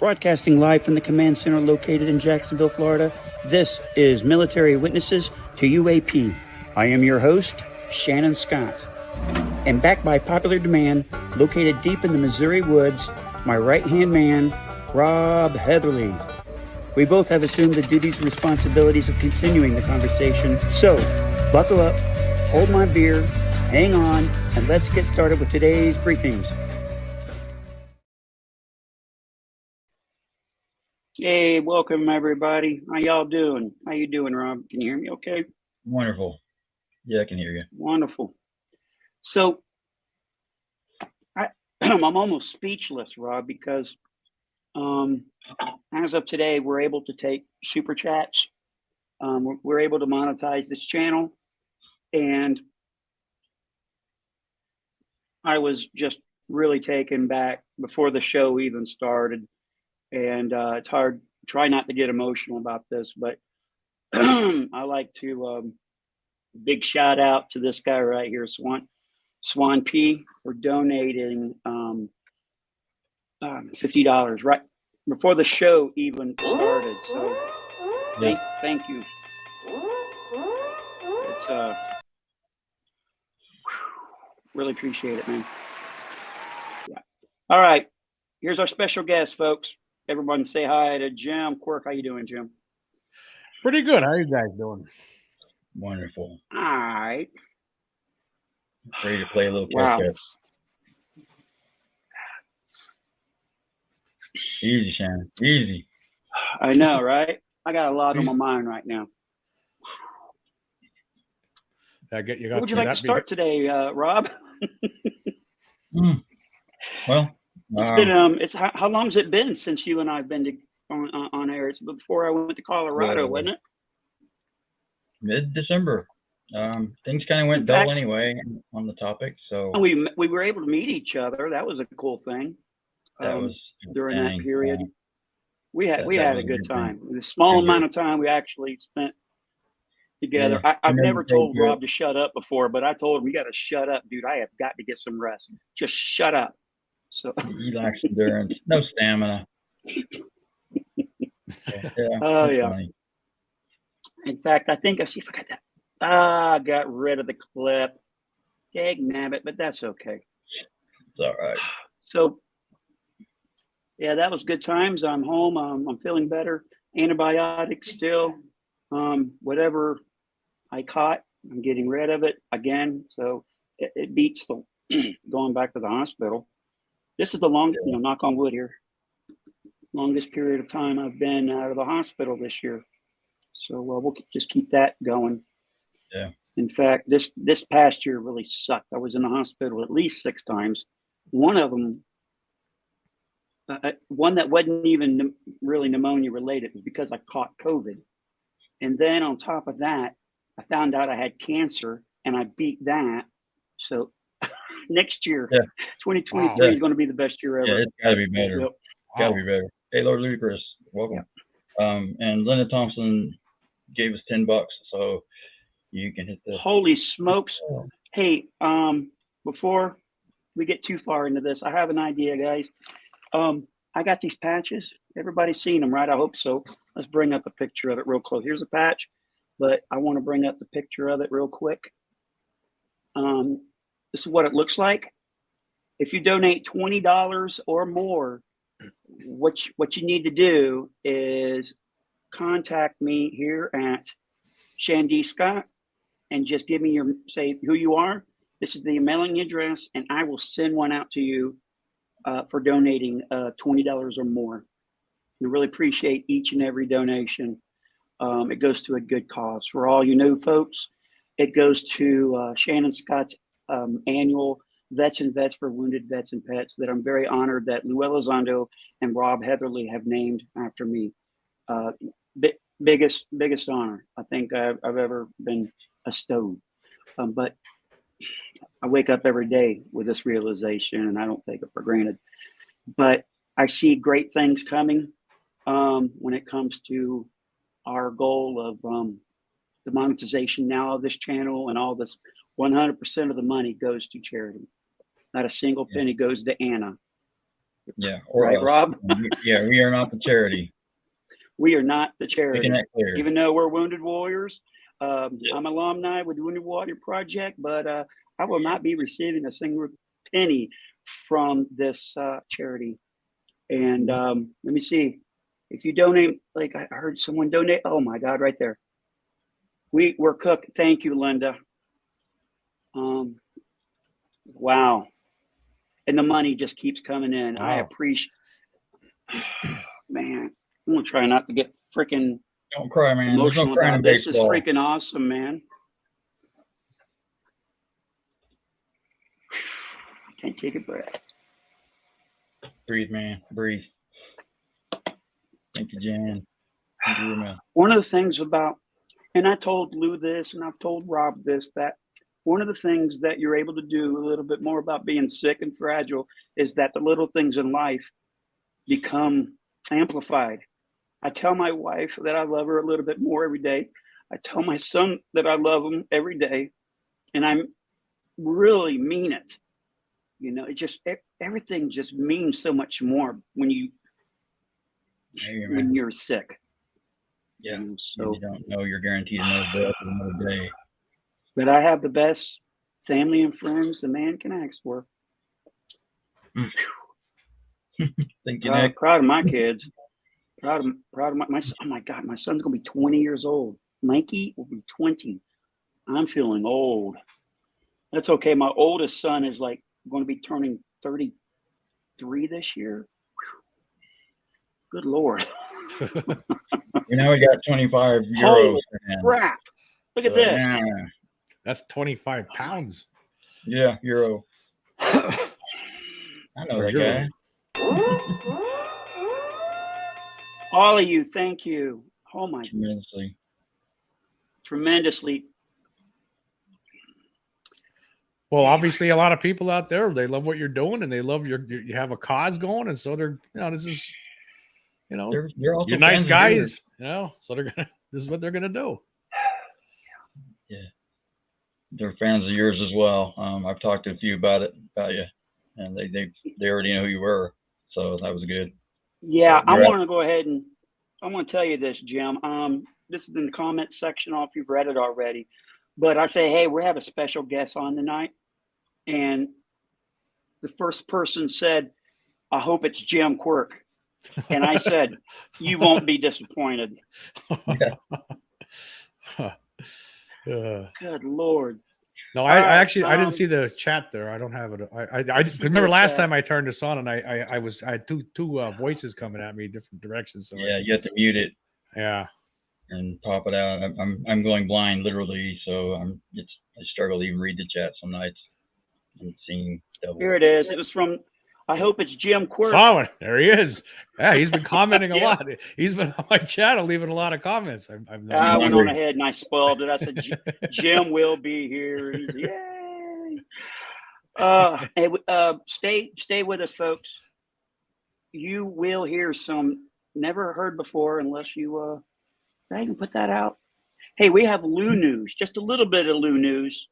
Broadcasting live from the command center located in Jacksonville, Florida, this is Military Witnesses to UAP. I am your host, Shannon Scott. And backed by popular demand, located deep in the Missouri woods, my right-hand man, Rob Heatherly. We both have assumed the duties and responsibilities of continuing the conversation. So, buckle up, hold my beer, hang on, and let's get started with today's briefings. Hey, welcome everybody. How y'all doing? How you doing, Rob? Can you hear me okay? Wonderful. Yeah, I can hear you. Wonderful. So I'm almost speechless, Rob, because as of today, we're able to take super chats. We're able to monetize this channel. And I was just really taken back before the show even started. And it's hard, try not to get emotional about this, but I like to big shout out to this guy right here, Swan P, for donating $50 right before the show even started. So thank you. It's really appreciate it, man. Yeah. All right, here's our special guest, folks. Everyone say hi to Jim Quirk. How you doing, Jim? Pretty good. How are you guys doing? Wonderful. All right. Ready to play a little Wow. catch. Easy, Shannon. Easy. I know, right? I got a lot on my mind right now. What would you like to start today, Rob? Well, it's been how long has it been since you and I've been on air? It's before I went to Colorado, wasn't it? Mid-December. Things kind of went dull anyway on the topic, so we were able to meet each other. That was a cool thing. That was during that period. We had a good time. The small amount of time we actually spent together. Yeah. I've never told Rob to shut up before, but I told him, "You got to shut up, dude. I have got to get some rest. Just shut up." So he lacks endurance, no stamina. Oh yeah. Funny. In fact, I think I see if I got that. I got rid of the clip. Dag nabbit, but that's okay. It's all right. So yeah, that was good times. I'm home. I'm feeling better. Antibiotics still. Whatever I caught, I'm getting rid of it again. So it beats the going back to the hospital. This is the longest, knock on wood here, longest period of time I've been out of the hospital this year. So we'll just keep that going. Yeah. In fact, this past year really sucked. I was in the hospital at least 6 times. One of them, one that wasn't even really pneumonia related, was because I caught COVID. And then on top of that, I found out I had cancer and I beat that. So next year, 2023 is going to be the best year ever. Yeah, it's got to be better. Yep. Got to be better. Hey, Lord Lucas, welcome. Yep. And Linda Thompson gave us $10, so you can hit the. Holy smokes! Oh. Hey, before we get too far into this, I have an idea, guys. I got these patches. Everybody's seen them, right? I hope so. Let's bring up a picture of it real close. Here's a patch, but I want to bring up the picture of it real quick. This is what it looks like. If you donate $20 or more, what you need to do is contact me here at Shandy Scott and just give me say who you are. This is the mailing address, and I will send one out to you for donating $20 or more. We really appreciate each and every donation. It goes to a good cause. For all you new folks, it goes to Shannon Scott's annual Vets and Vets for Wounded Vets and Pets that I'm very honored that Lue Elizondo and Rob Heatherly have named after me. Biggest honor I think I've ever been bestowed. But I wake up every day with this realization, and I don't take it for granted. But I see great things coming when it comes to our goal of the monetization now of this channel, and all this. 100% of the money goes to charity. Not a single penny goes to Anna. Yeah. Or Right, us. Rob? Yeah, we are not the charity. We are not the charity. Making that clear. Even though we're Wounded Warriors, Yeah. I'm alumni with the Wounded Warrior Project, but I will not be receiving a single penny from this charity. And let me see. If you donate, like I heard someone donate. Oh my God, right there. We're cooked. Thank you, Linda. Wow. And the money just keeps coming in. Wow. I appreciate, man, I'm gonna try not to get freaking Don't cry, man. There's no emotional crying in about this. Is baseball. freaking awesome, man. Can't take a breath. Breathe, man. Breathe. Thank you, Jan. Thank you, man. One of the things about, and I told Lou this, and I've told Rob this, that one of the things that you're able to do a little bit more about being sick and fragile is that the little things in life become amplified. I tell my wife that I love her a little bit more every day. I tell my son that I love him every day, and I really mean it. You know, it just everything just means so much more when you're sick. Yeah. You know, so You don't know you're guaranteed another death or another day. but I have the best family and friends a man can ask for. Thank you, Nick. Proud of my kids. Proud of my son. Oh my God, my son's gonna be 20 years old. Mikey will be 20. I'm feeling old. That's okay. My oldest son is like going to be turning 33 this year. Good Lord. You know, we got 25 euros. Holy man. crap. Look at this. Yeah. That's 25 pounds. Yeah, euro. I know Or that euro. guy. All of you, thank you. Oh my, tremendously. Well, obviously, a lot of people out there, they love what you're doing, and they love you have a cause going, and so they're, this is, They're also you're nice fans of yours. guys, so this is what they're gonna do. Yeah, they're fans of yours as well. I've talked to a few about you, and they already know who you were, so that was good. Yeah, I want to go ahead and I want to tell you this, Jim. This is in the comment section. If you've read it already, but I say, hey, we have a special guest on tonight, and the first person said, "I hope it's Jim Quirk," and I said, "You won't be disappointed." Good Lord. No, I actually I didn't see the chat there. I don't have it. I remember last time I turned this on, and I had two voices coming at me different directions. So yeah, you have to mute it. Yeah. And pop it out. I'm going blind literally, so I struggle to even read the chat some nights. I'm seeing double. Here it is. It was from. I hope it's Jim Quirk. Saw it. There he is. Yeah, he's been commenting a lot. He's been on my channel leaving a lot of comments. I went on ahead and I spoiled it. I said, Jim will be here. Yay. Stay with us, folks. You will hear some never heard before unless you did I even put that out? Hey, we have Lue news, just a little bit of Lue news.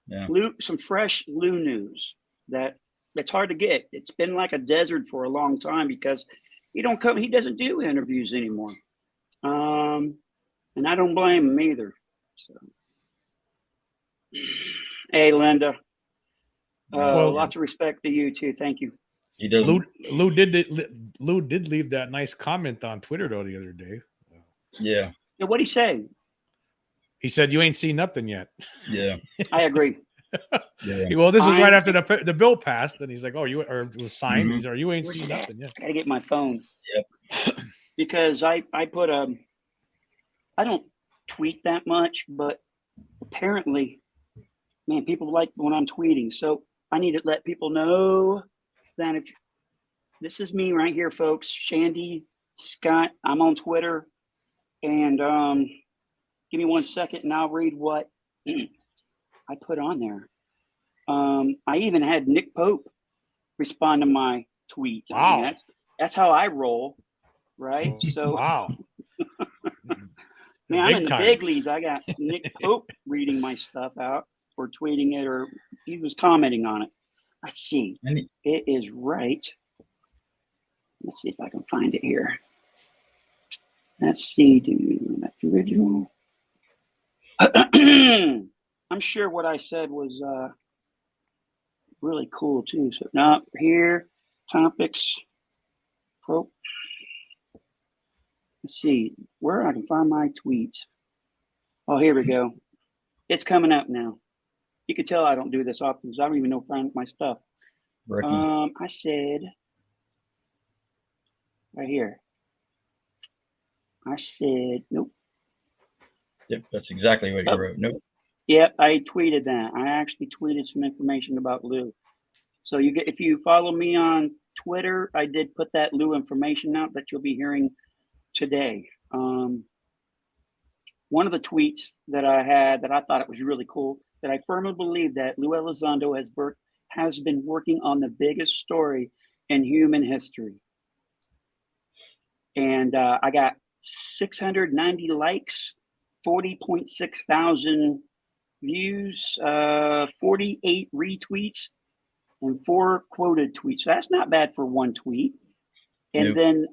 Yeah. Some fresh Lue news that's hard to get. It's been like a desert for a long time because he doesn't do interviews anymore. And I don't blame him either. So hey, Linda. Lots of respect to you too. Thank you. He does. Lou did leave that nice comment on Twitter though the other day. Yeah. What'd he say? He said, "You ain't seen nothing yet." Yeah. I agree. Yeah. Well, this was right after the bill passed, and he's like, "Oh, it was signed." Mm-hmm. He's like, "You ain't seen nothing yet." I gotta get my phone. Yep. Because I put I don't tweet that much, but apparently, man, people like when I'm tweeting. So I need to let people know that if this is me right here, folks, Shandy Scott. I'm on Twitter, and give me 1 second, and I'll read what I put on there. I even had Nick Pope respond to my tweet. Wow. I mean, that's how I roll, right? So wow. Man, I'm in the big leagues. I got Nick Pope reading my stuff out or tweeting it, or he was commenting on it. Let's see. It is right Let's see if I can find it here. Let's see, dude. That's the original. I'm sure what I said was really cool too. So now here, topics, pro. Let's see where I can find my tweets. Oh, here we go. It's coming up now. You can tell I don't do this often because I don't even know find my stuff. I said right here. I said nope. Yep, that's exactly what you wrote. Nope. Yep, I tweeted that. I actually tweeted some information about Lue. So you get if you follow me on Twitter, I did put that Lue information out that you'll be hearing today. One of the tweets that I had that I thought it was really cool, that I firmly believe that Lue Elizondo has been working on the biggest story in human history. And I got 690 likes, 40.6 thousand views, 48 retweets, and 4 quoted tweets. So that's not bad for one tweet. And then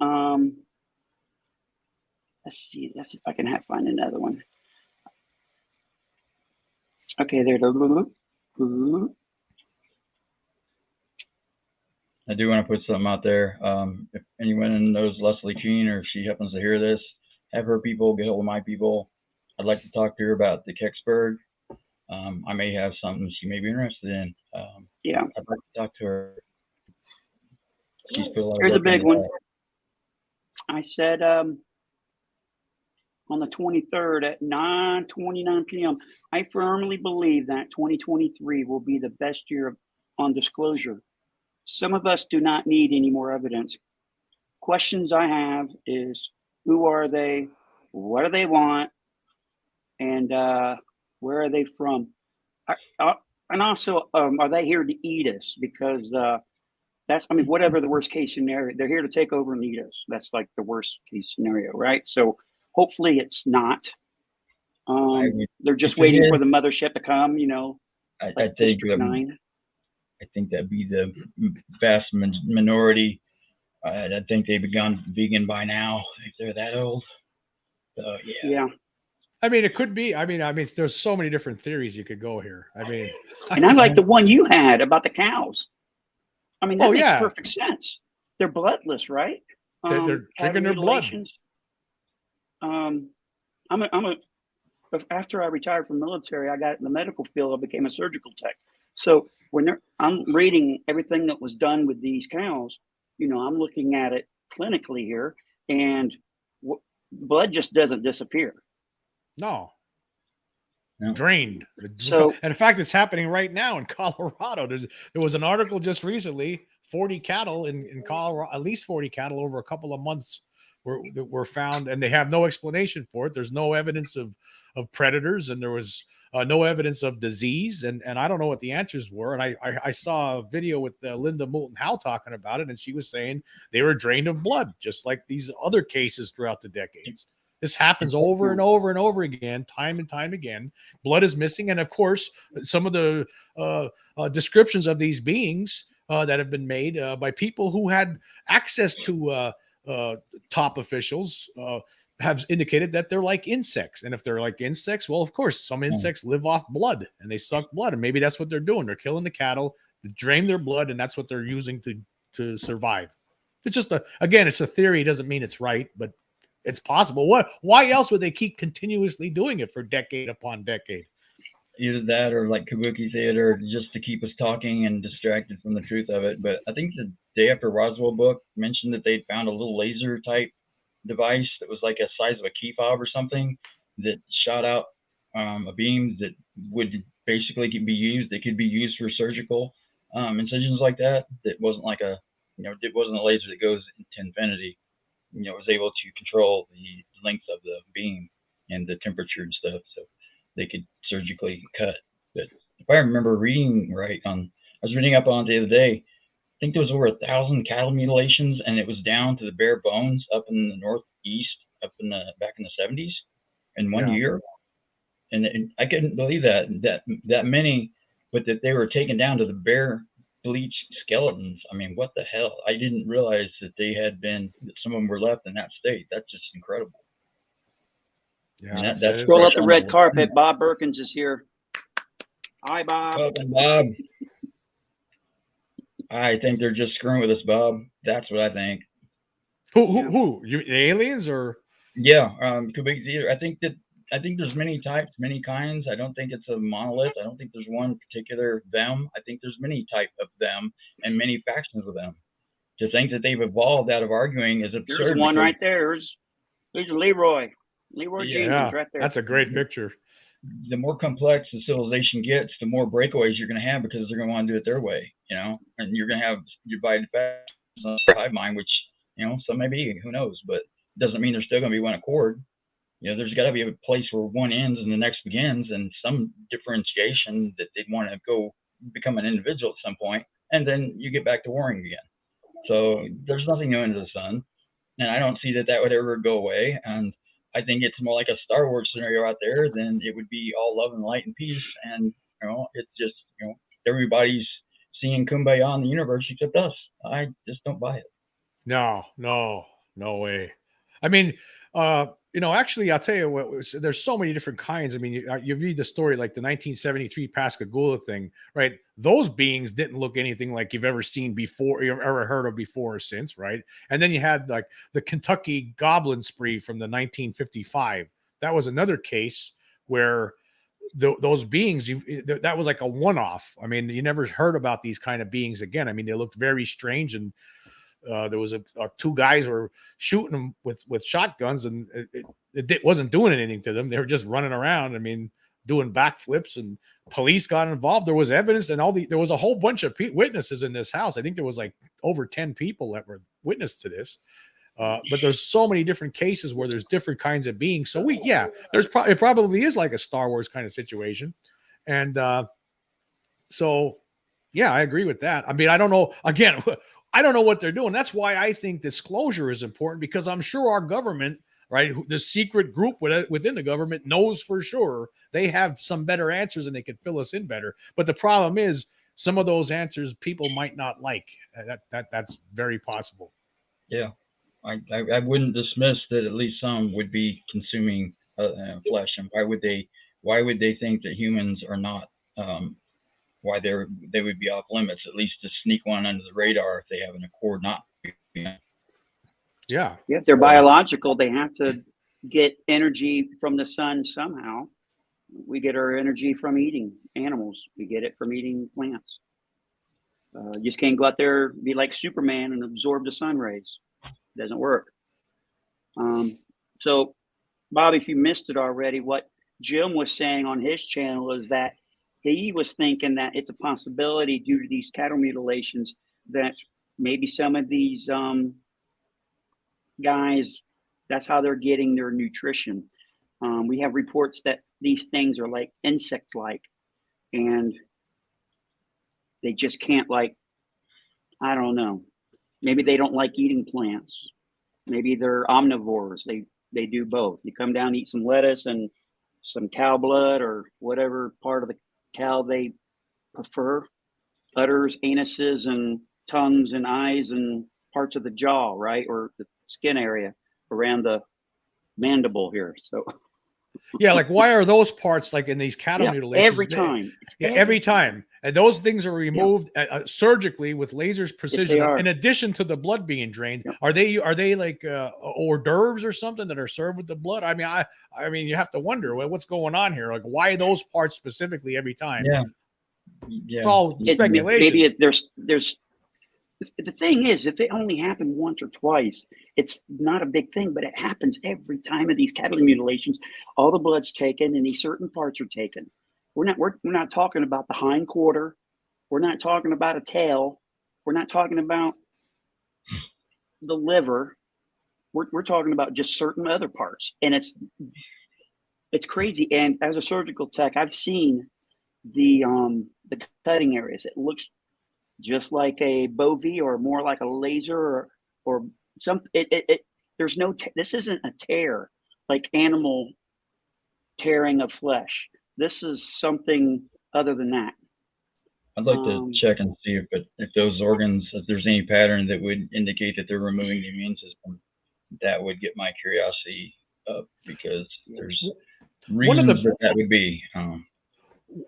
let's see if I can find another one. Okay, there. I do want to put something out there. If anyone knows Leslie Keene, or if she happens to hear this, have her people get hold of my people. I'd like to talk to her about the Kecksburg. I may have something she may be interested in. Yeah, I'd like to talk to her. She's put a lot of here's a work big into one. that. I said on the 23rd at 9:29 p.m. I firmly believe that 2023 will be the best year on disclosure. Some of us do not need any more evidence. Questions I have is, who are they? What do they want? And where are they from? And also, are they here to eat us? Because whatever the worst case scenario, they're here to take over and eat us. That's like the worst case scenario, right? So hopefully it's not. They're just waiting for the mothership to come, like I think District 9. I think that'd be the vast minority. I think they've begun vegan by now, if they're that old. So Yeah. I mean, it could be. I mean, there's so many different theories you could go here. And I like the one you had about the cows. I mean, that makes yeah, perfect sense. They're bloodless, right? They're drinking their blood. After I retired from military, I got in the medical field. I became a surgical tech. So I'm reading everything that was done with these cows. I'm looking at it clinically here, and blood just doesn't disappear. No. Drained. So, and in fact, it's happening right now in Colorado. There was an article just recently, 40 cattle in Colorado, at least 40 cattle over a couple of months were found, and they have no explanation for it. There's no evidence of predators, and there was no evidence of disease, and I don't know what the answers were. And I saw a video with Linda Moulton Howe talking about it, and she was saying they were drained of blood, just like these other cases throughout the decades. This happens over and over and over again, time and time again. Blood is missing. And of course, some of the descriptions of these beings that have been made by people who had access to top officials have indicated that they're like insects. And if they're like insects, well, of course, some insects live off blood and they suck blood. And maybe that's what they're doing. They're killing the cattle, they drain their blood, and that's what they're using to survive. It's just again, it's a theory. It doesn't mean it's right, but it's possible. Why else would they keep continuously doing it for decade upon decade? Either that, or like Kabuki theater, just to keep us talking and distracted from the truth of it. But I think the Day After Roswell book mentioned that they'd found a little laser type device that was like a size of a key fob or something that shot out a beam that would basically be used. That could be used for surgical incisions like that. That wasn't like it wasn't a laser that goes into infinity. Was able to control the length of the beam and the temperature and stuff, so they could surgically cut. But if I remember reading right, I was reading up on it the other day. I think there was over 1,000 cattle mutilations, and it was down to the bare bones up in the Northeast, back in the 70s, in 1 year. And I couldn't believe that many, but that they were taken down to the bare bleached skeletons. I mean, what the hell? I didn't realize that that some of them were left in that state. That's just incredible. Yeah, That's roll fresh out the on red carpet. Bob Perkins is here. Hi, Bob. Welcome, Bob. I think they're just screwing with us, Bob. That's what I think. Who? You, the aliens or? Yeah, Kubik Theater. I think there's many types, many kinds. I don't think it's a monolith. I don't think there's one particular them. I think there's many types of them and many factions of them. To think that they've evolved out of arguing is absurd. There's one right there. There's Leroy Jenkins right there. That's a great picture. The more complex the civilization gets, the more breakaways you're going to have because they're going to want to do it their way, and you're going to have divided factions on the hive mind, which, some may be, who knows, but it doesn't mean there's still going to be one accord. There's got to be a place where one ends and the next begins, and some differentiation that they'd want to go become an individual at some point, and then you get back to warring again. So there's nothing new under the sun, and I don't see that would ever go away. And I think it's more like a Star Wars scenario out there than it would be all love and light and peace. And, it's just, everybody's seeing Kumbaya in the universe except us. I just don't buy it. No way. I mean, actually, I'll tell you what, there's so many different kinds. I mean, you read the story like the 1973 Pascagoula thing, right? Those beings didn't look anything like you've ever seen before, you've ever heard of before or since, right? And then you had like the Kentucky goblin spree from the 1955. That was another case where those beings, that was like a one-off. I mean, you never heard about these kind of beings again. I mean, they looked very strange, and there was two guys were shooting them with shotguns, and it wasn't doing anything to them. They were just running around. I mean, doing backflips, and police got involved. There was evidence, and there was a whole bunch of witnesses in this house. I think there was like over 10 people that were witness to this. But there's so many different cases where there's different kinds of beings. So it probably is like a Star Wars kind of situation. And so, yeah, I agree with that. I mean, I don't know. Again, I don't know what they're doing. That's why I think disclosure is important, because I'm sure our government, right, the secret group within the government knows for sure they have some better answers and they can fill us in better. But the problem is some of those answers people might not like. That's very possible. Yeah. I wouldn't dismiss that at least some would be consuming flesh, and why would they think that humans are not? Why they would be off limits, at least to sneak one under the radar if they have an accord not. Yeah. If they're biological, they have to get energy from the sun somehow. We get our energy from eating animals. We get it from eating plants. You just can't go out there, be like Superman and absorb the sun rays. It doesn't work. So, Bob, if you missed it already, what Jim was saying on his channel is that he was thinking that it's a possibility due to these cattle mutilations that maybe some of these guys, that's how they're getting their nutrition. We have reports that these things are like insect-like, and they just can't, like, I don't know. Maybe they don't like eating plants. Maybe they're omnivores. They do both. You come down, eat some lettuce and some cow blood or whatever part of the cow they prefer. Udders, anuses, and tongues and eyes and parts of the jaw, right? Or the skin area around the mandible here. So yeah, like why are those parts like in these cattle mutilations? Every time. Every time. And those things are removed surgically with lasers precision. Yes, in addition to the blood being drained. Are they like hors d'oeuvres or something that are served with the blood? I mean, you have to wonder what's going on here. Like, why those parts specifically every time? Yeah. It's all speculation. Maybe there's the thing is, if it only happened once or twice, it's not a big thing, but it happens every time of these cattle mutilations. All the blood's taken and these certain parts are taken. We're not talking about the hind quarter. We're not talking about a tail. We're not talking about the liver. We're talking about just certain other parts. And it's crazy. And as a surgical tech, I've seen the cutting areas. It looks just like a bovie or more like a laser or something. There's no, this isn't a tear like animal tearing of flesh. This is something other than that. I'd like to check and see if those organs, if there's any pattern that would indicate that they're removing the immune system. That would get my curiosity up, because there's reasons that would be.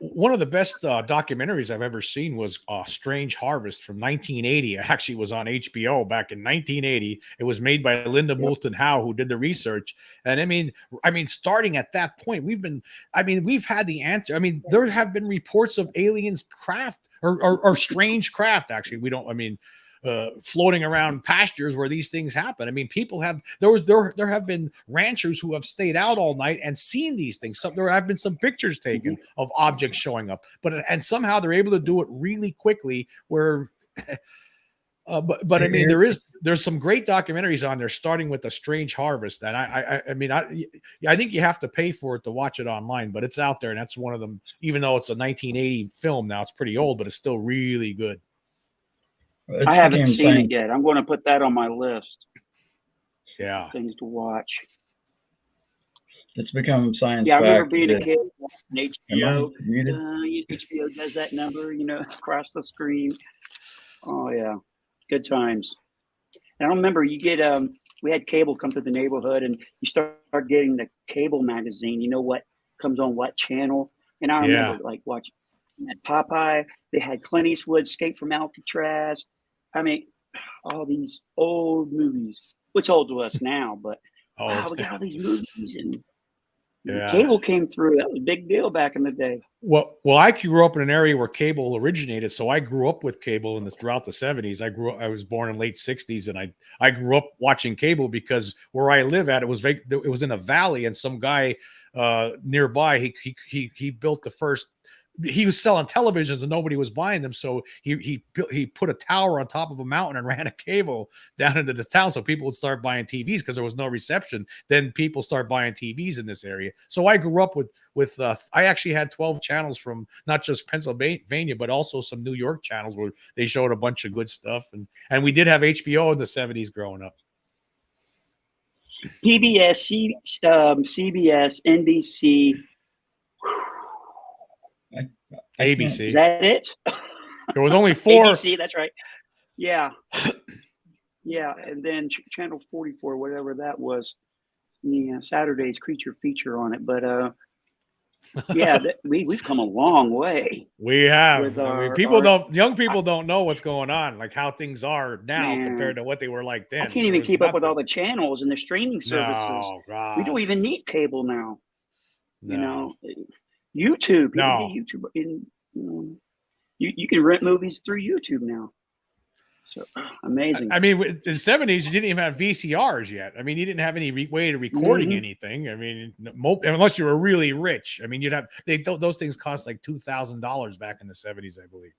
One of the best documentaries I've ever seen was Strange Harvest from 1980. It actually was on HBO back in 1980. It was made by Linda Moulton Howe, who did the research. And I mean, starting at that point, we've had the answer. I mean, there have been reports of aliens craft or strange craft. Actually, floating around pastures where these things happen. I mean, people have there have been ranchers who have stayed out all night and seen these things. There have been some pictures taken of objects showing up, and somehow they're able to do it really quickly. Where, but I mean, there's some great documentaries on there, starting with A Strange Harvest, and I think you have to pay for it to watch it online, but it's out there, and that's one of them. Even though it's a 1980 film now, it's pretty old, but it's still really good. I haven't seen it yet. I'm going to put that on my list. Yeah. Things to watch. It's become science. Yeah, I remember being a kid watching HBO. HBO does that number, across the screen. Oh, yeah. Good times. And I remember we had cable come to the neighborhood, and you start getting the cable magazine. You know what comes on what channel. And I remember watching Popeye. They had Clint Eastwood, Escape from Alcatraz. I mean, all these old movies, which old to us now, but we got all these movies, and cable came through. That was a big deal back in the day. Well, I grew up in an area where cable originated, so I grew up with cable throughout the 70s. I was born in late 60s, and I grew up watching cable because where I live at, it was in a valley, and some guy nearby he built the first. He was selling televisions and nobody was buying them, so he put a tower on top of a mountain and ran a cable down into the town, so people would start buying TVs because there was no reception. Then people start buying TVs in this area. So I grew up with I actually had 12 channels from not just Pennsylvania but also some New York channels where they showed a bunch of good stuff, and we did have HBO in the 70s growing up. PBS, CBS, NBC. ABC. Is that it? There was only 4. ABC, that's right. Yeah. Yeah. And then Channel 44, whatever that was. Yeah, Saturday's creature feature on it. But yeah, we've come a long way. We have. Young people don't know what's going on, like how things are now compared to what they were like then. I can't even keep up with all the channels and the streaming services. No, God. We don't even need cable now. No. YouTube. No. YouTube. You can rent movies through YouTube now. So amazing. I mean, in the 70s, you didn't even have VCRs yet. I mean, you didn't have any way of recording anything. I mean, unless you were really rich. I mean, you'd have those things cost like $2,000 back in the 70s, I believe.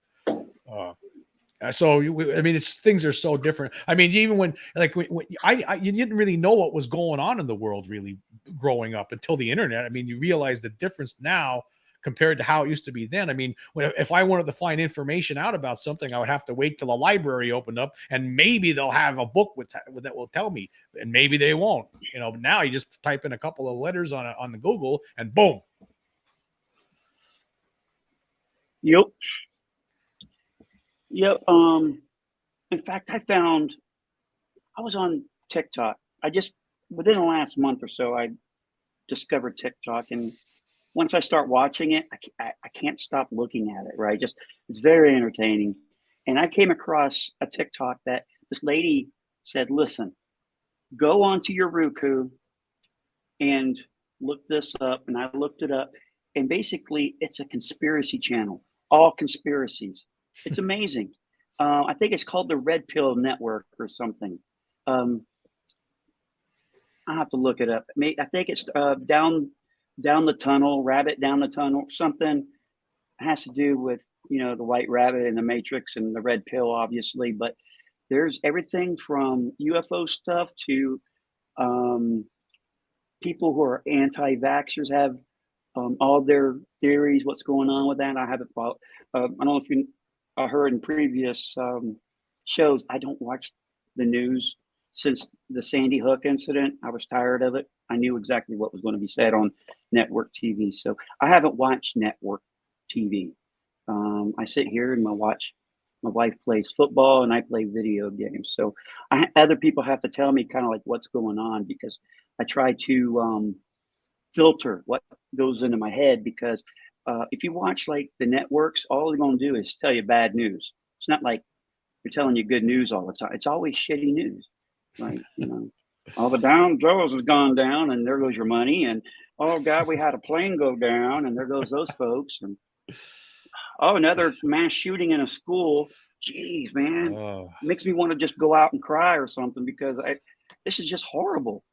So I mean, things are so different. I mean, even when you didn't really know what was going on in the world really growing up until the internet. I mean, you realize the difference now compared to how it used to be then. I mean, if I wanted to find information out about something, I would have to wait till the library opened up, and maybe they'll have a book that will tell me, and maybe they won't. Now you just type in a couple of letters on the Google, and boom. Yep. In fact, I was on TikTok. Within the last month or so, I discovered TikTok, and once I start watching it, I can't stop looking at it, right? It's very entertaining. And I came across a TikTok that this lady said, listen, go onto your Roku and look this up. And I looked it up, and basically it's a conspiracy channel, all conspiracies. It's amazing. I think it's called the Red Pill Network or something. I'll have to look it up. I think it's down the tunnel, rabbit down the tunnel, something has to do with, the white rabbit and the Matrix and the red pill, obviously. But there's everything from UFO stuff to people who are anti-vaxxers have all their theories, what's going on with that. I haven't followed. I don't know if you heard in previous shows, I don't watch the news. Since the Sandy Hook incident, I was tired of it. I knew exactly what was going to be said on network TV. So I haven't watched network TV. I sit here and my wife plays football and I play video games. So other people have to tell me kind of like what's going on, because I try to filter what goes into my head, because if you watch like the networks, all they're going to do is tell you bad news. It's not like they're telling you good news all the time. It's always shitty news. Like, all the Dow Jones has gone down and there goes your money. And oh God, we had a plane go down and there goes those folks. And oh, another mass shooting in a school. Jeez, man, makes me want to just go out and cry or something, because this is just horrible.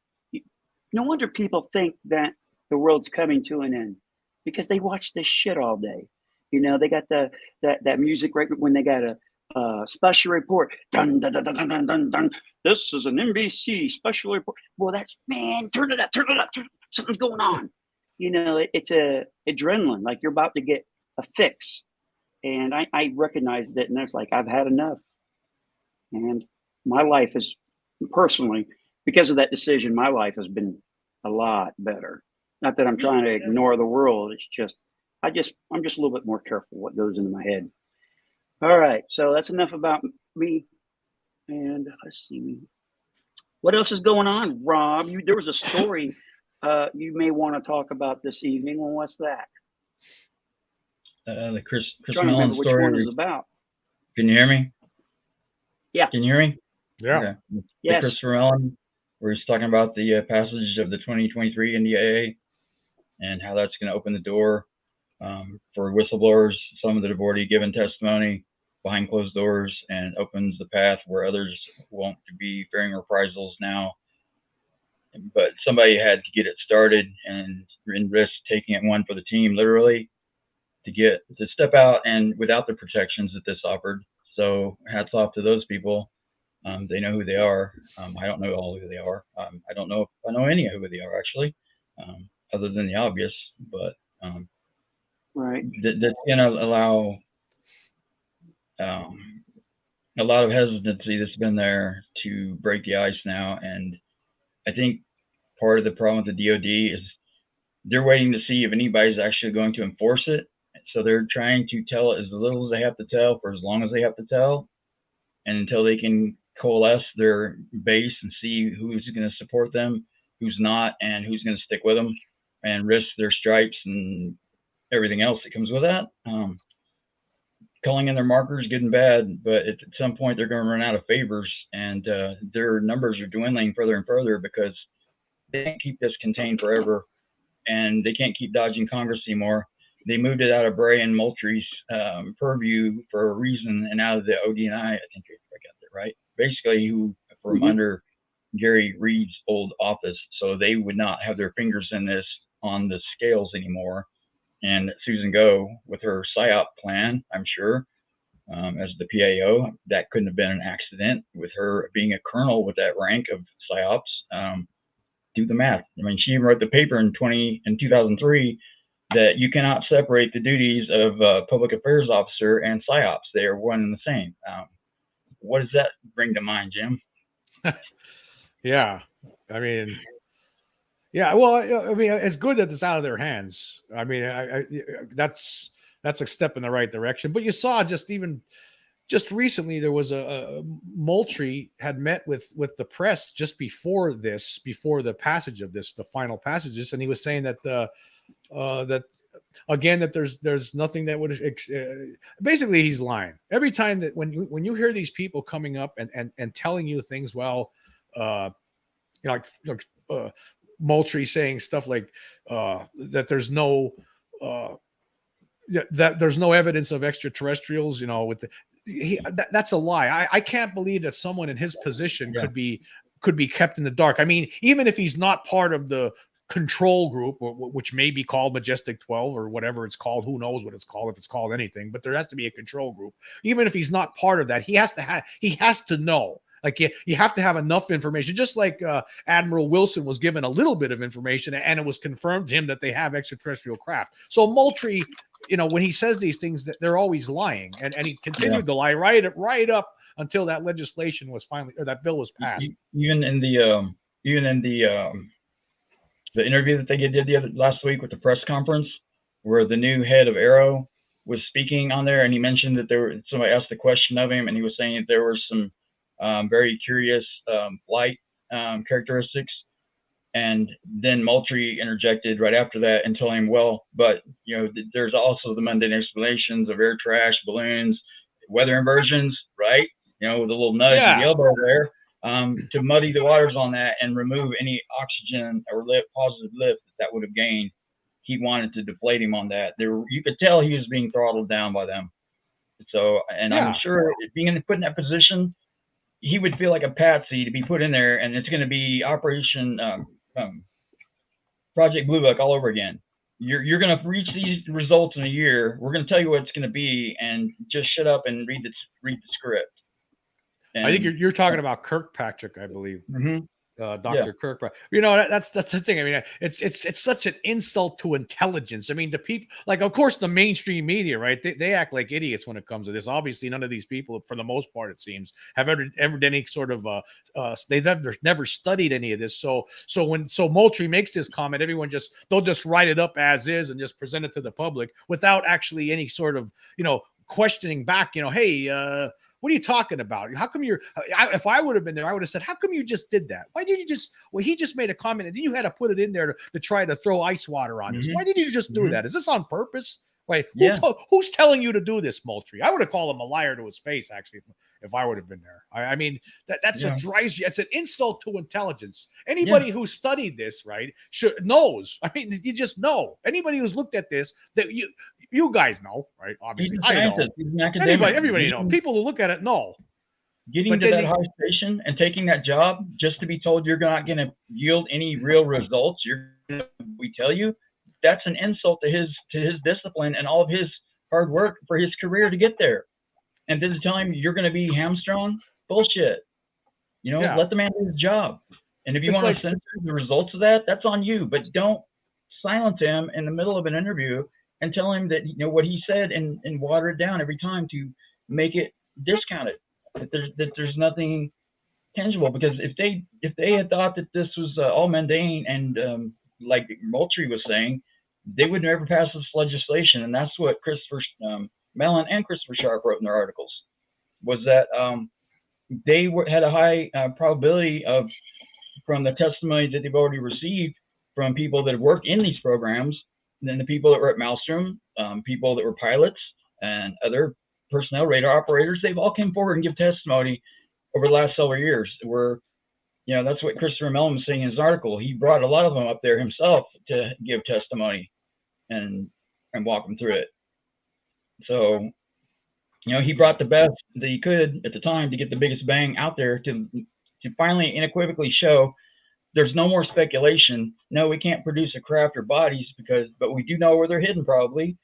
No wonder people think that the world's coming to an end, because they watch this shit all day. They got that music right when they got a special report. Dun, dun, dun, dun, dun, dun, dun. This is an NBC special report. Well, that's, man, turn it up. Something's going on. It's a adrenaline, like you're about to get a fix. And I recognized it, and it's like, I've had enough. And my life is, personally, because of that decision, my life has been a lot better. Not that I'm trying to ignore the world. It's just, I'm just a little bit more careful what goes into my head. All right. So that's enough about me. And let's see. What else is going on, Rob? There was a story you may want to talk about this evening. Well, what's that? The Chris trying to remember which one is about. Can you hear me? Yeah. Can you hear me? Yeah. Okay. Yes. Christopher Mellon, we're just talking about the passage of the 2023 NDAA and how that's going to open the door for whistleblowers. Some that have already given testimony behind closed doors, and opens the path where others won't be fearing reprisals now. But somebody had to get it started and risk taking it one for the team, literally, to step out and without the protections that this offered. So hats off to those people. They know who they are. I don't know all who they are. I don't know if I know any of who they are, actually, other than the obvious. But right, that's going to allow a lot of hesitancy that's been there to break the ice now. And I think part of the problem with the DoD is they're waiting to see if anybody's actually going to enforce it. So they're trying to tell as little as they have to tell for as long as they have to tell, and until they can coalesce their base and see who's going to support them, who's not, and who's going to stick with them and risk their stripes and everything else that comes with that. Calling in their markers, good and bad, but at some point they're going to run out of favors, and their numbers are dwindling further and further because they can't keep this contained forever, and they can't keep dodging Congress anymore. They moved it out of Bray and Moultrie's purview for a reason, and out of the ODNI, I think I got that right. Basically, who from under Gary Reed's old office, so they would not have their fingers in this on the scales anymore. And Susan Go, with her PSYOP plan, I'm sure, as the PAO, that couldn't have been an accident. With her being a colonel with that rank of PSYOPs, do the math. I mean, she even wrote the paper in 2003 that you cannot separate the duties of a public affairs officer and PSYOPs. They are one and the same. What does that bring to mind, Jim? Yeah, I mean, yeah. Well, I mean, it's good that it's out of their hands. I mean, that's a step in the right direction. But you saw just recently there was a Moultrie had met with the press just before the passage of this, the final passages, and he was saying that that again, that there's nothing that would basically he's lying every time that when you hear these people coming up and telling you things, well, Moultrie saying stuff like that there's no that there's no evidence of extraterrestrials, that's a lie. I can't believe that someone in his position could be kept in the dark. I mean, even if he's not part of the control group, which may be called Majestic 12 or whatever it's called, who knows what it's called, if it's called anything, but there has to be a control group. Even if he's not part of that, he has to know. Like you have to have enough information, just like Admiral Wilson was given a little bit of information and it was confirmed to him that they have extraterrestrial craft. So Moultrie, when he says these things, that they're always lying, and he continued to lie right up until that legislation was finally, or that bill was passed. Even in the interview that they did last week with the press conference, where the new head of Aero was speaking on there, and he mentioned that somebody asked a question of him, and he was saying that there were some very curious flight characteristics. And then Moultrie interjected right after that and told him, well, but there's also the mundane explanations of air trash, balloons, weather inversions, right? With a little nudge of the elbow there, to muddy the waters on that and remove any oxygen or positive lift that would have gained. He wanted to deflate him on that. You could tell he was being throttled down by them. So, and I'm sure being put in that position, he would feel like a patsy to be put in there, and it's going to be Operation Project Blue Book all over again. You're going to reach these results in a year. We're going to tell you what it's going to be, and just shut up and read the script. And, I think you're talking about Kirkpatrick, I believe. Mm-hmm. Dr. Quirk. That's the thing. I mean, it's such an insult to intelligence. I mean, the people, like, of course, the mainstream media, right? They act like idiots when it comes to this. Obviously, none of these people, for the most part, it seems, have ever done any sort of they've never studied any of this. So when Moultrie makes this comment, they'll just write it up as is and just present it to the public without actually any sort of questioning back. Hey, what are you talking about? How come if I would have been there, I would have said, how come you just did that? Why did you he just made a comment and then you had to put it in there to try to throw ice water on us. Why did you just do that? Is this on purpose? Wait, who's telling you to do this, Moultrie? I would have called him a liar to his face, actually, if I would have been there. I mean, that's what drives you. It's an insult to intelligence. Anybody who studied this, right, knows. I mean, you just know. Anybody who's looked at this, that you guys know, right? Obviously, I know. Everybody knows. People who look at it know. Getting to that high station and taking that job just to be told you're not going to yield any real results, we tell you, that's an insult to his discipline and all of his hard work for his career to get there. And then to tell him you're going to be hamstrung, bullshit. Let the man do his job. And if you want to censor the results of that, that's on you. But don't silence him in the middle of an interview and tell him that what he said and water it down every time to make it discounted. That there's nothing tangible. Because if they had thought that this was all mundane and like Moultrie was saying, they would never pass this legislation. And that's what Christopher Mellon and Christopher Sharp wrote in their articles, was that they had a high probability of, from the testimony that they've already received from people that have worked in these programs, and then the people that were at Maelstrom, people that were pilots and other personnel, radar operators, they've all came forward and give testimony over the last several years, where that's what Christopher Mellon was saying in his article. He brought a lot of them up there himself to give testimony and walk them through it. So, he brought the best that he could at the time to get the biggest bang out there to finally unequivocally show there's no more speculation. No, we can't produce a craft or bodies but we do know where they're hidden probably.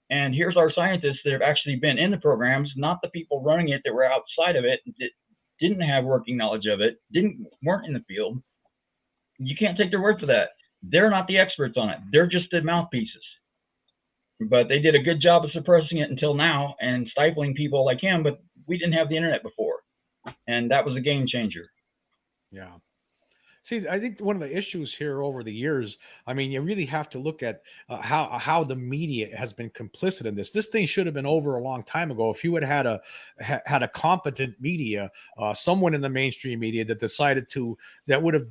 And here's our scientists that have actually been in the programs, not the people running it that were outside of it, that didn't have working knowledge of it, weren't in the field. You can't take their word for that. They're not the experts on it. They're just the mouthpieces. But they did a good job of suppressing it until now and stifling people like him. But we didn't have the internet before, and that was a game changer. Yeah. See, I think one of the issues here over the years, I mean, you really have to look at how the media has been complicit in this. This thing should have been over a long time ago. If you had a competent media, someone in the mainstream media that decided that would have,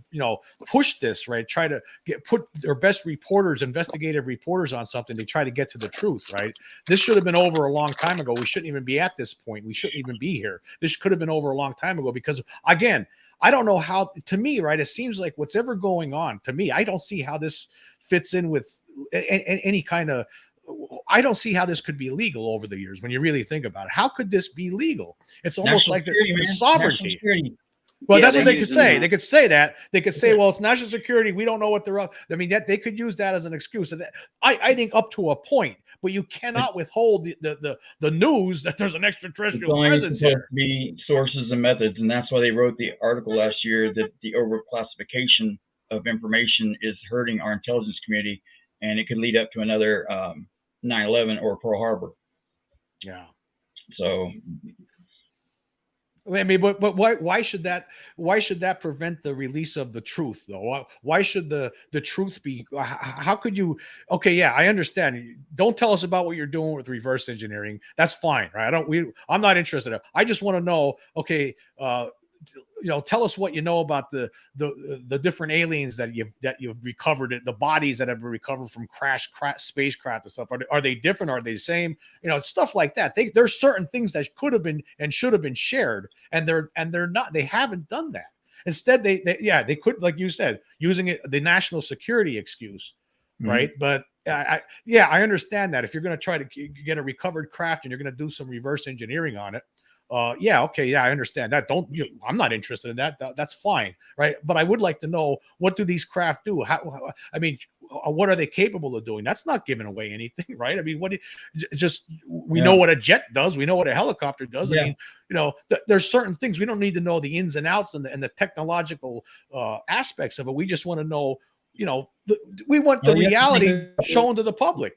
pushed this, right? Try to put their best reporters, investigative reporters on something to try to get to the truth, right? This should have been over a long time ago. We shouldn't even be at this point. We shouldn't even be here. This could have been over a long time ago because, again, I don't know how, to me, right, it seems like what's ever going on, to me, I don't see how this fits in with any kind of, I don't see how this could be legal over the years when you really think about it. How could this be legal? It's almost like there's sovereignty. Well, that's what they could say. They could say that. They could say, well, it's national security. We don't know what they're up. I mean, that they could use that as an excuse. And I think up to a point, but you cannot withhold the news that there's an extraterrestrial presence here. Supposed to be sources and methods, and that's why they wrote the article last year that the overclassification of information is hurting our intelligence community, and it could lead up to another 9/11 or Pearl Harbor. Yeah. So. I mean, but why should that prevent the release of the truth though? Why should the truth be? How could you? Okay, yeah, I understand. Don't tell us about what you're doing with reverse engineering. That's fine, right? I'm not interested. I just want to know. Okay, tell us what you know about the different aliens that you've recovered, the bodies that have been recovered from spacecraft and stuff. Are they different? Are they the same? Stuff like that. There's certain things that could have been and should have been shared, and they're not. They haven't done that. Instead, they could, like you said, using the national security excuse, right? But I understand that if you're going to try to get a recovered craft and you're going to do some reverse engineering on it. I understand that. I'm not interested in that. That's fine, right? But I would like to know, what do these craft do? What are they capable of doing? That's not giving away anything, right? I mean, we know what a jet does. We know what a helicopter does. Yeah. I mean, there's certain things we don't need to know the ins and outs and the technological aspects of it. We just want to know, we want the reality shown to the public.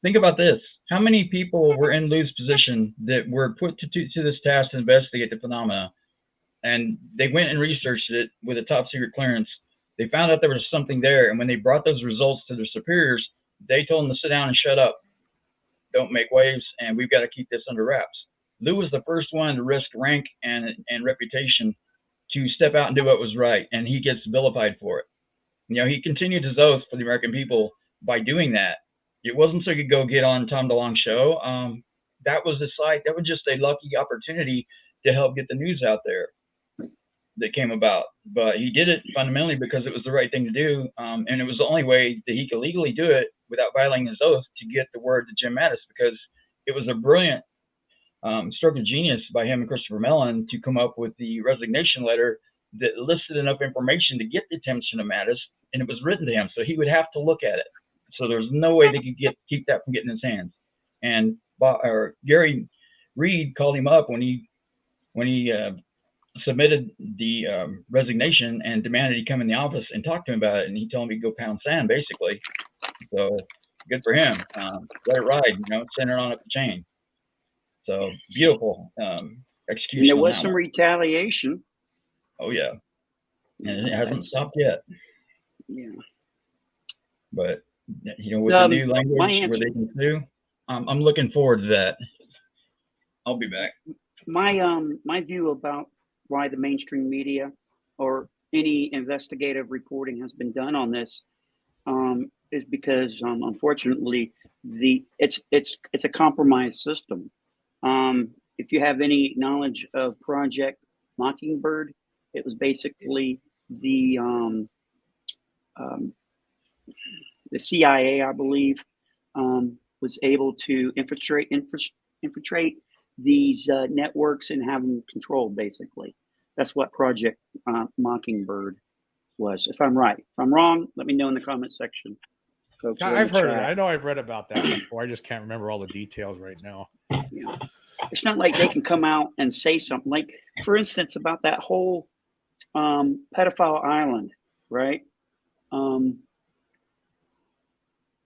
Think about this. How many people were in Lue's position that were put to this task to investigate the phenomena? And they went and researched it with a top secret clearance. They found out there was something there. And when they brought those results to their superiors, they told them to sit down and shut up. Don't make waves. And we've got to keep this under wraps. Lue was the first one to risk rank and reputation to step out and do what was right. And he gets vilified for it. He continued his oath for the American people by doing that. It wasn't so he could go get on Tom DeLonge's show. That was just a lucky opportunity to help get the news out there that came about. But he did it fundamentally because it was the right thing to do. And it was the only way that he could legally do it without violating his oath to get the word to Jim Mattis, because it was a brilliant stroke of genius by him and Christopher Mellon to come up with the resignation letter that listed enough information to get the attention of Mattis, and it was written to him. So he would have to look at it. So there's no way they could keep that from getting in his hands. And Gary Reed called him up when he submitted the resignation and demanded he come in the office and talk to him about it. And he told him he'd go pound sand, basically. So good for him. Let it ride, send it on up the chain. So beautiful execution. And there was some retaliation. Oh yeah, and it hasn't stopped yet. Yeah. But with the new language where they can sue, I'm looking forward to that. I'll be back. My view about why the mainstream media or any investigative reporting has been done on this is because unfortunately it's a compromised system. If you have any knowledge of Project Mockingbird, it was basically the CIA, I believe, was able to infiltrate these networks and have them controlled, basically. That's what Project Mockingbird was, if I'm right. If I'm wrong, let me know in the comment section, folks. I've heard of it. I know I've read about that before. I just can't remember all the details right now. Yeah. It's not like they can come out and say something. Like, for instance, about that whole pedophile island, right?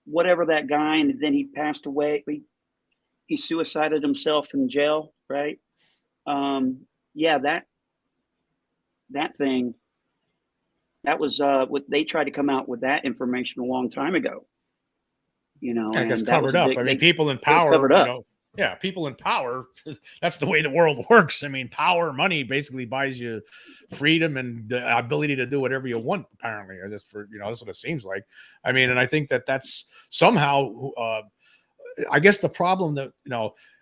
Whatever that guy, and then he passed away. He suicided himself in jail, right? That thing, that was what they tried to come out with that information a long time ago. I guess covered up. I mean, people in power, covered up. People in power. That's the way the world works. I mean, power, money basically buys you freedom and the ability to do whatever you want. Apparently, or that's what it seems like. I mean, and I think that's somehow. I guess the problem that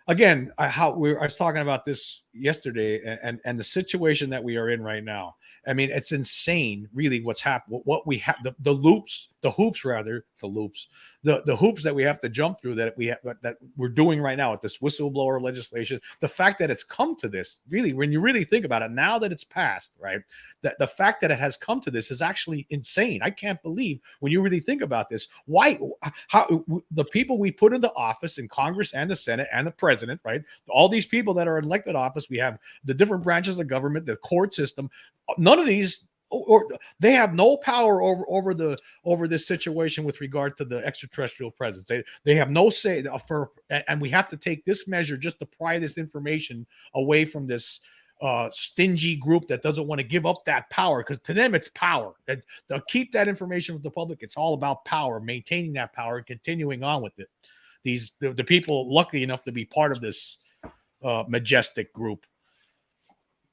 again, I was talking about this yesterday, and the situation that we are in right now. I mean, it's insane, really, what's happened. What we have, the hoops that we have to jump through, that we're doing right now with this whistleblower legislation. The fact that it's come to this, really, when you really think about it, now that it's passed, right? That the fact that it has come to this is actually insane. I can't believe, when you really think about this, how the people we put into office in Congress and the Senate and the president, right? All these people that are in elected office, we have the different branches of government, the court system. None of these, or they have no power over this situation with regard to the extraterrestrial presence. They have no say and we have to take this measure just to pry this information away from this stingy group that doesn't want to give up that power, because to them it's power. That they'll keep that information with the public. It's all about power, maintaining that power, and continuing on with it. The people lucky enough to be part of this majestic group.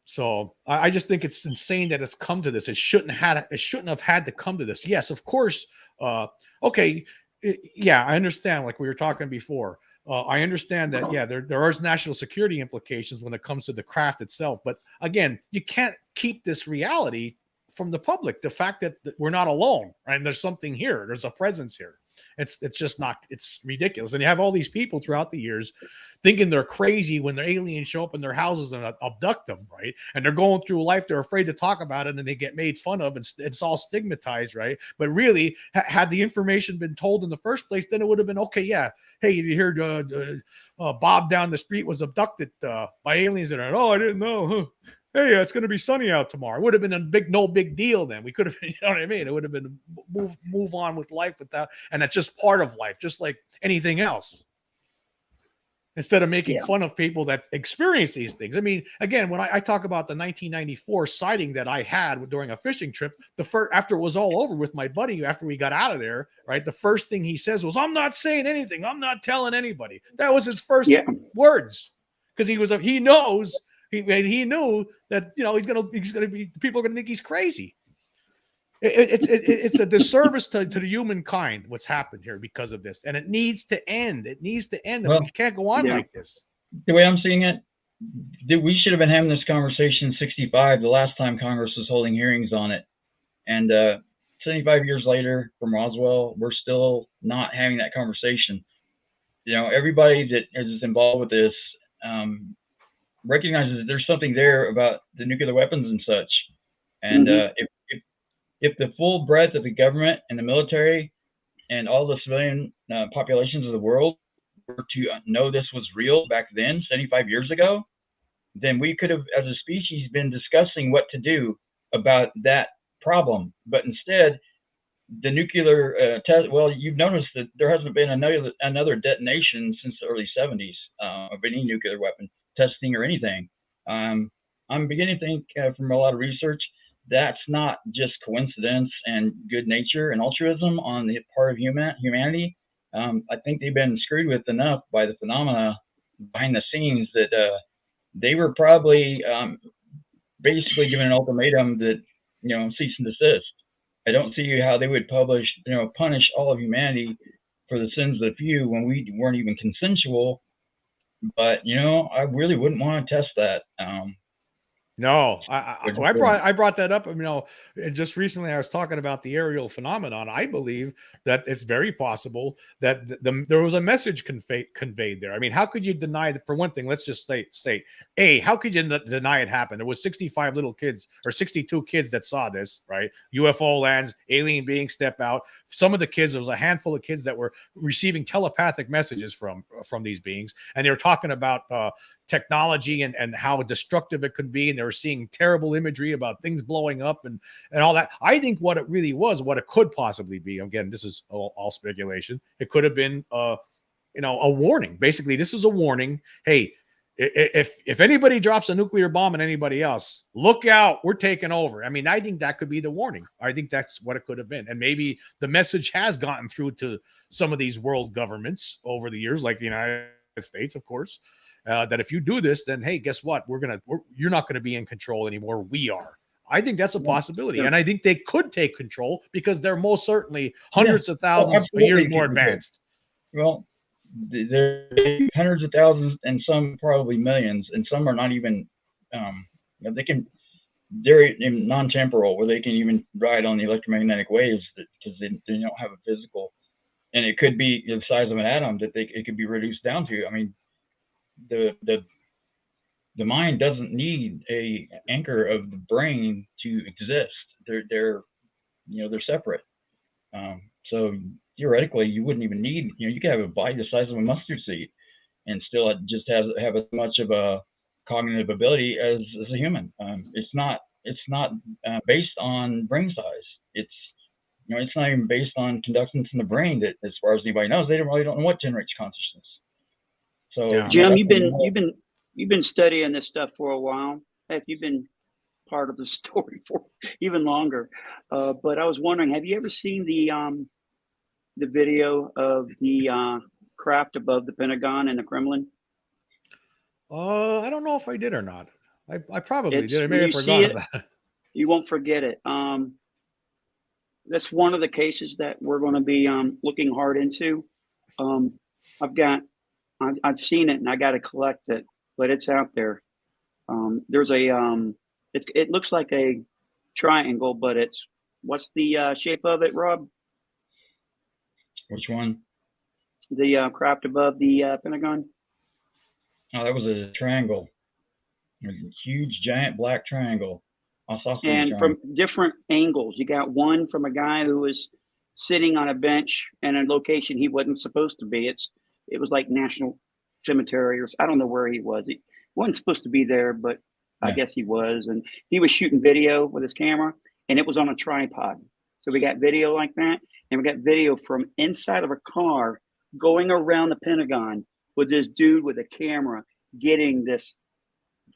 So I just think it's insane that it's come to this. It shouldn't have had to come to this. Yes, of course. Okay. Yeah, I understand. Like we were talking before, I understand that. Yeah, there are national security implications when it comes to the craft itself. But again, you can't keep this reality from the public. The fact that we're not alone, right? And there's something here. There's a presence here. It's just not. It's ridiculous. And you have all these people throughout the years thinking they're crazy when the aliens show up in their houses and abduct them, right? And they're going through life, they're afraid to talk about it, and then they get made fun of, and it's all stigmatized, right? But really, had the information been told in the first place, then it would have been okay. Yeah, hey, you hear Bob down the street was abducted by aliens, and oh, I didn't know. Huh. Hey, it's going to be sunny out tomorrow. It would have been no big deal then. We could have been, you know what I mean? It would have been move on with life with that. And that's just part of life, just like anything else. Instead of making fun of people that experience these things. I mean, again, when I talk about the 1994 sighting that I had during a fishing trip, after it was all over with my buddy, after we got out of there, right? The first thing he says was, "I'm not saying anything. I'm not telling anybody." That was his first words, because he knows. He knew that, you know, he's gonna be, people are gonna think he's crazy. It's a disservice to the humankind what's happened here because of this, and it needs to end. It needs to end. Well, we can't go on like this. The way I'm seeing it, we should have been having this conversation in '65, the last time Congress was holding hearings on it, and 75 years later from Roswell, we're still not having that conversation. You know, everybody that is involved with this recognizes that there's something there about the nuclear weapons and such. And if the full breadth of the government and the military and all the civilian populations of the world were to know this was real back then, 75 years ago, then we could have, as a species, been discussing what to do about that problem. But instead, the nuclear test, well, you've noticed that there hasn't been another detonation since the early 70s of any nuclear weapon testing or anything. I'm beginning to think from a lot of research, that's not just coincidence and good nature and altruism on the part of humanity. I think they've been screwed with enough by the phenomena behind the scenes that they were probably basically given an ultimatum that, you know, cease and desist. I don't see how they would punish all of humanity for the sins of the few when we weren't even consensual. But, you know, I really wouldn't want to test that. No, I brought that up. You know, just recently I was talking about the aerial phenomenon. I believe that it's very possible that there was a message conveyed there. I mean, how could you deny that? For one thing, let's just state, how could you deny it happened? There was 65 little kids or 62 kids that saw this, right? UFO lands, alien beings step out. Some of the kids, there was a handful of kids that were receiving telepathic messages from these beings, and they were talking about technology and how destructive it could be, and they were seeing terrible imagery about things blowing up and all that. I think what it really was, what it could possibly be, again, this is all speculation, it could have been a warning. Basically, this is a warning. Hey, if anybody drops a nuclear bomb on anybody else, look out, we're taking over. I mean, I think that could be the warning. I think that's what it could have been. And maybe the message has gotten through to some of these world governments over the years, like the United States, of course, that if you do this, then hey, guess what? You're not going to be in control anymore. We are. I think that's a possibility, and I think they could take control because they're most certainly hundreds of thousands of years more advanced. Well, there are hundreds of thousands, and some probably millions, and some are not even. They're in non-temporal, where they can even ride on the electromagnetic waves because they don't have a physical, and it could be the size of an atom that it could be reduced down to. I mean, the mind doesn't need a anchor of the brain to exist. They're separate. So theoretically, you wouldn't even need, you could have a body the size of a mustard seed and still just have as much of a cognitive ability as a human. It's not based on brain size. It's not even based on conductance in the brain that, as far as anybody knows, they really don't know what generates consciousness. So Jim, you've been studying this stuff for a while. if you've been part of the story for even longer. But I was wondering, have you ever seen the video of the craft above the Pentagon and the Kremlin? I don't know if I did or not. I probably It's did. I when may have you see forgot it, about it. you won't forget it. That's one of the cases that we're going to be looking hard into. Um, I've seen it and I got to collect it, but it's out there. There's it looks like a triangle, but what's the shape of it, Rob? Which one? The craft above the Pentagon. Oh, that was a triangle. It was a huge, giant black triangle. And from different angles, you got one from a guy who was sitting on a bench in a location he wasn't supposed to be. It was like National Cemetery, or I don't know where he was. He wasn't supposed to be there, but I guess he was. And he was shooting video with his camera, and it was on a tripod. So we got video like that, and we got video from inside of a car going around the Pentagon with this dude with a camera getting this.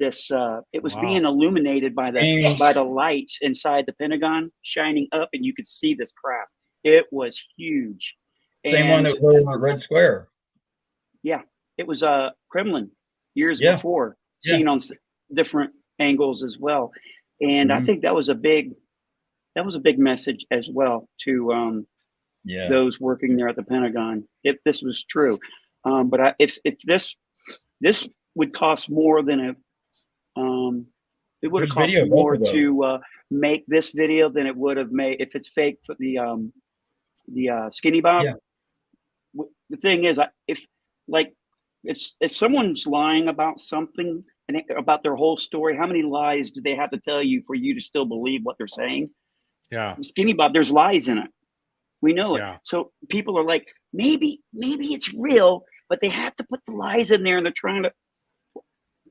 It was being illuminated by the lights inside the Pentagon shining up, and you could see this craft. It was huge. Same one that was over Red Square. Yeah, it was Kremlin years before, seen on different angles as well. And I think that was a big message as well to those working there at the Pentagon, if this was true. But if this would cost more than it would have cost more to make this video than it would have made if it's fake for the Skinny Bob. Yeah. The thing is, if someone's lying about something and about their whole story, how many lies do they have to tell you for you to still believe what they're saying? Yeah, Skinny Bob, there's lies in it. We know it. Yeah. So people are like, maybe it's real, but they have to put the lies in there, and they're trying to.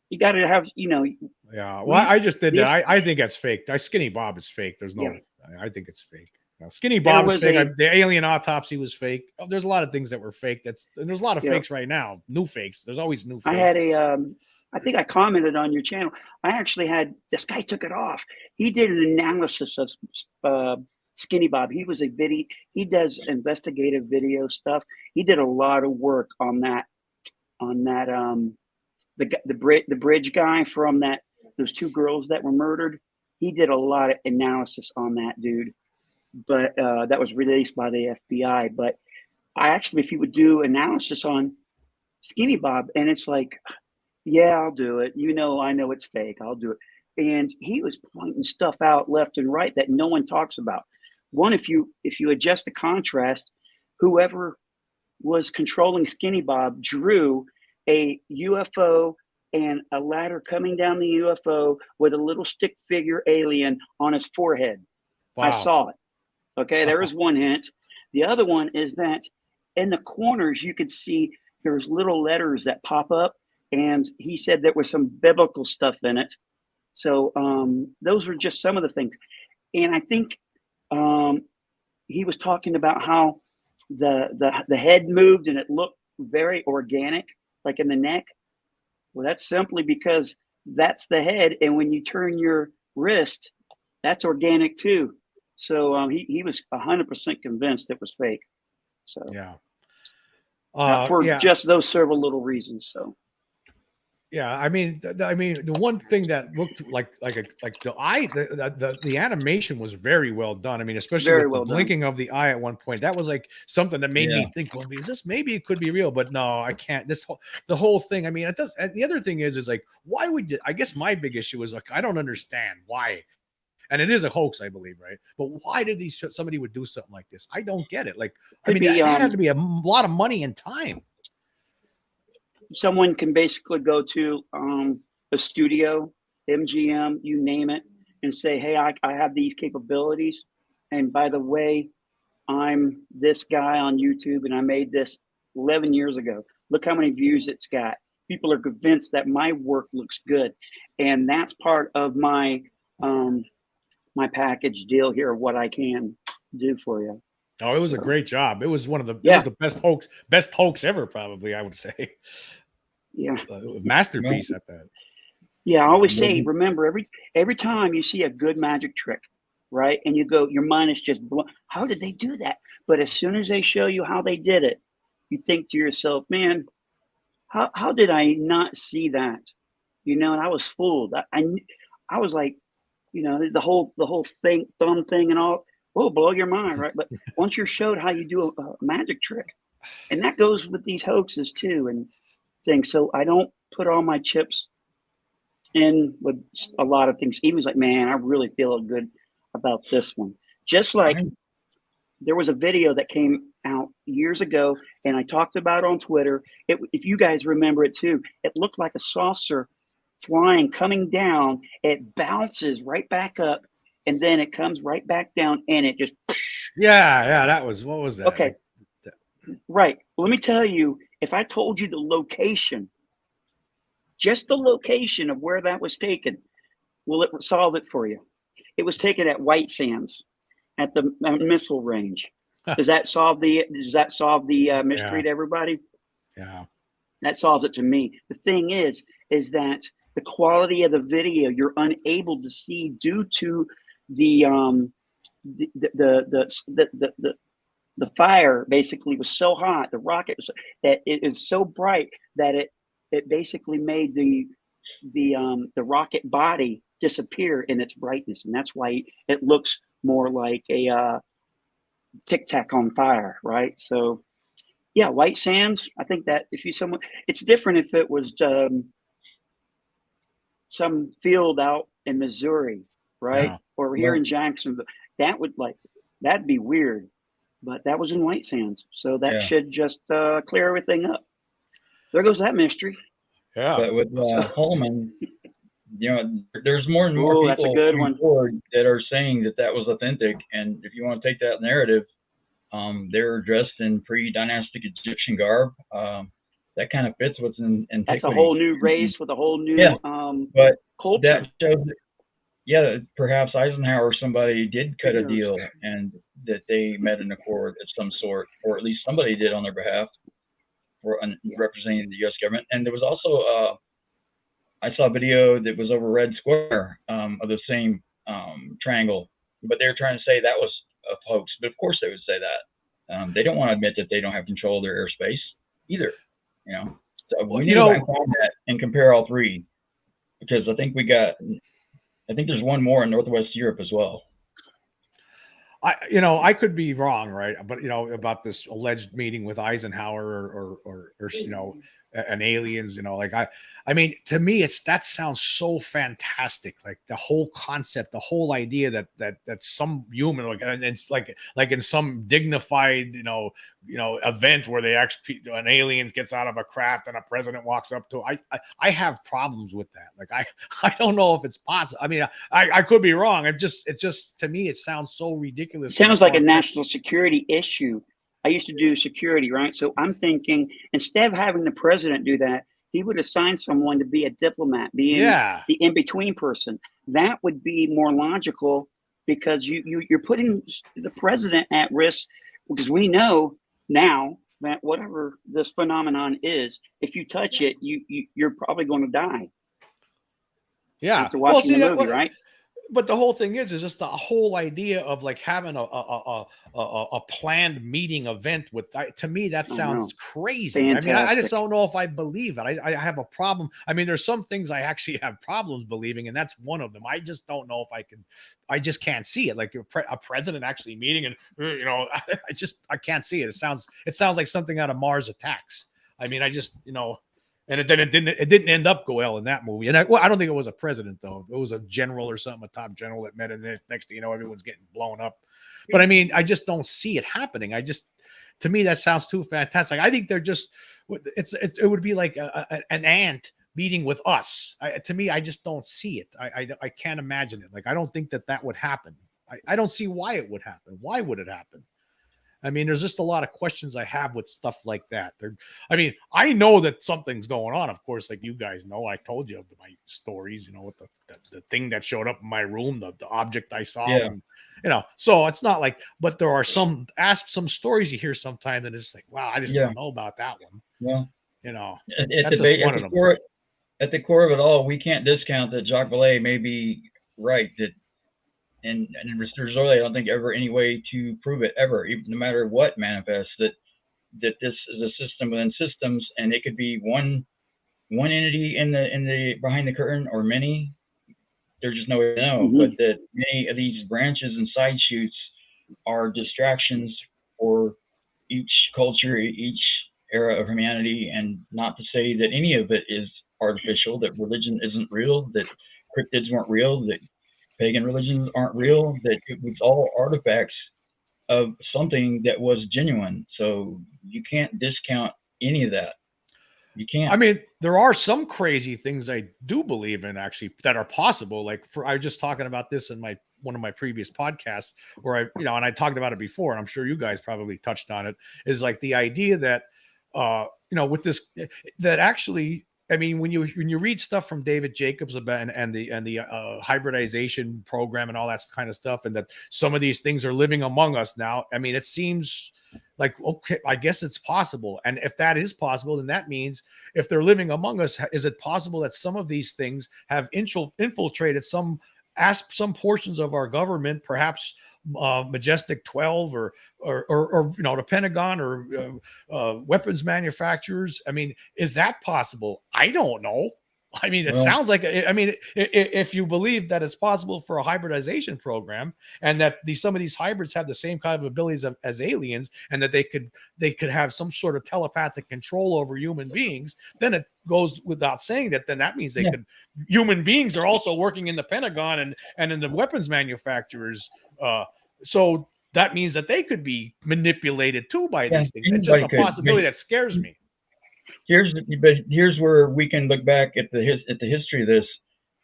You got to have, Yeah. Well, I just did that. I think that's fake. Skinny Bob is fake. There's no. Yeah. I think it's fake. Skinny Bob is fake. The alien autopsy was fake. There's a lot of things that were fake. There's a lot of fakes right now. New fakes. There's always new fakes. I had I think I commented on your channel. I actually had this guy took it off. He did an analysis of Skinny Bob. He was he does investigative video stuff. He did a lot of work on that. The bridge guy from those two girls that were murdered. He did a lot of analysis on that dude, but that was released by the FBI. But I actually, if you would do analysis on Skinny Bob, and it's like, yeah, I'll do it. I know it's fake. I'll do it. And he was pointing stuff out left and right that no one talks about. One, if you adjust the contrast, whoever was controlling Skinny Bob drew a UFO and a ladder coming down the UFO with a little stick figure alien on his forehead. Wow. I saw it. Okay, there was one hint. The other one is that in the corners you could see there's little letters that pop up, and he said there was some biblical stuff in it. So those were just some of the things. And I think he was talking about how the head moved and it looked very organic, like in the neck. Well, that's simply because that's the head, and when you turn your wrist, that's organic too. So he was 100% convinced it was fake. So yeah, for just those several little reasons. So yeah, I mean, the one thing that looked like the animation was very well done. I mean, especially with the blinking of the eye at one point, that was like something that made me think, well, is this, maybe it could be real, but no, I can't. The whole thing. I mean, it does. And the other thing is like, why would I guess my big issue is like, I don't understand why. And it is a hoax, I believe, right? But why did somebody would do something like this? I don't get it. Like, I mean, it had to be a lot of money and time. Someone can basically go to a studio, MGM, you name it, and say, hey, I have these capabilities. And by the way, I'm this guy on YouTube, and I made this 11 years ago. Look how many views it's got. People are convinced that my work looks good. And that's part of my my package deal here, what I can do for you. Oh, it was a great job. It was one of the it was the best hoax ever, probably, I would say. Yeah. Masterpiece at that. Yeah, I always say, Maybe- remember, every time you see a good magic trick, right, and you go, your mind is just blown. How did they do that? But as soon as they show you how they did it, you think to yourself, man, how did I not see that? And I was fooled. I was like, the whole thumb thing and all, will blow your mind, right? But once you're showed how you do a magic trick, and that goes with these hoaxes too and things. So I don't put all my chips in with a lot of things. He was like, man, I really feel good about this one. Just like there was a video that came out years ago, and I talked about it on Twitter. If you guys remember it too, it looked like a saucer flying, coming down. It bounces right back up, and then it comes right back down, and it just. Yeah, that was, what was that? Okay, right. Let me tell you, if I told you the location, just the location of where that was taken, will it solve it for you? It was taken at White Sands, at the missile range. Does that solve the mystery to everybody? Yeah. That solves it to me. The thing is that the quality of the video you're unable to see due to the fire basically was so hot. The rocket was that it is so bright that it basically made the rocket body disappear in its brightness, and that's why it looks more like a Tic Tac on fire, right? So, yeah, White Sands. I think that if you someone, it's different if it was some field out in Missouri, right, or here in Jacksonville. That'd be weird, but that was in White Sands, so that should just clear everything up. There goes that mystery. Yeah. But with Holman, there's more and more Ooh, people that's a good coming one. forward that are saying that was authentic. And if you want to take that narrative, they're dressed in pre-dynastic Egyptian garb. That kind of fits what's in antiquity. That's a whole new race with a whole new but culture. That shows that, perhaps Eisenhower or somebody did cut a deal and that they met an accord of some sort, or at least somebody did on their behalf for representing the U.S. government. And there was also I saw a video that was over Red Square of the same triangle, but they were trying to say that was a hoax. But of course they would say that. They don't want to admit that they don't have control of their airspace either. So we need to find that and compare all three, because I think there's one more in Northwest Europe as well. I could be wrong, right? But about this alleged meeting with Eisenhower or and aliens, I mean, to me, that sounds so fantastic. Like the whole concept, the whole idea that some human, and it's like in some dignified, event where they actually, an alien gets out of a craft and a president walks up to it. I have problems with that. Like, I don't know if it's possible. I mean, I could be wrong. It just to me, it sounds so ridiculous. It sounds like a national security issue. I used to do security, right? So I'm thinking, instead of having the president do that, he would assign someone to be a diplomat, being the in-between person. That would be more logical, because you're putting the president at risk, because we know now that whatever this phenomenon is, if you touch it, you're probably going to die. Yeah. After watching the movie, right? But the whole thing is just the whole idea of like having a planned meeting event with, to me, that sounds crazy. Fantastic. I mean, I just don't know if I believe it. I have a problem. I mean, there's some things I actually have problems believing, and that's one of them. I just don't know if I just can't see it. Like a president actually meeting, and I can't see it. It sounds like something out of Mars Attacks. I mean, I just, and then it didn't end up well in that movie. And I don't think it was a president, though. It was a general or something, a top general that met, and next thing you know, everyone's getting blown up. But I mean, I just don't see it happening. To me, that sounds too fantastic. I think they're just, it would be like an ant meeting with us. To me, I just don't see it. I can't imagine it. Like, I don't think that would happen. I don't see why it would happen. Why would it happen? I mean, there's just a lot of questions I have with stuff like that. I mean, I know that something's going on. Of course, like you guys know, I told you my stories, with the thing that showed up in my room, the object I saw. Yeah. And, so it's not like, but there are some stories you hear sometimes, and it's like, wow, I just don't know about that one. Well, that's just one of them. at the core of it all, we can't discount that Jacques Vallée may be right. That and there's really, I don't think, ever any way to prove it ever, even, no matter what manifests. That this is a system within systems, and it could be one entity in the behind the curtain, or many. There's just no way to know. Mm-hmm. But that many of these branches and side shoots are distractions for each culture, each era of humanity, and not to say that any of it is artificial, that religion isn't real, that cryptids weren't real, that pagan religions aren't real, that it was all artifacts of something that was genuine. So you can't discount any of that. You can't. I mean, there are some crazy things I do believe in, actually, that are possible. Like, I was just talking about this in one of my previous podcasts, where and I talked about it before, and I'm sure you guys probably touched on it, is like the idea that with this, that actually, I mean, when you read stuff from David Jacobs about and the hybridization program and all that kind of stuff, and that some of these things are living among us now. I mean, it seems like, okay, I guess it's possible. And if that is possible, then that means if they're living among us, is it possible that some of these things have infiltrated some portions of our government, perhaps Majestic 12 or the Pentagon or weapons manufacturers? I mean, is that possible? I don't know. I mean, it sounds like, I mean, if you believe that it's possible for a hybridization program, and that some of these hybrids have the same kind of abilities as aliens, and that they could have some sort of telepathic control over human beings, then it goes without saying that then that means human beings are also working in the Pentagon and in the weapons manufacturers. So that means that they could be manipulated too by these things. It's just a possibility that scares me. Here's where we can look back at the history of this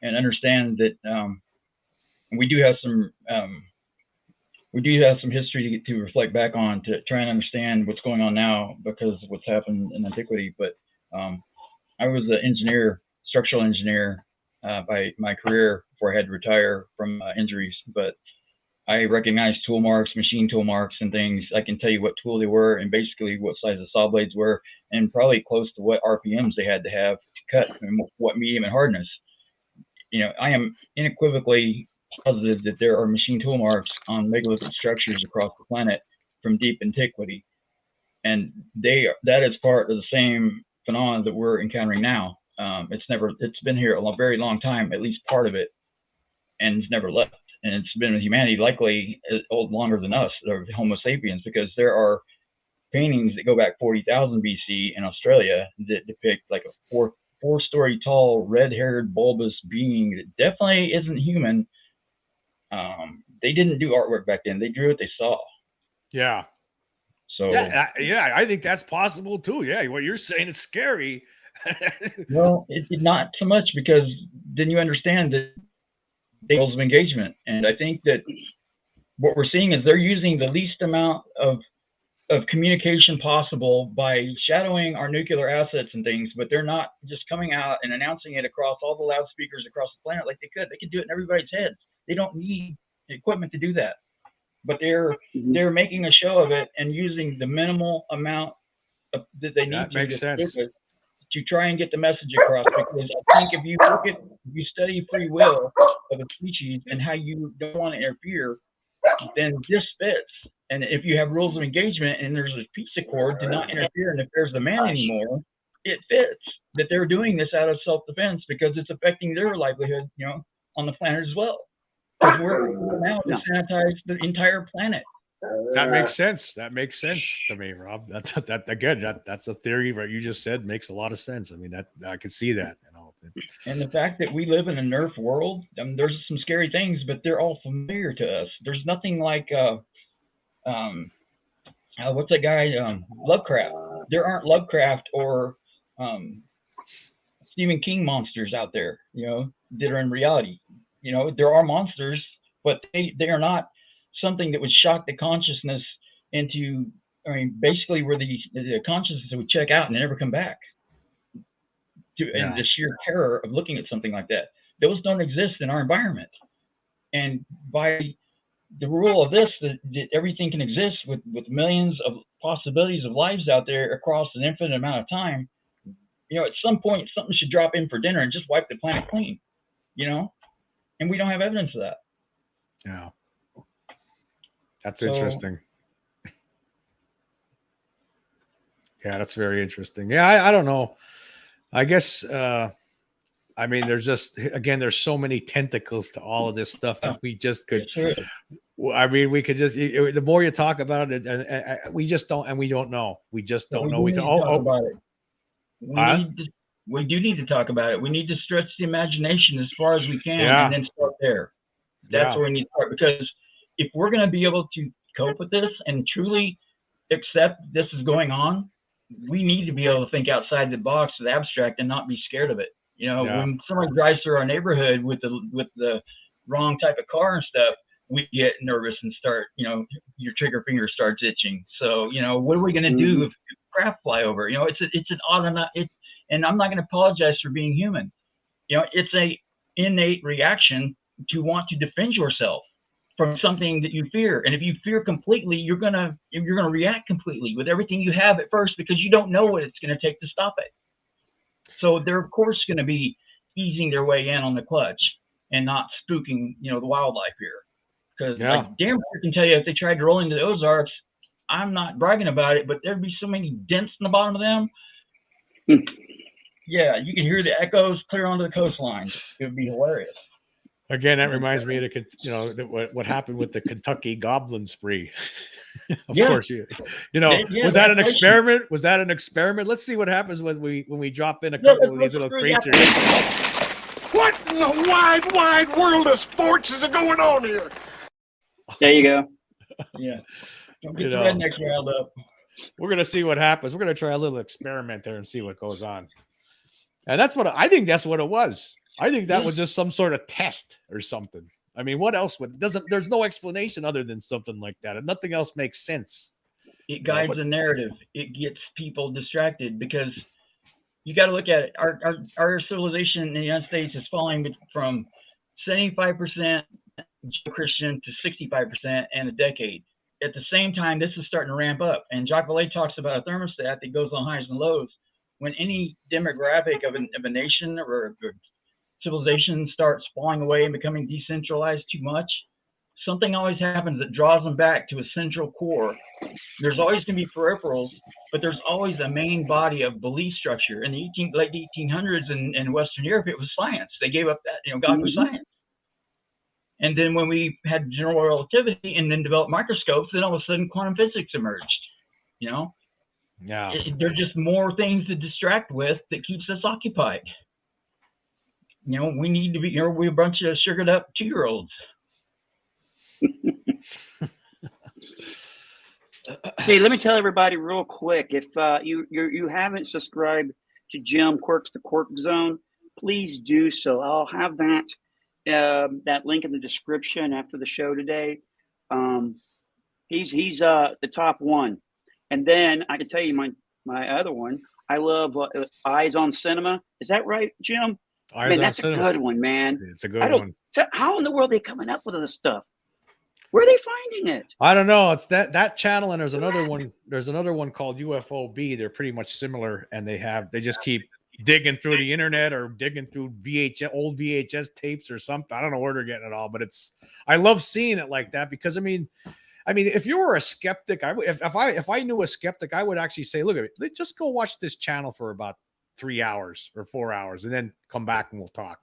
and understand that we do have some history to reflect back on, to try and understand what's going on now because of what's happened in antiquity. But I was an engineer, structural engineer, by my career before I had to retire from injuries. But I recognized tool marks, machine tool marks and things. I can tell you what tool they were and basically what size the saw blades were, and probably close to what RPMs they had to have to cut and what medium and hardness. I am unequivocally positive that there are machine tool marks on megalithic structures across the planet from deep antiquity. And that is part of the same phenomenon that we're encountering now. It's been here a very long time, at least part of it, and it's never left. And it's been with humanity likely longer than us, or Homo sapiens, because there are paintings that go back 40,000 BC in Australia that depict like a four-story tall, red-haired, bulbous being that definitely isn't human. They didn't do artwork back then. They drew what they saw. Yeah. So I think that's possible too. Yeah, what you're saying is scary. Well, it's not so much, because then you understand that levels of engagement. And I think that what we're seeing is they're using the least amount of communication possible by shadowing our nuclear assets and things, but they're not just coming out and announcing it across all the loudspeakers across the planet like they could. They could do it in everybody's heads. They don't need equipment to do that. But they're making a show of it and using the minimal amount that they need that makes sense. To try and get the message across. Because I think if you study free will of a species and how you don't want to interfere, then this fits. And if you have rules of engagement and there's a peace accord to not interfere in the affairs of the man anymore, it fits that they're doing this out of self-defense because it's affecting their livelihood, on the planet as well. Because we're now to sanitize the entire planet. That makes sense. That makes sense to me, Rob. That's a theory. What you just said makes a lot of sense. I mean, that I can see that. And the fact that we live in a Nerf world, there's some scary things, but they're all familiar to us. There's nothing like what's that guy? Lovecraft. There aren't Lovecraft or Stephen King monsters out there, that are in reality. There are monsters, but they are not something that would shock the consciousness into, basically where the consciousness would check out and never come back. And the sheer terror of looking at something like that. Those don't exist in our environment. And by the rule of this, that everything can exist with millions of possibilities of lives out there across an infinite amount of time, at some point, something should drop in for dinner and just wipe the planet clean, and we don't have evidence of that. Yeah. That's interesting. Yeah, that's very interesting. Yeah, I don't know. I guess, I mean, there's there's so many tentacles to all of this stuff that we just could, I mean, we could just, the more you talk about it, we just don't, and we don't know. We just don't know. We can talk about it. We do need to talk about it. We need to stretch the imagination as far as we can and then start there. That's where we need to start, because if we're going to be able to cope with this and truly accept this is going on, we need to be able to think outside the box with abstract and not be scared of it. When someone drives through our neighborhood with the wrong type of car and stuff, we get nervous and start, your trigger finger starts itching. So, what are we going to do if craft fly over? It's an automatic, and I'm not going to apologize for being human. It's a innate reaction to want to defend yourself from something that you fear. And if you fear completely, you're gonna react completely with everything you have at first, because you don't know what it's going to take to stop it. So they're of course going to be easing their way in on the clutch and not spooking, the wildlife here. Because like damn, I can tell you, if they tried to roll into the Ozarks, I'm not bragging about it, but there'd be so many dents in the bottom of them. Yeah, you can hear the echoes clear onto the coastline. It would be hilarious. Again, that reminds me of what happened with the Kentucky goblin spree. Of course, was that an experiment? Was that an experiment? Let's see what happens when we drop in a couple of these little creatures. What in the wide world of sports is going on here? There you go. Yeah. Don't get the rednecks riled up. We're gonna see what happens. We're gonna try a little experiment there and see what goes on. And I think that's what it was. I think that was just some sort of test or something. I mean, what else there's no explanation other than something like that, and nothing else makes sense. It guides the narrative. It gets people distracted, because you got to look at it. Our civilization in the United States is falling from 75% Christian to 65% in a decade. At the same time, this is starting to ramp up. And Jacques Vallée talks about a thermostat that goes on highs and lows. When any demographic of a nation or civilization starts falling away and becoming decentralized too much, something always happens that draws them back to a central core. There's always going to be peripherals, but there's always a main body of belief structure. In the late 1800s in Western Europe, it was science. They gave up that, God was science. And then when we had general relativity and then developed microscopes, then all of a sudden quantum physics emerged. There's just more things to distract with that keeps us occupied. We need to be, we're a bunch of sugared up 2-year-olds. Hey, let me tell everybody real quick. If you haven't subscribed to Jim Quirk's The Quirk Zone, please do so. I'll have that link in the description after the show today. He's the top one. And then I can tell you my other one. I love Eyes on Cinema. Is that right, Jim? That's a good one, man. It's a good one. How in the world are they coming up with this stuff? Where are they finding it? I don't know. It's that channel, and there's another one. There's another one called UFOB. They're pretty much similar, and they just keep digging through the internet or digging through old VHS tapes or something. I don't know where they're getting it all, but I love seeing it like that, because I mean, if you were a skeptic, if I knew a skeptic, I would actually say, look at it, just go watch this channel for about 3 hours or 4 hours, and then come back and we'll talk.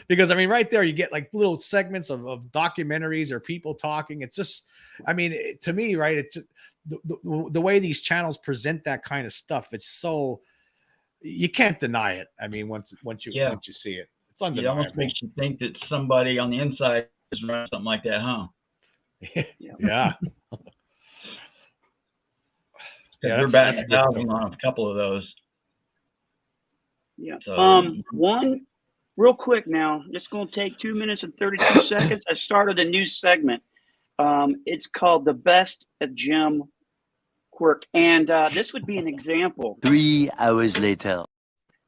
Because right there you get like little segments of documentaries or people talking. It's just, to me, right, it's just, the way these channels present that kind of stuff, it's so, you can't deny it. Once you see it, it's undeniable. It almost makes you think that somebody on the inside is running something like that, huh? Yeah. We're batting 1,000 on a couple of those. Yeah. So, one real quick now, just going to take 2 minutes and 32 seconds. I started a new segment. It's called The Best of Jim Quirk. And this would be an example. 3 hours later.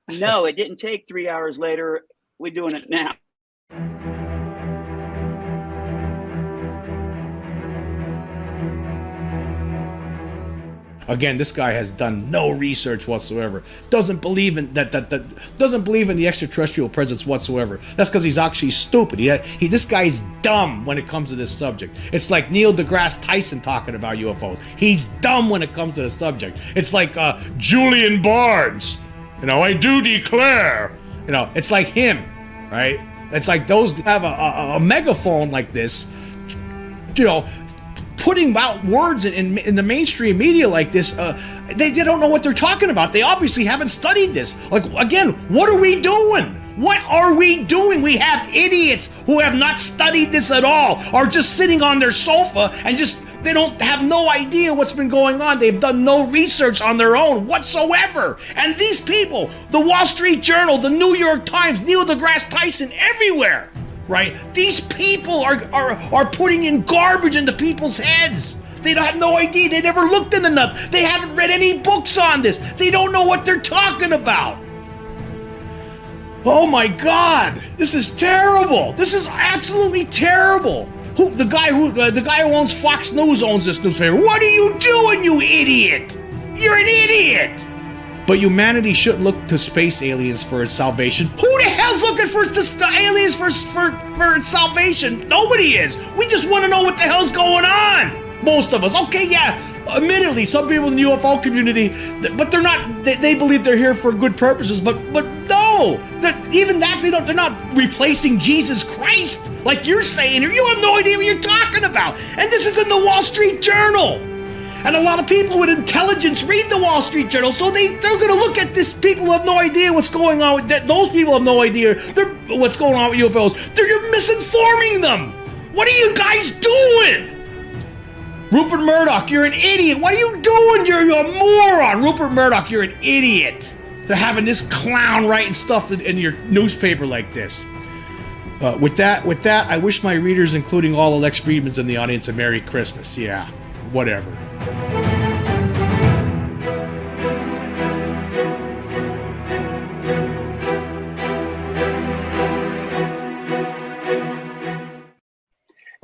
No, it didn't take 3 hours later. We're doing it now. Again, this guy has done no research whatsoever. Doesn't believe in doesn't believe in the extraterrestrial presence whatsoever. That's because he's actually stupid. This guy's dumb when it comes to this subject. It's like Neil deGrasse Tyson talking about UFOs. He's dumb when it comes to the subject. It's like Julian Barnes. I do declare. It's like him, right? It's like those have a megaphone like this, putting out words in the mainstream media like this. They don't know what they're talking about. They obviously haven't studied this. Like, again, what are we doing? What are we doing? We have idiots who have not studied this at all, are just sitting on their sofa and they don't have no idea what's been going on. They've done no research on their own whatsoever. And these people, the Wall Street Journal, the New York Times, Neil deGrasse Tyson, everywhere, right? These people are putting in garbage into people's heads. They don't have no idea. They never looked into nothing. They haven't read any books on this. They don't know what they're talking about. Oh my God, this is terrible. This is absolutely terrible. The guy who owns Fox News owns this newspaper. What are you doing, you idiot? You're an idiot. But humanity shouldn't look to space aliens for its salvation. Who the hell's looking for the aliens for its salvation? Nobody is. We just want to know what the hell's going on. Most of us. Okay, yeah. Admittedly, some people in the UFO community, but they're not. They believe they're here for good purposes. But no, even that they're not replacing Jesus Christ like you're saying here. You have no idea what you're talking about. And this is in the Wall Street Journal. And a lot of people with intelligence read the Wall Street Journal, so they're going to look at this. People who have no idea what's going on. Those people have no idea what's going on with UFOs. You're misinforming them. What are you guys doing? Rupert Murdoch, you're an idiot. What are you doing? You're a moron. Rupert Murdoch, you're an idiot. They're having this clown writing stuff in your newspaper like this. With that, I wish my readers, including all Alex Friedmans in the audience, a Merry Christmas. Yeah, whatever.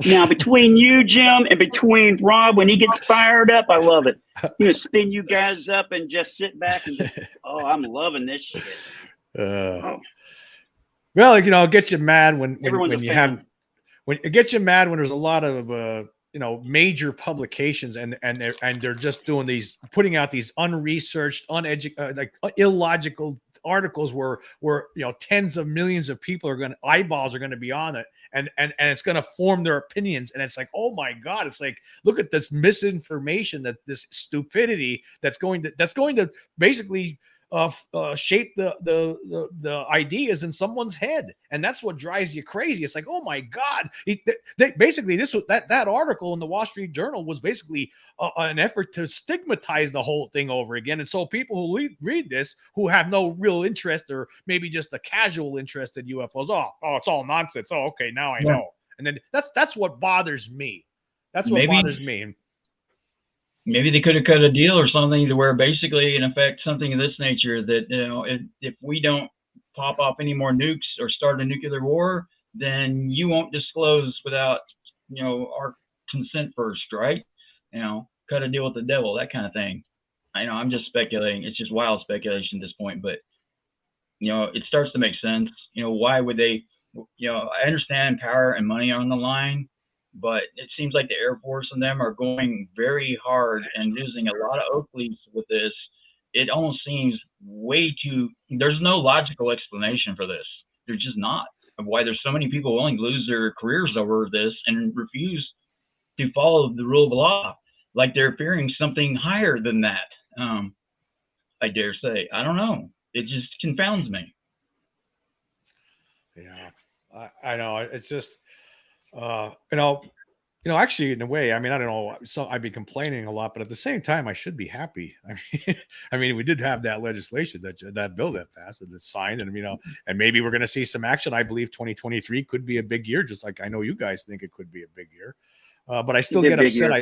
Now, between you, Jim, and between Rob, when he gets fired up, I love it. Spin you guys up and just sit back and just, I'm loving this shit. Well, it gets you mad when you have it gets you mad when there's a lot of major publications and they're just doing putting out these unresearched, illogical articles where tens of millions of eyeballs are going to be on it and it's going to form their opinions, and it's like, oh my God, it's like, look at this misinformation, this stupidity that's going to basically shape the ideas in someone's head, and that's what drives you crazy. It's like, oh my God! Basically, that article in the Wall Street Journal was basically an effort to stigmatize the whole thing over again. And so people who read this, who have no real interest or maybe just a casual interest in UFOs, it's all nonsense. Oh, okay, now I know. And then that's what bothers me. That's what bothers me. Maybe they could have cut a deal or something to where basically, in effect, something of this nature that, if we don't pop off any more nukes or start a nuclear war, then you won't disclose without, our consent first, right? Cut a deal with the devil, that kind of thing. I know I'm just speculating. It's just wild speculation at this point, but, it starts to make sense. Why would they, I understand power and money on the line, but it seems like the Air Force and them are going very hard and losing a lot of oak leaves with this. It almost seems there's no logical explanation for this. There's just not. Why there's so many people willing to lose their careers over this and refuse to follow the rule of law, like they're fearing something higher than that. I dare say. I don't know. It just confounds me. Yeah, I know. It's just, actually, in a way, I mean, I don't know. So I'd be complaining a lot, but at the same time, I should be happy. I mean, we did have that legislation, that bill that passed and that's signed, and and maybe we're going to see some action. I believe 2023 could be a big year, just like I know you guys think it could be a big year. But I still get upset.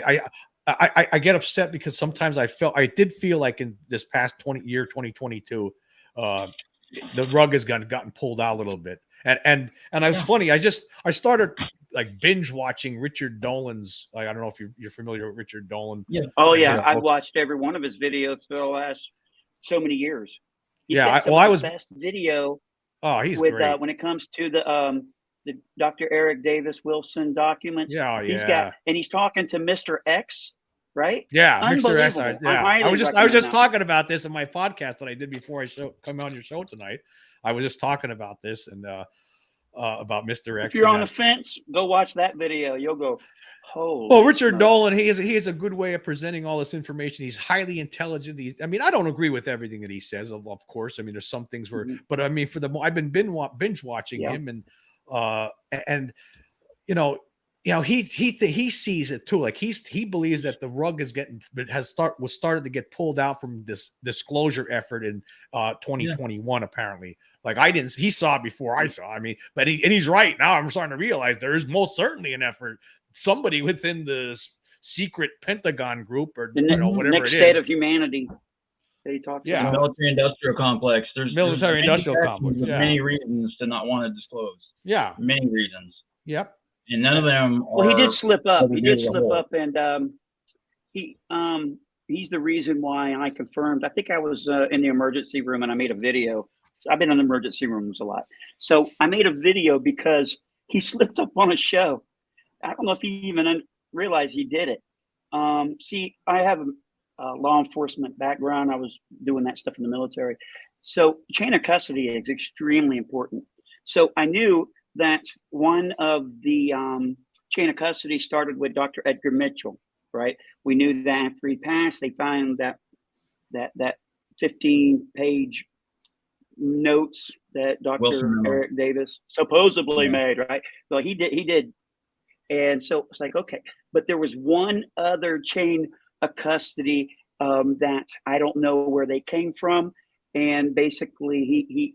I get upset because sometimes I did feel like in this past 2022, the rug has gotten pulled out a little bit. And I was funny. I started like binge watching Richard Dolan's. Like, I don't know if you're familiar with Richard Dolan. Yeah. Oh and yeah, his I've books. watched every one of his videos for the last so many years. He's Yeah, got some of the best video Oh, he's with great. when it comes to the Dr. Eric Davis Wilson documents. Yeah, He's yeah. got, and he's talking to Mr. X, right? Yeah, Mixer X. Unbelievable. Yeah, I was just recommend that. talking about this in my podcast that I did before I come on your show tonight. I was just talking about this and about Mr. X. If you're and on the fence, go watch that video. You'll go, holy. well, Richard smokes. Dolan, he has a good way of presenting all this information. He's highly intelligent. I mean, I don't agree with everything that he says, of course. I mean, there's some things where, but I mean, I've been binge watching him, and he sees it too. Like he believes that the rug was started to get pulled out from this disclosure effort in 2021. Apparently, like he saw it before I saw. I mean, but he's right. Now I'm starting to realize there is most certainly an effort. Somebody within the secret Pentagon group or whatever next it state is. of humanity that he talks Yeah. about. Military-industrial complex. There's Military-industrial complex, with yeah. many reasons to not want to disclose. Yeah. Many reasons. Yep. And none of them are. Well, he did slip up. over He here did as a slip whole. up, and he's the reason why I confirmed. I think I was in the emergency room, and I made a video. I've been in the emergency rooms a lot, so I made a video because he slipped up on a show. I don't know if he even realized he did it. See, I have a law enforcement background. I was doing that stuff in the military, so chain of custody is extremely important. So I knew that one of the chain of custody started with Dr. Edgar Mitchell, right? We knew that after he passed, they found that 15-page notes that Dr. Eric Davis supposedly made, right? Well, he did. And so it's like, okay, but there was one other chain of custody that I don't know where they came from. And basically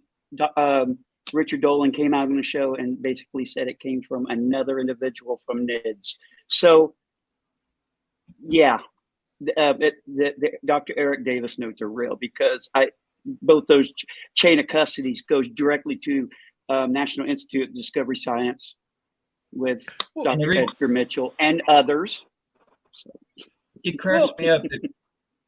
Richard Dolan came out on the show and basically said it came from another individual from NIDS. So, yeah, the Dr. Eric Davis notes are real because both those chain of custodies goes directly to National Institute of Discovery Science with Dr. Edgar Mitchell and others. So. It cracks me up.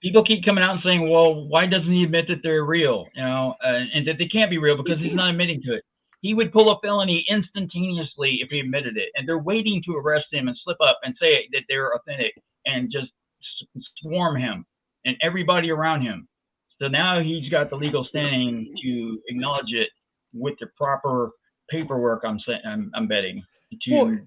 People keep coming out and saying, well, why doesn't he admit that they're real? And that they can't be real because he's not admitting to it. He would pull a felony instantaneously if he admitted it. And they're waiting to arrest him and slip up and say that they're authentic and just swarm him and everybody around him. So now he's got the legal standing to acknowledge it with the proper paperwork, I'm betting, to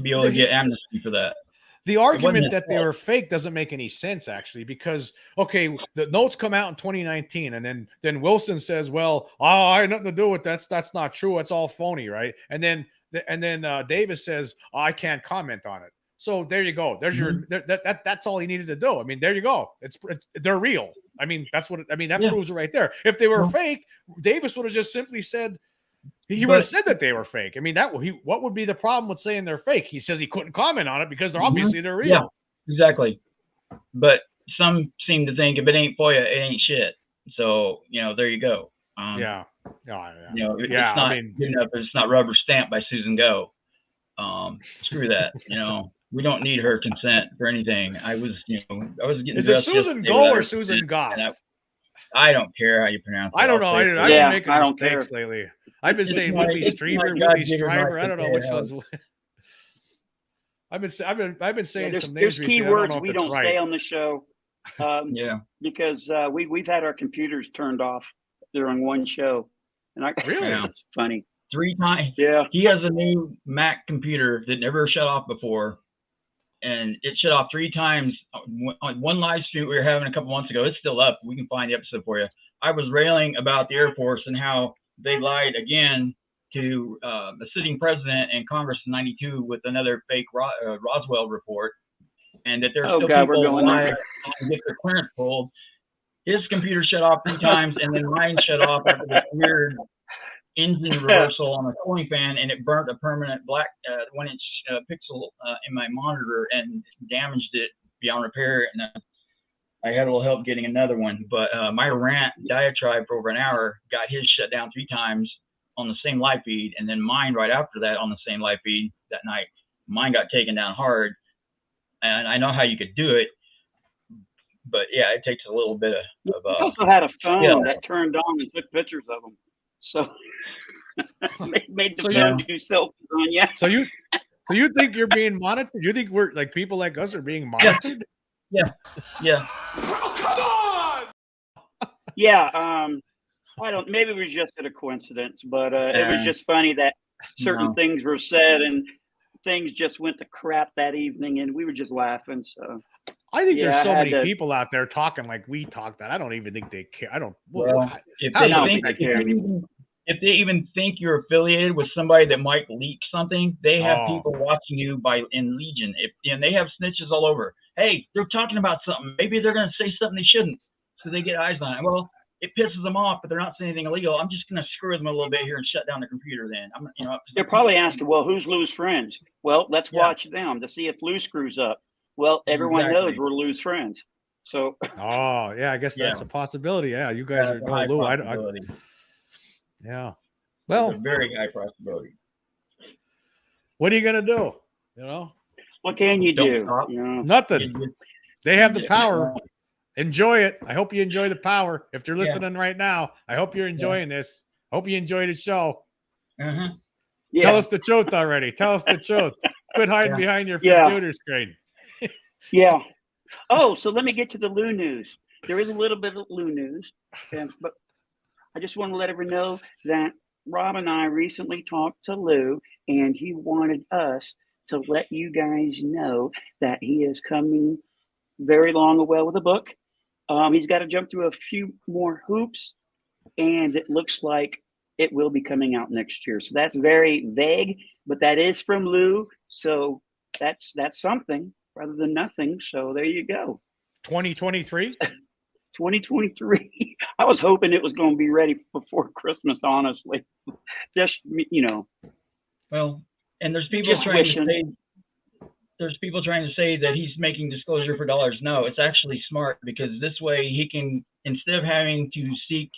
be able to get amnesty for that. The argument that they were fake doesn't make any sense, actually, because, okay, the notes come out in 2019, and then Wilson says, well, I had nothing to do with that. That's not true. It's all phony, right? And then Davis says, I can't comment on it. So there you go. There's that's all he needed to do. I mean, there you go. They're real. I mean, that proves it right there. If they were fake, Davis would have just simply said, he would have said that they were fake. I mean, what would be the problem with saying they're fake? He says he couldn't comment on it because they're obviously they're real. Yeah, exactly. But some seem to think if it ain't FOIA, it ain't shit. So, there you go. Yeah. It's not good enough. It's not rubber stamped by Susan Go. Screw that. We don't need her consent for anything. I was getting. Is it Susan Go or Susan Govt? I don't care how you pronounce it. I don't know. I've been making mistakes lately. I've been saying Willie Streamer, Willie Striver. I don't know which one's. I've been saying some names. There's keywords we don't say on the show. Because we've had our computers turned off during one show, and really it's funny. 3 times. Yeah. He has a new Mac computer that never shut off before. And it shut off 3 times on one live stream we were having a couple months ago. It's still up. We can find the episode for you. I was railing about the Air Force and how they lied again to the sitting president and Congress in '92 with another fake Roswell report, and that there's still people lying to get their clearance pulled. His computer shut off 3 times, and then mine shut off after this weird engine reversal on a cooling fan, and it burnt a permanent black 1-inch pixel in my monitor and damaged it beyond repair. And I had a little help getting another one, but my rant diatribe for over an hour got his shut down 3 times, on the same live feed, and then mine right after that on the same live feed that night. Mine got taken down hard, and I know how you could do it, but yeah, it takes a little bit of I also had a phone yeah. that turned on and took pictures of them, so made the So phone do selfies on you. So you think you're being monitored? You think we're like people like us are being monitored? Yeah. Yeah, I don't. Maybe it was just a coincidence, but it was just funny that certain things were said and things just went to crap that evening, and we were just laughing. So I think there's I so had many to- people out there talking like we talk that I don't even think they care. I don't. Well, if how they does that think, affect if they even think you're affiliated with somebody that might leak something, they have Oh. people watching you in Legion. And they have snitches all over. Hey, they're talking about something. Maybe they're going to say something they shouldn't, so they get eyes on it. Well, it pisses them off, but they're not saying anything illegal. I'm just going to screw them a little bit here and shut down the computer. Then They're probably asking, well, who's Lou's friends? Well, let's watch them to see if Lou screws up. Well, everyone knows we're Lou's friends. So Oh yeah, I guess that's a possibility. Yeah, you guys are. a high Lou, possibility. yeah. It's Well, a very high possibility. what are you gonna do? You know, what can you Don't do? stop. You know? nothing. They have the power. Enjoy it. I hope you enjoy the power. If you're listening right now, I hope you're enjoying this. Hope you enjoy the show. Uh-huh. Yeah. Tell us the truth already. Tell us the truth. Quit hiding behind your Yeah. computer screen. Yeah. Oh, so let me get to the Lou news. There is a little bit of Lou news, but I just want to let everyone know that Rob and I recently talked to Lou, and he wanted us to let you guys know that he is coming very long and well with a book. He's got to jump through a few more hoops, and it looks like it will be coming out next year. So that's very vague, but that is from Lou. So that's something rather than nothing. So there you go. 2023. 2023. I was hoping it was going to be ready before Christmas, honestly. Just, Well, and there's people trying to say that he's making disclosure for dollars. No, it's actually smart, because this way he can, instead of having to seek,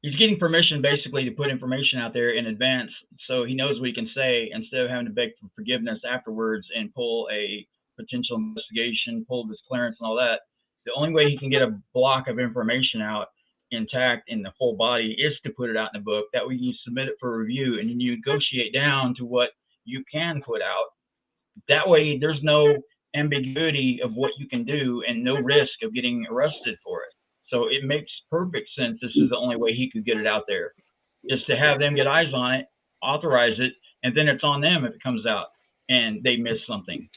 he's getting permission basically to put information out there in advance, so he knows what he can say instead of having to beg for forgiveness afterwards and pull a potential investigation, pull this clearance and all that. The only way he can get a block of information out intact in the whole body is to put it out in the book. That way you submit it for review, and then you negotiate down to what you can put out. That way there's no ambiguity of what you can do and no risk of getting arrested for it. So it makes perfect sense. This is the only way he could get it out there, is to have them get eyes on it, authorize it, and then it's on them if it comes out and they miss something.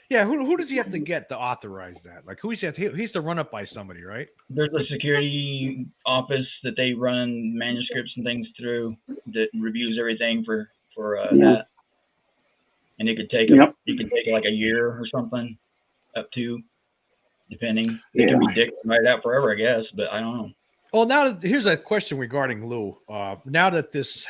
Yeah, who does he have to get to authorize that? Like, he has to run up by somebody, right? There's a security office that they run manuscripts and things through that reviews everything for that. And it could take like a year or something, up to, depending. It can be dick right out forever, I guess, but I don't know. Well, here's a question regarding Lou. Now that this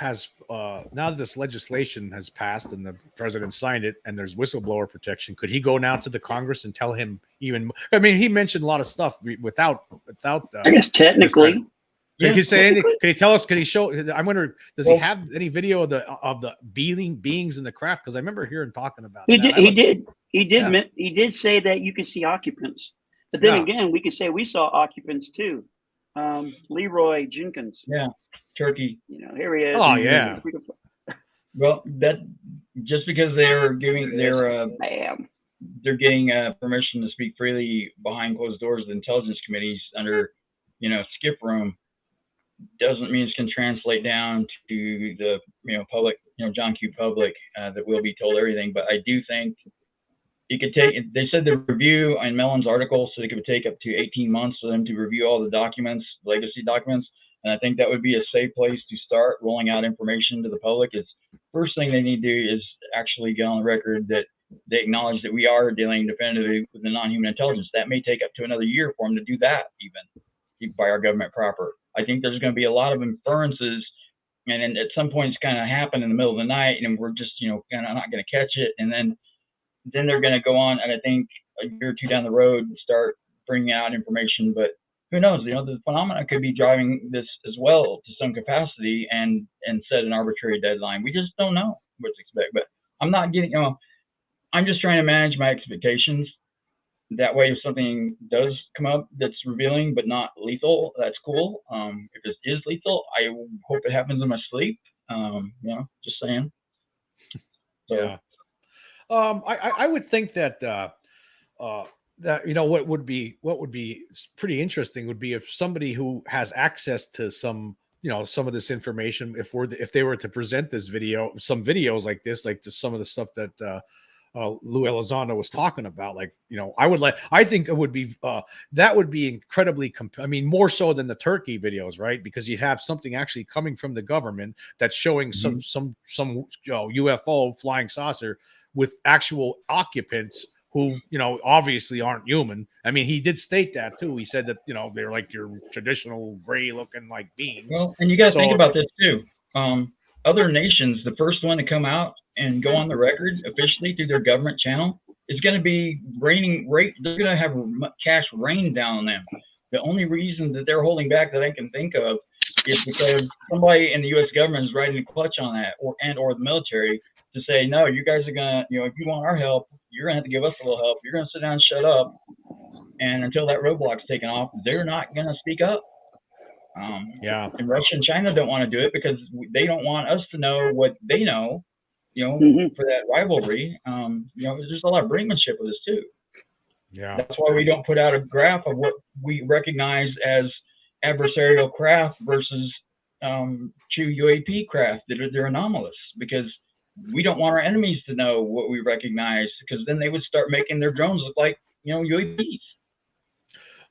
legislation has passed and the president signed it, and there's whistleblower protection, could he go now to the Congress and tell him even? I mean, he mentioned a lot of stuff without. I guess technically, Could he say anything? Could he tell us? Could he show? I wonder, does he have any video of the beings in the craft? Because I remember hearing talking about. He did say that you could see occupants, but then again, we could say we saw occupants too. Leroy Jenkins. Yeah, Turkey. Here he is. Oh yeah. Well, that just because they're giving they're getting permission to speak freely behind closed doors of the intelligence committees under skip room, doesn't mean it's going to translate down to the public, John Q. public, that will be told everything. But I do think it could take. They said the review in Mellon's article said it could take up to 18 months for them to review all the documents, legacy documents. And I think that would be a safe place to start rolling out information to the public. Is first thing they need to do is actually get on the record that they acknowledge that we are dealing definitively with the non-human intelligence. That may take up to another year for them to do that, even by our government proper. I think there's going to be a lot of inferences, and then at some point it's going to happen in the middle of the night, and we're just kind of not going to catch it, and then they're going to go on, and I think a year or two down the road start bringing out information. But who knows? The phenomena could be driving this as well to some capacity and set an arbitrary deadline. We just don't know what to expect. But I'm not getting, I'm just trying to manage my expectations. That way, if something does come up that's revealing but not lethal, that's cool. If it is lethal, I hope it happens in my sleep. Just saying. So, yeah. I would think that that what would be pretty interesting would be if somebody who has access to some of this information, if they were to present some videos like this, like to some of the stuff that Lue Elizondo was talking about, I think it would be that would be incredibly more so than the turkey videos, right? Because you'd have something actually coming from the government that's showing some UFO flying saucer with actual occupants who obviously aren't human. I mean, he did state that too. He said that they're like your traditional gray looking like beings. Well, and you got to think about this too. Other nations, the first one to come out and go on the record officially through their government channel is going to be they're going to have cash rain down on them. The only reason that they're holding back that I can think of is because somebody in the U.S. government is riding a clutch on that, or the military, to say, no, you guys are going to, if you want our help, you're going to have to give us a little help. You're going to sit down and shut up. And until that roadblock's taken off, they're not going to speak up. And Russia and China don't want to do it because they don't want us to know what they know, for that rivalry. There's a lot of brinkmanship with this too. Yeah. That's why we don't put out a graph of what we recognize as adversarial craft versus true UAP craft that they're anomalous, because we don't want our enemies to know what we recognize, because then they would start making their drones look like, UAPs.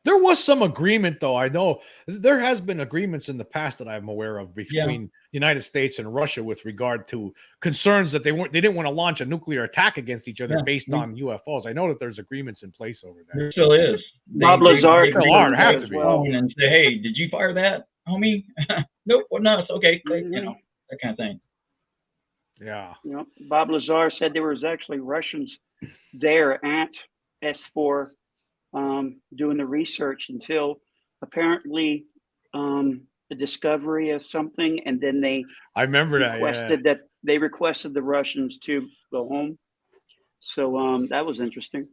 There was some agreement, though. I know there has been agreements in the past that I'm aware of between the United States and Russia with regard to concerns that they didn't want to launch a nuclear attack against each other based on UFOs. I know that there's agreements in place over there. There still is. Bob Lazar have to be. And say, hey, did you fire that, homie? Nope. Well, no, it's okay. That kind of thing. Yeah. Bob Lazar said there was actually Russians there at S4 doing the research until apparently the discovery of something, and then they requested the Russians to go home. So that was interesting.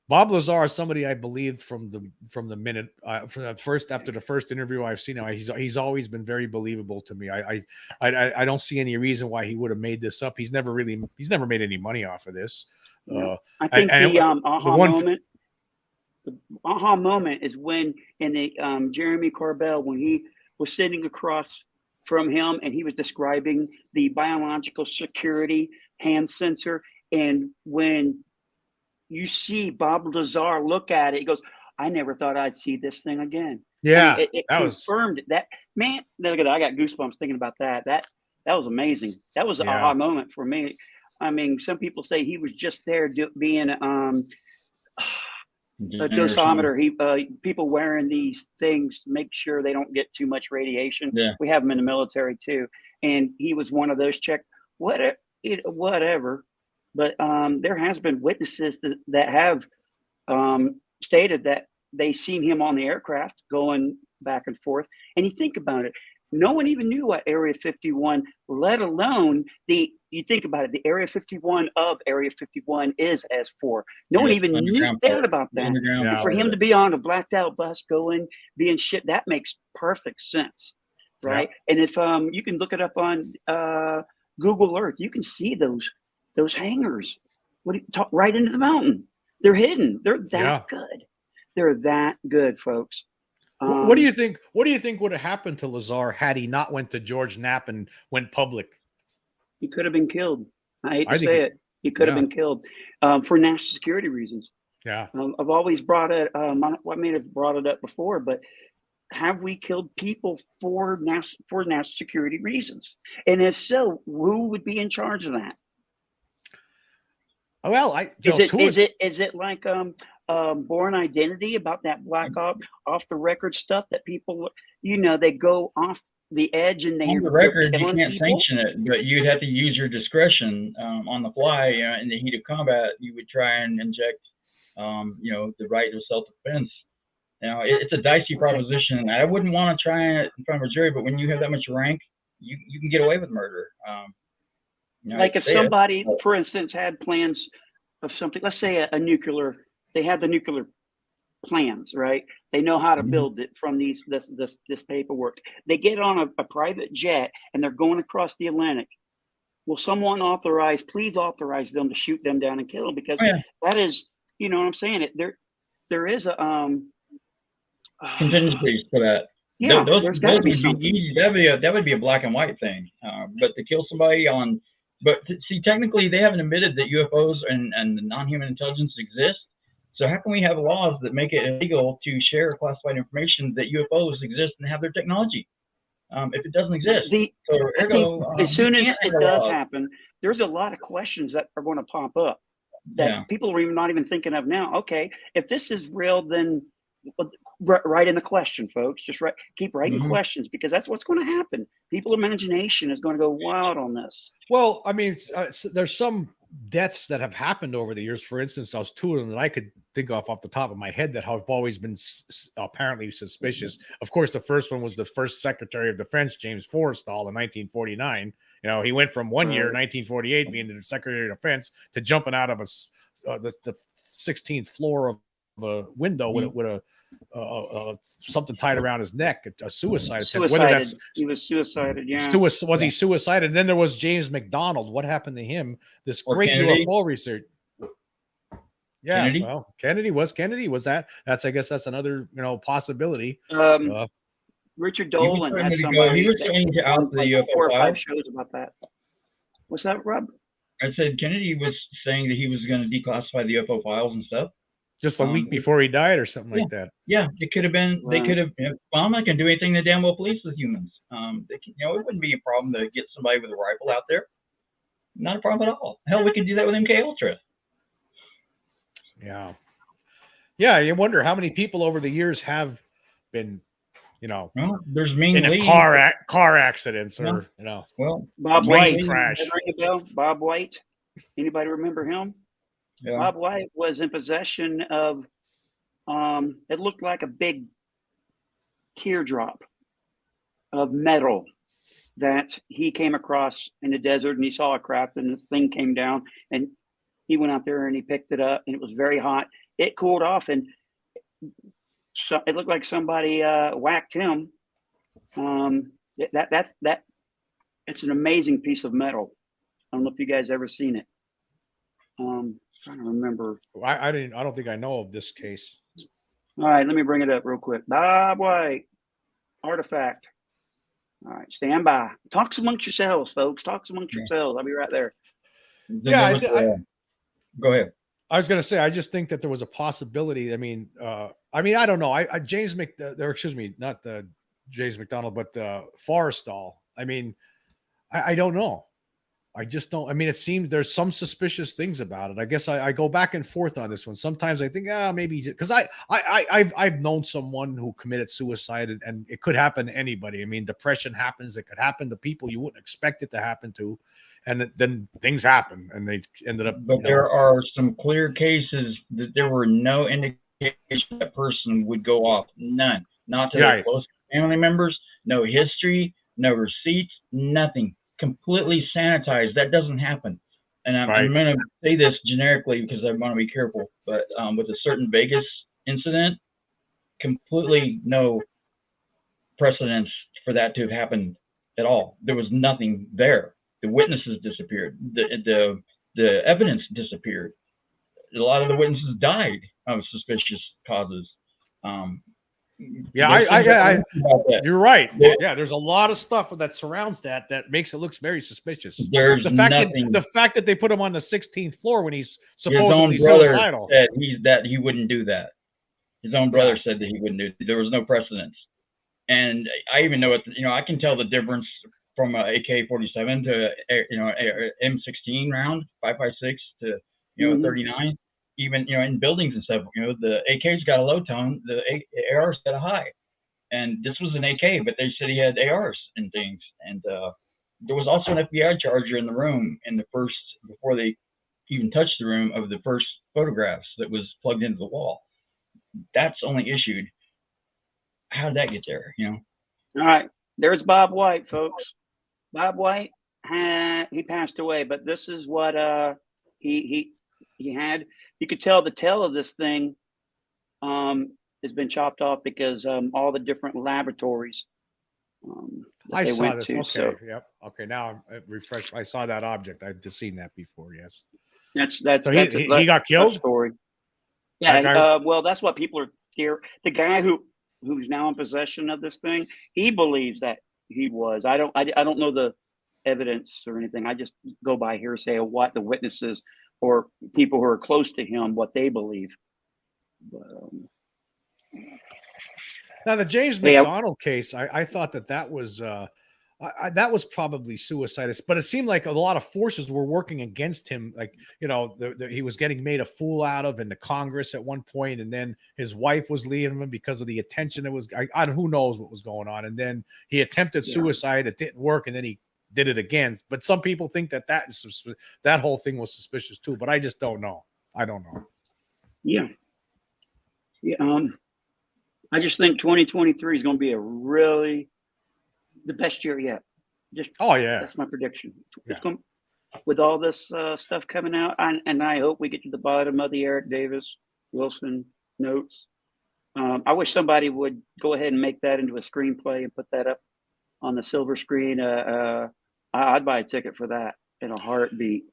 Bob Lazar is somebody I believed from the minute after the first interview I've seen him. He's always been very believable to me. I don't see any reason why he would have made this up. He's never made any money off of this. I think the aha moment is when in the Jeremy Corbell, when he was sitting across from him and he was describing the biological security hand sensor, and when you see Bob Lazar look at it, he goes, I never thought I'd see this thing again. Yeah, it confirmed that. Man, look at that. I got goosebumps thinking about that. That was amazing. That was an aha moment for me. I mean, some people say he was just there being a dosimeter. People wearing these things to make sure they don't get too much radiation. Yeah. We have them in the military too, and he was one of those whatever. But there has been witnesses that have stated that they seen him on the aircraft going back and forth. And you think about it, no one even knew what Area 51, let alone you think about it, the Area 51 of Area 51 is S4. No one even knew about that. Yeah, for him to be on a blacked out bus being shipped, that makes perfect sense, right? Yeah. And if you can look it up on Google Earth, you can see those hangars right into the mountain. They're hidden. They're that good. They're that good, folks. What do you think? What do you think would have happened to Lazar had he not went to George Knapp and went public? He could have been killed. I hate to say it. He could have been killed for national security reasons. Yeah. I've always brought it. I may have brought it up before, but have we killed people for national security reasons? And if so, who would be in charge of that? Well, is it like Born Identity, about that black off the record stuff that people, they go off the edge and on the record you can't sanction it, but you'd have to use your discretion on the fly. In the heat of combat, you would try and inject, the right of self-defense, It's a dicey proposition. I wouldn't want to try it in front of a jury, but when you have that much rank, you can get away with murder. Like if somebody, for instance, had plans of something, let's say a nuclear, they have the nuclear plans, right? They know how to build it from this paperwork. They get on a private jet and they're going across the Atlantic. Will someone please authorize them to shoot them down and kill them? Because that is, you know what I'm saying? There is a contingencies for that. Yeah, there's got to be something. Easy. That would be a black and white thing. But to kill somebody see, technically they haven't admitted that UFOs and non-human intelligence exist. So how can we have laws that make it illegal to share classified information that UFOs exist and have their technology? If it doesn't exist, as soon as it does happen, there's a lot of questions that are going to pop up that people are not even thinking of now. Okay, if this is real, then write in the question, folks. Just keep writing questions, because that's what's going to happen. People's imagination is going to go wild on this. Well, I mean, there's some deaths that have happened over the years. For instance, there's two of them that I could think of off the top of my head that have always been apparently suspicious. Of course, the first one was the first Secretary of Defense, James Forrestal, in 1949. You know, he went from one year, 1948, being the Secretary of Defense, to jumping out of the 16th floor of a window with a something tied around his neck, a suicide attempt. Whether he was suicided, yeah. Was he suicided? And then there was James McDonald. What happened to him? This great UFO research. Yeah, Kennedy? Well, Kennedy was that. I guess that's another possibility. Richard Dolan had somebody. He was saying out the UFO 4 or 5 shows about that. What's that, Rob? I said Kennedy was saying that he was going to declassify the UFO files and stuff. Just a week before he died, or something like that. Yeah, it could have been. They could have. Well, I'm not going to do anything the damn well police with humans. It wouldn't be a problem to get somebody with a rifle out there. Not a problem at all. Hell, we could do that with MK Ultra. Yeah. Yeah, you wonder how many people over the years have been, there's Ming in Lee. car accidents, or well, Bob White crash. Bob White. Anybody remember him? Yeah. Bob White was in possession of, it looked like a big teardrop of metal that he came across in the desert, and he saw a craft, and this thing came down, and he went out there and he picked it up, and it was very hot. It cooled off, and so it looked like somebody whacked him. That it's an amazing piece of metal. I don't know if you guys ever seen it. Trying to remember. I don't think I know of this case. All right, let me bring it up real quick. Bob White, artifact. All right, stand by. Talk amongst yourselves, folks. Talk amongst yourselves. I'll be right there. Yeah, go ahead. I was going to say, I just think that there was a possibility. I mean, I don't know. James not the James McDonald, but Forrestal. I mean, I don't know. I just don't. I mean, it seems there's some suspicious things about it. I guess I go back and forth on this one. Sometimes I think, maybe because I've known someone who committed suicide, and it could happen to anybody. I mean, depression happens. It could happen to people you wouldn't expect it to happen to, and then things happen, and they ended up. But there are some clear cases that there were no indication that person would go off. None. Not to their close family members. No history. No receipts. Nothing. Completely sanitized. That doesn't happen. And I'm going to say this generically because I want to be careful, but with a certain Vegas incident, completely no precedence for that to have happened at all. There was nothing there. The witnesses disappeared. The evidence disappeared. A lot of the witnesses died of suspicious causes. Yeah, you're right. Yeah, there's a lot of stuff that surrounds that makes it looks very suspicious. There's the fact that they put him on the 16th floor when he's supposedly suicidal. Said he wouldn't do that. His own brother said that he wouldn't do it. There was no precedence. And I even know I can tell the difference from a AK-47 to M16 round, 5.56 to 39. Even in buildings and stuff, the AK's got a low tone, the AR's got a high, and this was an AK, but they said he had ARs and things. And there was also an FBI charger in the room before they even touched the room, of the first photographs that was plugged into the wall. That's only issued how did that get there? You know? All right. There's Bob White, folks. Bob White he passed away, but this is what he had. You could tell the tail of this thing has been chopped off because all the different laboratories that I they saw went this. to. Okay. So Yep. Okay. Now I'm refreshed. I saw that object. I've just seen that before. Yes. that's So he got killed. story. That Yeah. guy- Well, that's what people are here. The guy who's now in possession of this thing, he believes that he was. I don't know the evidence or anything. I just go by hearsay of what the witnesses or people who are close to him, what they believe. But, Now the James Yeah. McDonald case, I thought that was that was probably suicide, but it seemed like a lot of forces were working against him. Like, you know, he was getting made a fool out of in the Congress at one point, and then his wife was leaving him because of the attention. It was who knows what was going on, and then he attempted suicide. It didn't work, and then he did it again. But some people think that whole thing was suspicious too. But I just don't know. I don't know. Yeah. I just think 2023 is going to be the best year yet. That's my prediction. It's going, with all this stuff coming out, and I hope we get to the bottom of the Eric Davis Wilson notes. I wish somebody would go ahead and make that into a screenplay and put that up on the silver screen. I'd buy a ticket for that in a heartbeat.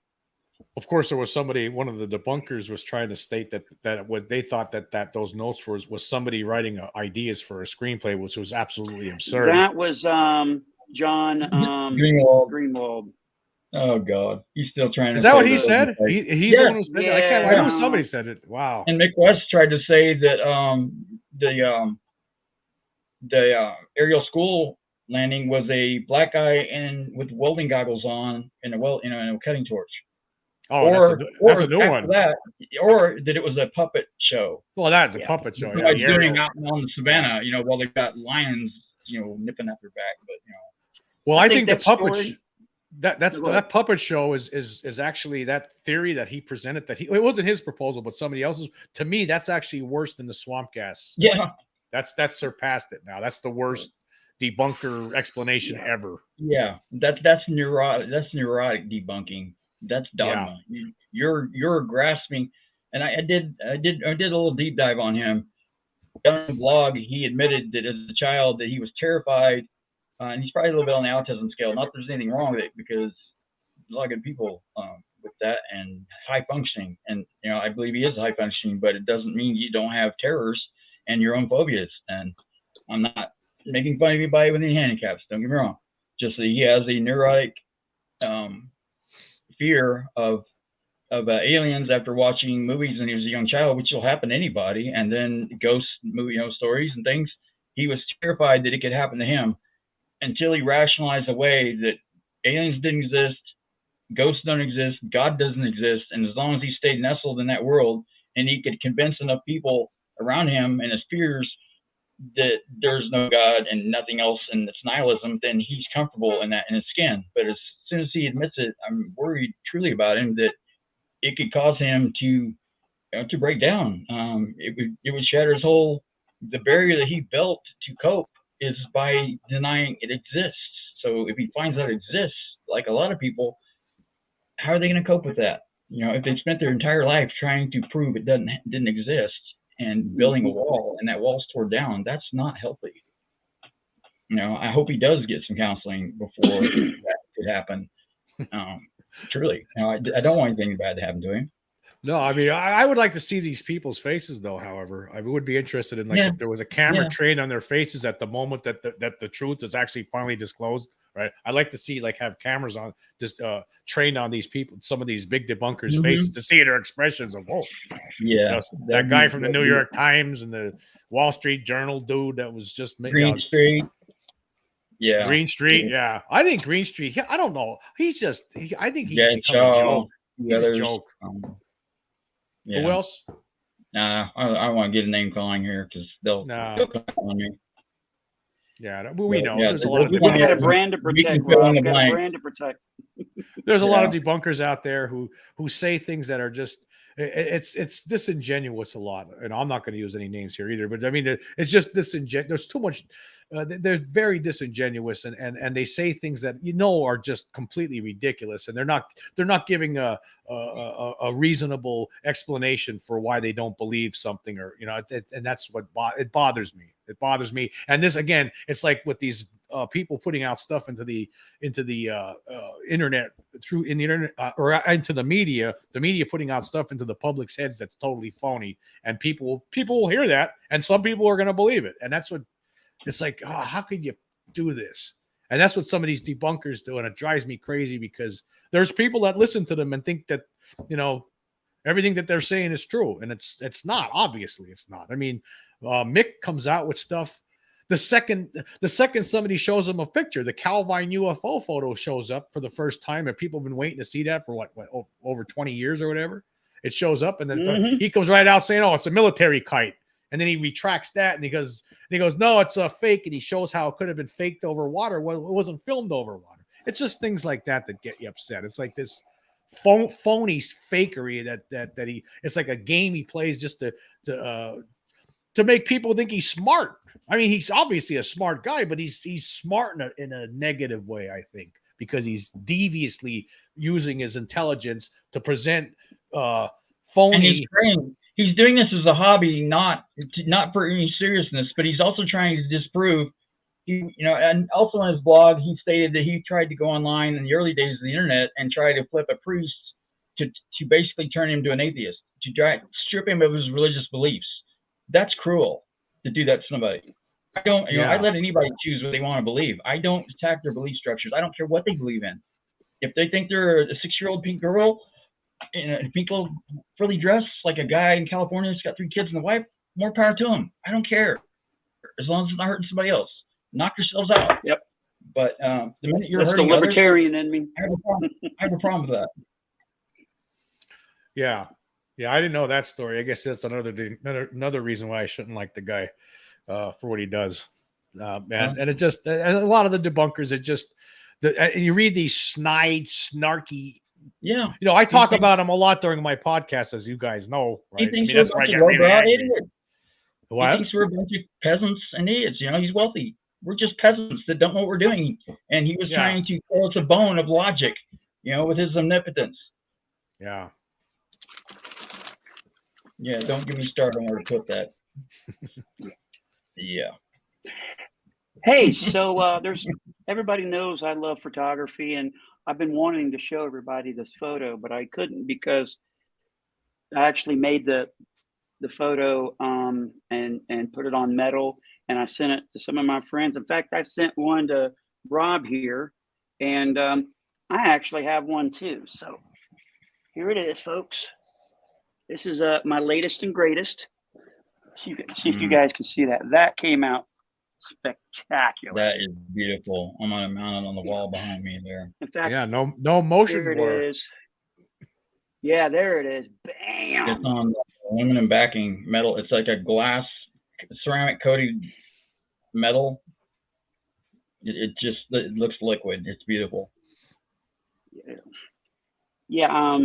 Of course, there was somebody. One of the debunkers was trying to state that what they thought that those notes was somebody writing ideas for a screenplay, which was absolutely absurd. That was John Greenwald. Oh God, he's still trying. Is that what he said? He's the one who said that. I know somebody said it. Wow. And Mick West tried to say that the aerial school landing was a black guy with welding goggles on and a cutting torch. Oh, that's a new one. Or that it was a puppet show. Well, that's a puppet show. Like doing out on the savannah, while they've got lions, nipping at their back. But well, I think the puppet that puppet show is actually that theory that he presented. It wasn't his proposal, but somebody else's. To me, that's actually worse than the swamp gas. Yeah, that's surpassed it now. That's the worst debunker explanation ever. Yeah, that's neurotic. That's neurotic debunking. That's dogma. Yeah. You're grasping, and I did a little deep dive on him. On the blog, he admitted that as a child that he was terrified, and he's probably a little bit on the autism scale. Not that there's anything wrong with it, because a lot of good people with that and high functioning. And I believe he is high functioning, but it doesn't mean you don't have terrors and your own phobias. And I'm not making fun of anybody with any handicaps. Don't get me wrong. Just that he has a neurotic fear of aliens after watching movies when he was a young child, which will happen to anybody, and then ghost movie stories and things. He was terrified that it could happen to him until he rationalized away that aliens didn't exist, ghosts don't exist, God doesn't exist, and as long as he stayed nestled in that world and he could convince enough people around him and his fears that there's no God and nothing else and it's nihilism, then he's comfortable in his skin. But as soon as he admits it, I'm worried truly about him that it could cause him to break down. It would shatter the barrier that he built to cope is by denying it exists. So if he finds out it exists, like a lot of people, how are they going to cope with that? If they spent their entire life trying to prove it didn't exist and building a wall, and that wall's torn down, that's not healthy. I hope he does get some counseling before that could happen. Truly, I don't want anything bad to happen to him. No, I mean, I would like to see these people's faces, though. However, I would be interested in if there was a camera trained on their faces at the moment that the truth is actually finally disclosed. Right? I'd like to see have cameras on just trained on these people, some of these big debunkers' faces, to see their expressions of that guy from the New York Times and the Wall Street Journal dude that was just Green Street. Yeah, Green Street. Yeah, I think Green Street. I don't know. He's just. I think he's become a joke. He's a joke. Who else? Nah, I don't want to get a name calling here because they'll come on me. Yeah, we know. There's a lot of. We got a brand to protect. Rob. Got a brand to protect. There's a lot of debunkers out there who say things that are just it's disingenuous a lot, and I'm not going to use any names here either. But I mean, it's just disingenuous. There's too much. They're very disingenuous, and they say things that are just completely ridiculous, and they're not giving a reasonable explanation for why they don't believe something, or and that's what it bothers me. It bothers me. And this again, it's like with these people putting out stuff into the internet or into the media putting out stuff into the public's heads that's totally phony, and people will hear that, and some people are going to believe it, and that's what it's like. Oh, how could you do this? And that's what some of these debunkers do, and it drives me crazy, because there's people that listen to them and think that everything that they're saying is true, and it's not. Obviously it's not. I mean, Mick comes out with stuff. The second somebody shows them a picture, the Calvine UFO photo shows up for the first time, and people have been waiting to see that for over 20 years or whatever. It shows up, and then he comes right out saying, "Oh, it's a military kite," and then he retracts that, and he goes, "No, it's a fake," and he shows how it could have been faked over water. Well, it wasn't filmed over water. It's just things like that get you upset. It's like this phony fakery that he. It's like a game he plays just to make people think he's smart. I mean, he's obviously a smart guy, but he's smart in a negative way, I think, because he's deviously using his intelligence to present phony. And he's doing this as a hobby, not for any seriousness, but he's also trying to disprove. And also on his blog, he stated that he tried to go online in the early days of the internet and try to flip a priest to basically turn him to an atheist, to try to strip him of his religious beliefs. That's cruel to do that to somebody. I don't, I let anybody choose what they want to believe. I don't attack their belief structures. I don't care what they believe in. If they think they're a 6-year-old pink girl, people fully dressed like a guy in California who's got 3 kids and a wife, more power to them. I don't care, as long as it's not hurting somebody else. Knock yourselves out. Yep. But the minute you're that's the hurting libertarian others, in me. I have a problem with that. Yeah, I didn't know that story. I guess that's another reason why I shouldn't like the guy for what he does. And it just, and a lot of the debunkers, you read these snide, snarky. Yeah. I talk about him a lot during my podcast, as you guys know, right? He thinks that's why I get really angry. What? He thinks we're a bunch of peasants and idiots. He's wealthy. We're just peasants that don't know what we're doing. And he was trying to throw us a bone of logic, with his omnipotence. Yeah. Yeah, don't get me started on where to put that. Yeah. Hey, so everybody knows I love photography, and I've been wanting to show everybody this photo, but I couldn't because I actually made the photo and put it on metal, and I sent it to some of my friends. In fact, I sent one to Rob here, and I actually have one too. So here it is, folks. This is my latest and greatest. See if you guys can see that. That came out spectacular. That is beautiful. I'm gonna mount it on the wall behind me there. In fact, no motion there blur. it is. Yeah, there it is. Bam! It's on aluminum backing metal. It's like a glass ceramic coated metal. It looks liquid. It's beautiful. Yeah.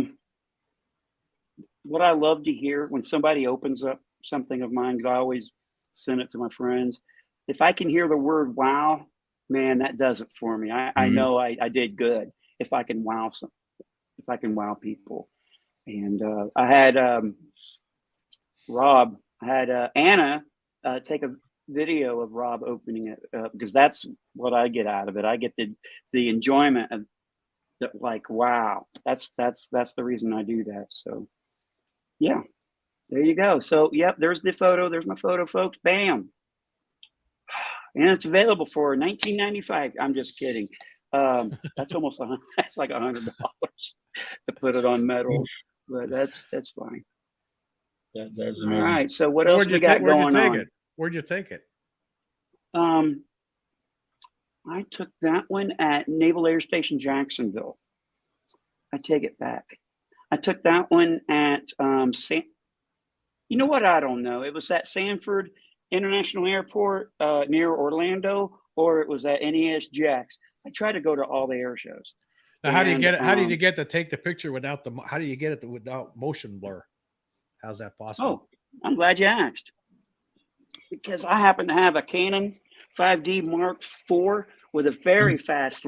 What I love to hear when somebody opens up something of mine, because I always send it to my friends. If I can hear the word "wow," man, that does it for me. I know I did good if I can wow people. And I had Anna take a video of Rob opening it because that's what I get out of it. I get the enjoyment of that, like, wow, that's the reason I do that. So yeah, there you go. So yep, there's the photo. There's my photo, folks. Bam. And it's available for $19.95. I'm just kidding. That's almost that's like $100 to put it on metal, but that's fine. That's all right. So what else we got going on? Where'd you take it? I took that one at Naval Air Station Jacksonville. I take it back. I took that one at you know what? I don't know. It was at Sanford International Airport near Orlando, or it was at NES Jax. I try to go to all the air shows. Now, how do you get it? How do you get to take the picture without how do you get it without motion blur? How's that possible? Oh, I'm glad you asked. Because I happen to have a Canon 5D Mark IV with a very fast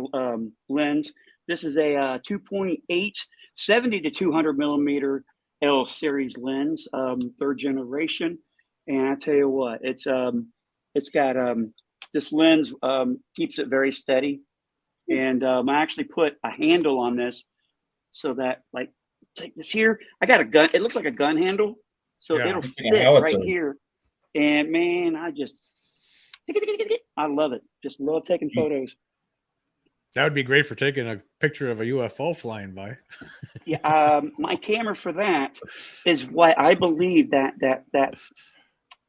lens. This is a 2.8, 70 to 200 millimeter L series lens, third generation. And I tell you what, it's got this lens keeps it very steady. And I actually put a handle on this so that, like, take this here. I got a gun. It looks like a gun handle, so Yeah. it'll Like a fit howitzer. right here. And man, I love it. Just love taking photos. That would be great for taking a picture of a UFO flying by. Yeah, my camera for that is what I believe that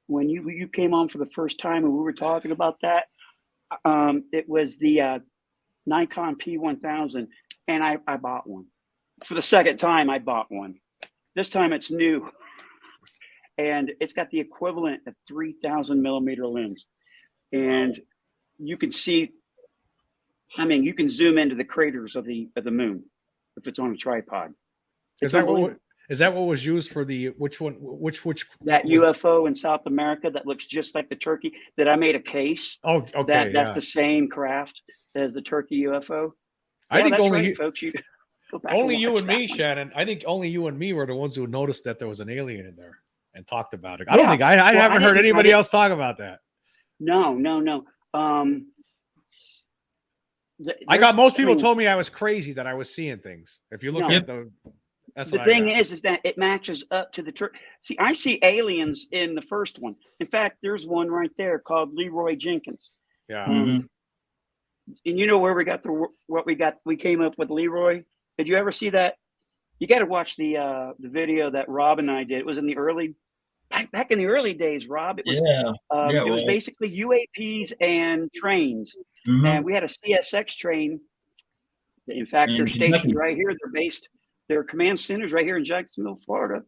when you came on for the first time and we were talking about that, it was the Nikon P1000, and I bought one. For the second time, I bought one. This time it's new. And it's got the equivalent of 3,000 millimeter lens. And you can see, I mean, you can zoom into the craters of the moon if it's on a tripod. Is that what was used for the which that UFO in South America that looks just like the turkey that I made a case? Oh, okay. That's the same craft as the turkey UFO. I think that's only right, folks. You go back only and you watch and me, that one. Shannon. I think only you and me were the ones who noticed that there was an alien in there and talked about it. I don't think I haven't heard anybody else talk about that. No. I got most people told me I was crazy that I was seeing things. If you look at that's the what thing is that it matches up to the see. I see aliens in the first one. In fact, there's one right there called Leroy Jenkins. Yeah. And you know where we got what we got? We came up with Leroy. Did you ever see that? You got to watch the video that Rob and I did. It was in the early back in the early days, Rob. It was it was basically UAPs and trains, and we had a CSX train. In fact, they're stationed right here. They're based. Their command centers right here in Jacksonville, Florida,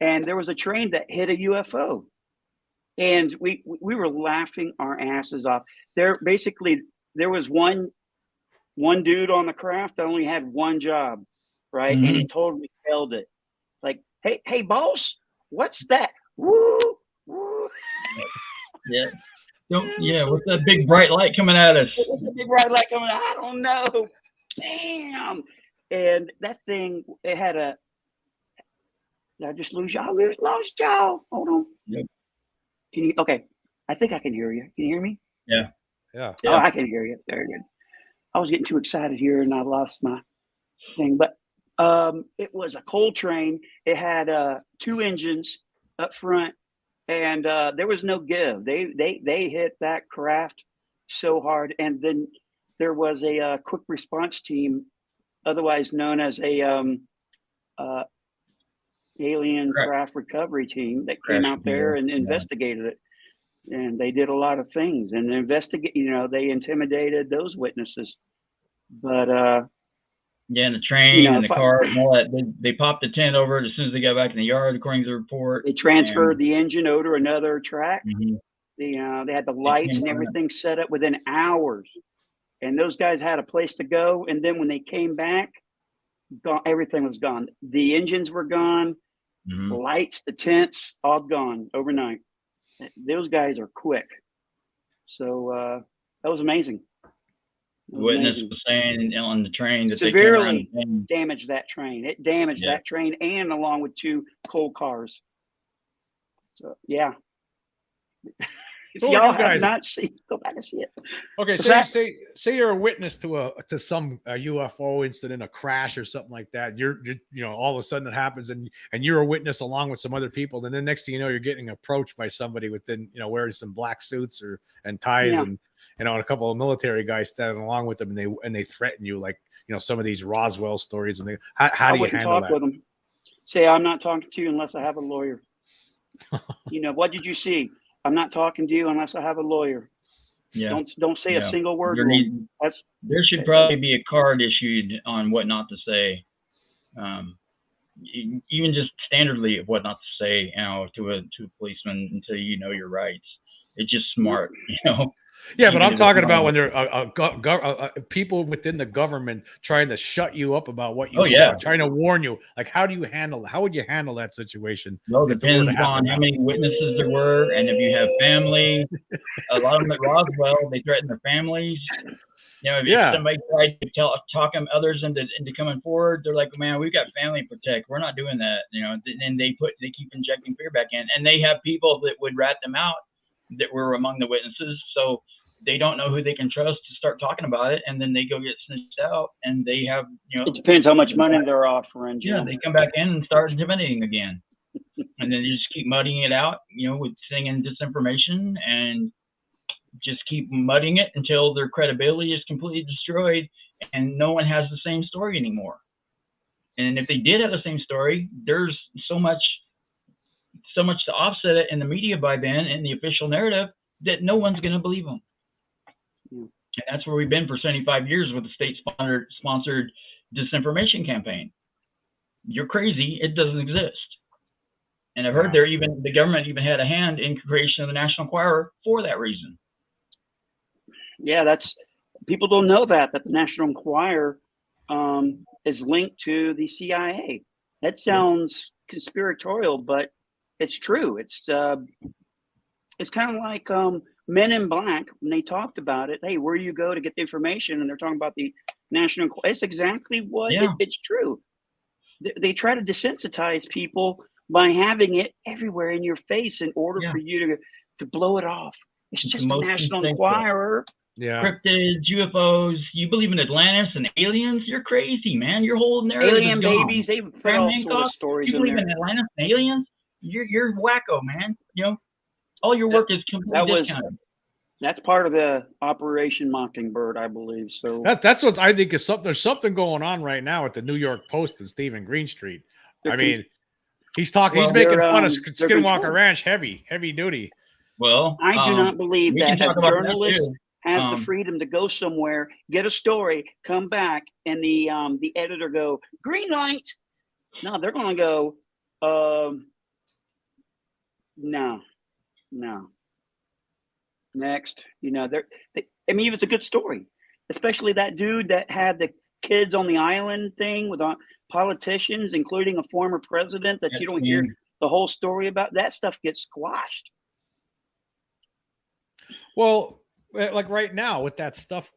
and there was a train that hit a UFO, and we were laughing our asses off. There was one dude on the craft that only had one job, right, and he totally failed it. Like, hey, boss, what's that? Woo, woo. Yeah. What's that big bright light coming at us? What's that big bright light coming? I don't know. Bam. And that thing, it had a. Did I just lose y'all? Lost y'all. Hold on. Yep. Can you? Okay. I think I can hear you. Can you hear me? Yeah. Oh, I can hear you. Very good. I was getting too excited here and I lost my thing. But it was a coal train. It had 2 engines up front, and there was no give. They hit that craft so hard, and then there was a quick response team, otherwise known as a alien craft recovery team, that came out there and investigated it. And they did a lot of things and they intimidated those witnesses. But and the train and the car and all that. They popped the tent over as soon as they got back in the yard, according to the report. They transferred the engine over to another track. They had the lights and everything set up within hours. And those guys had a place to go. And then when they came back, everything was gone. The engines were gone, the lights, the tents, all gone overnight. Those guys are quick. So that was amazing. The witness was saying on the train that severely damaged that train. It damaged that train, and along with 2 coal cars. So yeah. If y'all have not seen, go back and see it. Okay, say you're a witness to some UFO incident, a crash or something like that. You're all of a sudden it happens, and you're a witness along with some other people. And then next thing you know, you're getting approached by somebody wearing some black suits and ties, and a couple of military guys standing along with them, and they threaten you, like some of these Roswell stories. And how do you handle that? With them. Say, I'm not talking to you unless I have a lawyer. What did you see? I'm not talking to you unless I have a lawyer. Yeah. Don't say a single word. There should probably be a card issued on what not to say. Even just standardly of what not to say, to a policeman until you know your rights. It's just smart, Yeah, but Even I'm if it's talking not about a- when there are people within the government trying to shut you up about what you Oh, yeah. saw, trying to warn you. Like, how would you handle that situation Well, it if it were to depends happen on how now? many witnesses there were, and if you have family. A lot of them at Roswell, they threaten their families. You know, if Yeah. somebody tried to talk them others into coming forward, they're like, "Man, we've got family to protect. We're not doing that." You know, and they keep injecting fear back in, and they have people that would rat them out that were among the witnesses, so they don't know who they can trust to start talking about it, and then they go get snitched out, and they have, you know, It depends how much money they're offering, yeah, Jim. they come back in and start intimidating again, and then you just keep muddying it out, you know, with singing disinformation and just keep mudding it until their credibility is completely destroyed and no one has the same story anymore. And if they did have the same story, there's so much to offset it in the media by then in the official narrative that no one's going to believe them. Yeah. And that's where we've been for 75 years with the state-sponsored disinformation campaign. You're crazy. It doesn't exist. And I've heard the government even had a hand in creation of the National Enquirer for that reason. Yeah, people don't know that the National Enquirer is linked to the CIA. That sounds conspiratorial, but it's true. It's kind of like Men in Black when they talked about it. Hey, where you go to get the information, and they're talking about the National Enquirer. It's exactly what it's true. They try to desensitize people by having it everywhere in your face in order for you to blow it off. It's just the National Enquirer. Yeah. Cryptids, UFOs. You believe in Atlantis and aliens? You're crazy, man. Your whole narrative Alien is gone. babies. They put all sorts of stories you in believe there. in Atlantis and aliens? You're wacko, man. You know, all your work is completely discounted. That's part of the Operation Mockingbird, I believe. So that's what I think is something. There's something going on right now at the New York Post and Stephen Greenstreet. I mean, he's talking. He's making fun of Skinwalker Ranch heavy duty. Well, I do not believe that a journalist has the freedom to go somewhere, get a story, come back, and the editor go, green light. No, they're going to go, no. Next. You know, I mean, it's a good story, especially that dude that had the kids on the island thing with politicians, including a former president that you don't hear the whole story about. That stuff gets squashed. Well, like right now with that stuff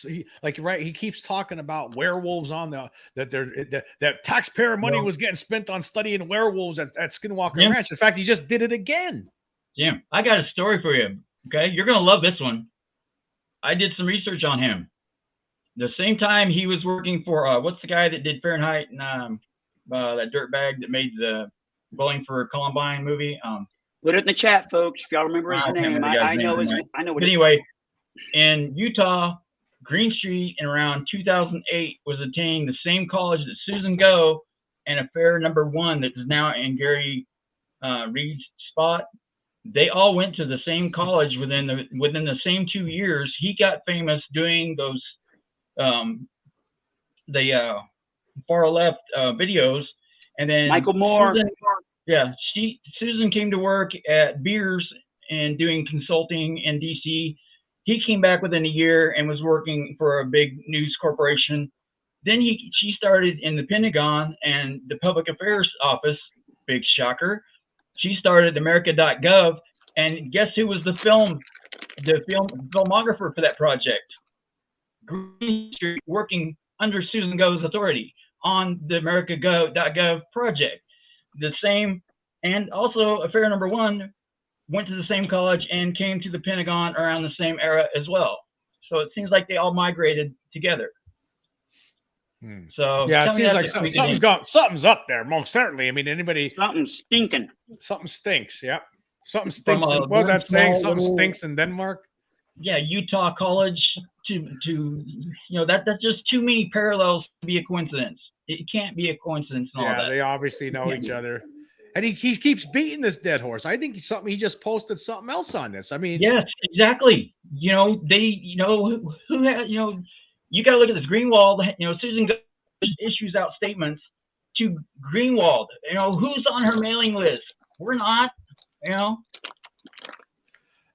he keeps talking about werewolves on that taxpayer money was getting spent on studying werewolves at Skinwalker Ranch. In fact, he just did it again. Jim, I got a story for you. Okay, you're gonna love this one. I did some research on him. The same time he was working for what's the guy that did Fahrenheit and that dirtbag that made the Bowling for Columbine movie? Put it in the chat, folks. If y'all remember his name, I know his. I know. But anyway, in Utah, Greenstreet in around 2008 was attending the same college that Susan Go and affair number one that is now in Gary Reed's spot. They all went to the same college within the same 2 years. He got famous doing those far left videos, and then Michael Moore. Susan came to work at Beers and doing consulting in DC. He came back within a year and was working for a big news corporation. Then she started in the Pentagon and the public affairs office. Big shocker. She started America.gov, and guess who was the filmographer for that project? Greenstreet, working under Susan Go's authority on the America.gov project. The same, and also affair number one went to the same college and came to the Pentagon around the same era as well. So it seems like they all migrated together. So yeah, it seems like something's up there, most certainly. I mean, something's stinking. Something stinks. Yeah, something stinks. What was that saying? Something stinks in Denmark. Yeah, Utah College that's just too many parallels to be a coincidence. It can't be a coincidence. And all that. They obviously know each other. And he keeps beating this dead horse. I think he just posted something else on this. I mean, yes, exactly. You know, who had, you got to look at this Greenwald. Susan issues out statements to Greenwald. Who's on her mailing list? We're not.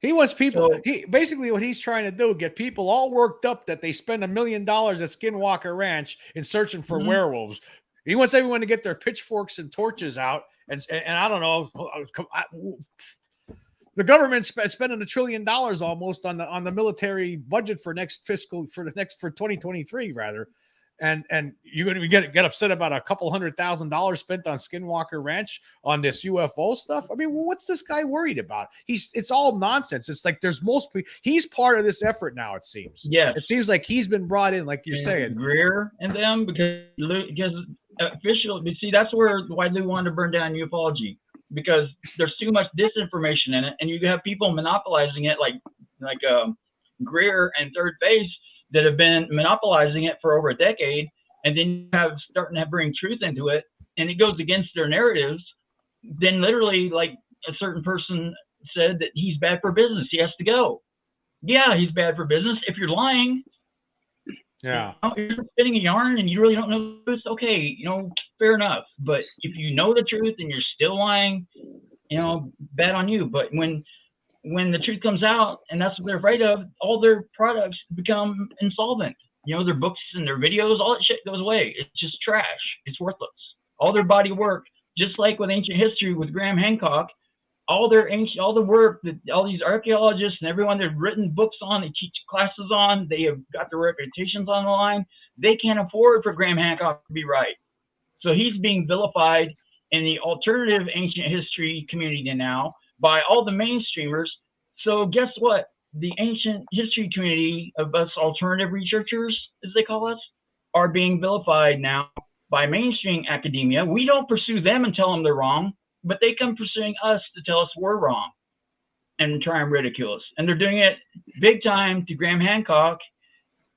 He wants people. So- He basically what he's trying to do, get people all worked up that they spend $1 million at Skinwalker Ranch in searching for werewolves. He wants everyone to get their pitchforks and torches out, and I don't know. The government's spending $1 trillion almost on the military budget for next fiscal for 2023 rather, and you're going to get upset about a couple $100,000 spent on Skinwalker Ranch on this UFO stuff. I mean, well, what's this guy worried about? It's all nonsense. It's like he's part of this effort now. It seems. Yes. It seems like he's been brought in, like you're saying. Greer and them because officially, see, that's why they wanted to burn down ufology. Because there's too much disinformation in it, and you have people monopolizing it, like Greer and Third Base, that have been monopolizing it for over a decade, and then you have starting to bring truth into it, and it goes against their narratives. Then literally, like a certain person said that he's bad for business, he has to go. Yeah, he's bad for business. If you're lying, Yeah, you're spinning a yarn and you really don't know the truth, okay, fair enough. But if you know the truth and you're still lying, bad on you. But when the truth comes out, and that's what they're afraid of, all their products become insolvent. Their books and their videos, all that shit goes away. It's just trash. It's worthless. All their body work, just like with ancient history with Graham Hancock, all the work that all these archaeologists and everyone that have written books on, they teach classes on, they have got their reputations on the line. They can't afford for Graham Hancock to be right. So he's being vilified in the alternative ancient history community now by all the mainstreamers. So guess what? The ancient history community of us alternative researchers, as they call us, are being vilified now by mainstream academia. We don't pursue them and tell them they're wrong, but they come pursuing us to tell us we're wrong and try and ridicule us. And they're doing it big time to Graham Hancock,